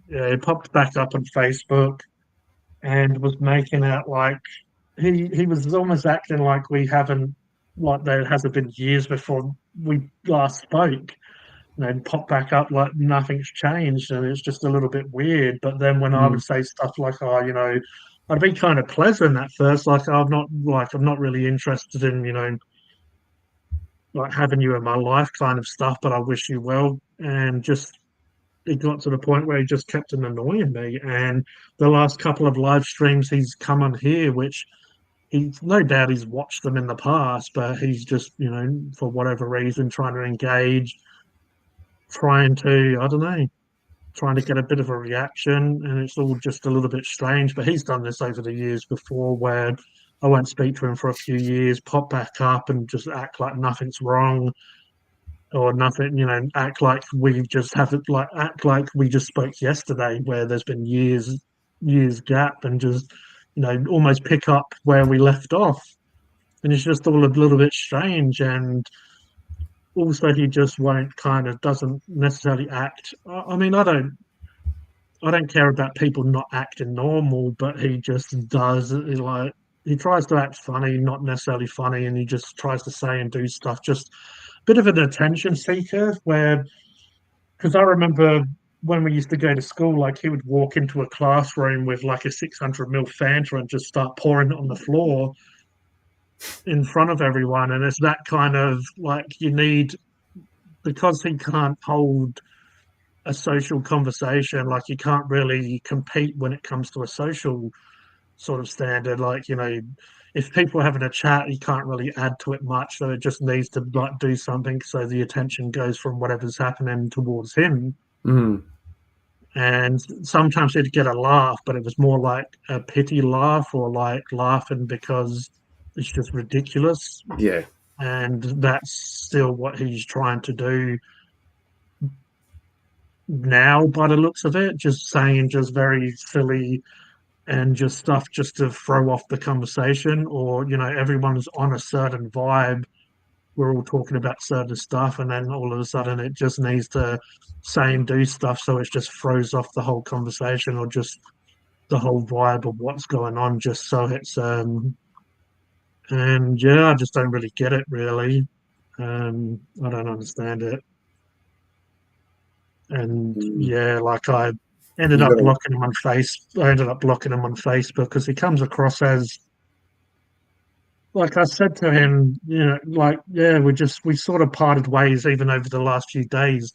Speaker 1: Yeah, he popped back up on Facebook and was making out like he was almost acting like we haven't like there hasn't been years before we last spoke. And then pop back up like nothing's changed, and it's just a little bit weird. But then when I
Speaker 2: Mm.
Speaker 1: would say stuff like, "Oh, I'd be kind of pleasant at first, like I'm not really interested in like having you in my life kind of stuff, but I wish you well." And just it got to the point where he just kept on annoying me. And the last couple of live streams he's come on here, which he's no doubt he's watched them in the past, but he's just, for whatever reason, trying to engage, trying to, I don't know, trying to get a bit of a reaction. And it's all just a little bit strange. But he's done this over the years before where I won't speak to him for a few years, pop back up and just act like nothing's wrong or nothing, act like we just haven't like act like we just spoke yesterday where there's been years gap and just, almost pick up where we left off. And it's just all a little bit strange. And also he just won't kind of doesn't necessarily act. I mean, I don't care about people not acting normal, but he just does. Like he tries to act funny, not necessarily funny, and he just tries to say and do stuff. Just a bit of an attention seeker. Where because I remember when we used to go to school, like he would walk into a classroom with like a 600 ml Fanta and just start pouring it on the floor in front of everyone, and it's that kind of like you need because he can't hold a social conversation. Like you can't really compete when it comes to a social sort of standard. Like if people are having a chat, you can't really add to it much. So it just needs to like do something so the attention goes from whatever's happening towards him.
Speaker 2: Mm.
Speaker 1: And sometimes he'd get a laugh, but it was more like a pity laugh or like laughing because it's just ridiculous.
Speaker 2: Yeah.
Speaker 1: And that's still what he's trying to do now by the looks of it, just saying just very silly and just stuff just to throw off the conversation, or everyone's on a certain vibe, we're all talking about certain stuff, and then all of a sudden it just needs to say and do stuff so it just throws off the whole conversation or just the whole vibe of what's going on, just so it's and yeah, I just don't really get it really. I don't understand it. And
Speaker 2: Mm.
Speaker 1: yeah, like ended
Speaker 2: You
Speaker 1: up
Speaker 2: got to.
Speaker 1: blocking him on face. I ended up blocking him on Facebook because he comes across as like I said to him, like yeah, we sort of parted ways even over the last few days.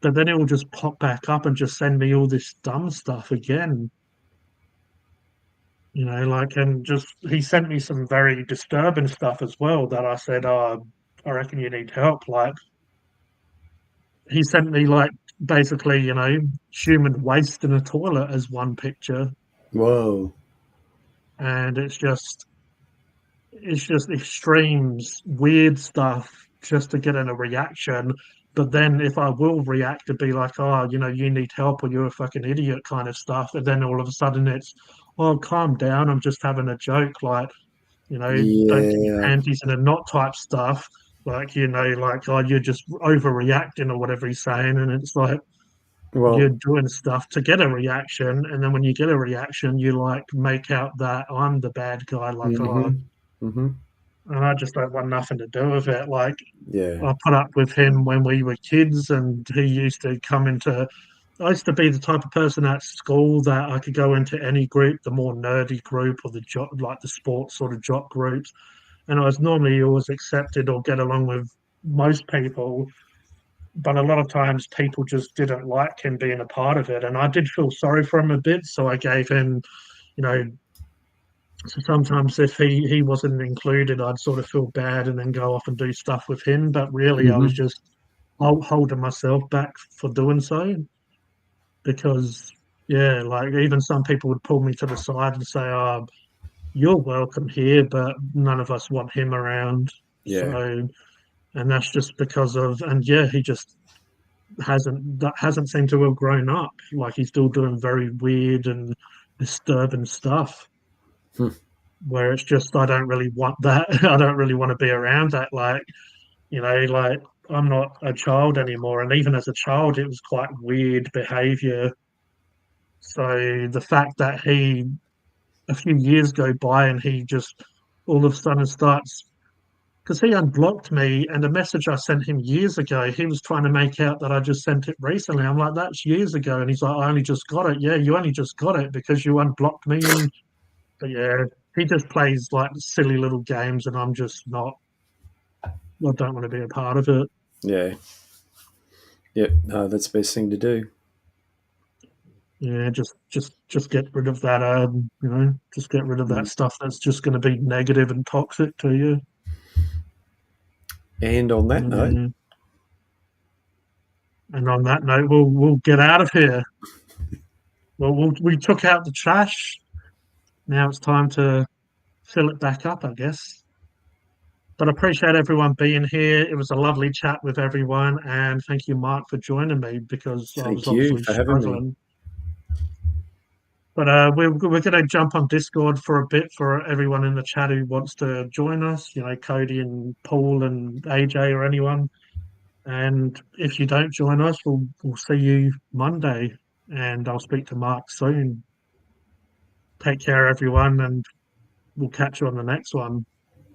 Speaker 1: but then it will just pop back up and just send me all this dumb stuff again. Like, and just he sent me some very disturbing stuff as well that I said, "Oh, I reckon you need help." Like, he sent me like basically, human waste in a toilet as one picture,
Speaker 2: Whoa.
Speaker 1: and it's just extremes, weird stuff just to get in a reaction. But then if I will react to be like, oh, you need help or you're a fucking idiot kind of stuff, and then all of a sudden it's, oh, calm down, I'm just having a joke, like, don't get your
Speaker 2: Yeah.
Speaker 1: panties in a knot type stuff. Like, like, oh, you're just overreacting or whatever he's saying. And it's like, you're
Speaker 2: Well.
Speaker 1: doing stuff to get a reaction. And then when you get a reaction, you like make out that I'm the bad guy, like, oh,
Speaker 2: Mhm. Mhm.
Speaker 1: and I just don't want nothing to do with it. Like,
Speaker 2: Yeah.
Speaker 1: I put up with him when we were kids, and he used to come into. I used to be the type of person at school that I could go into any group, the more nerdy group or the jock, like the sports sort of jock groups, and I was normally always accepted or get along with most people. But a lot of times, people just didn't like him being a part of it, and I did feel sorry for him a bit. So I gave him, you know, so sometimes if he wasn't included, I'd sort of feel bad and then go off and do stuff with him. But really, I was
Speaker 2: Mhm.
Speaker 1: just holding myself back for doing so because, yeah, like even some people would pull me to the side and say, "Oh, you're welcome here, but none of us want him around."
Speaker 2: Yeah.
Speaker 1: So, and that's just because of, and yeah, he just hasn't seemed to have grown up. Like he's still doing very weird and disturbing stuff.
Speaker 2: Hmm.
Speaker 1: Where it's just I don't really want that. I don't really want to be around that. Like, like I'm not a child anymore, and even as a child, it was quite weird behavior. So the fact that a few years go by and he just all of a sudden starts, because he unblocked me, and a message I sent him years ago, he was trying to make out that I just sent it recently. I'm like, that's years ago, and he's like, I only just got it. Yeah, you only just got it because you unblocked me, and but yeah, he just plays like silly little games, and I'm just not. I don't want to be a part of it.
Speaker 2: Yeah. Yep. No, that's the best thing to do.
Speaker 1: Yeah, just get rid of that. Just get rid of that
Speaker 2: Mm.
Speaker 1: stuff that's just going to be negative and toxic to you.
Speaker 2: And on that note,
Speaker 1: Yeah. And on that note, we'll get out of here. Well, we took out the trash. Now it's time to fill it back up, I guess. But I appreciate everyone being here. It was a lovely chat with everyone, and thank you, Mark, for joining me because I was
Speaker 2: thank you
Speaker 1: obviously
Speaker 2: for having me.
Speaker 1: struggling. But we're going to jump on Discord for a bit for everyone in the chat who wants to join us. Cody and Paul and AJ or anyone. And if you don't join us, we'll see you Monday, and I'll speak to Mark soon. Take care, everyone, and we'll catch you on the next one.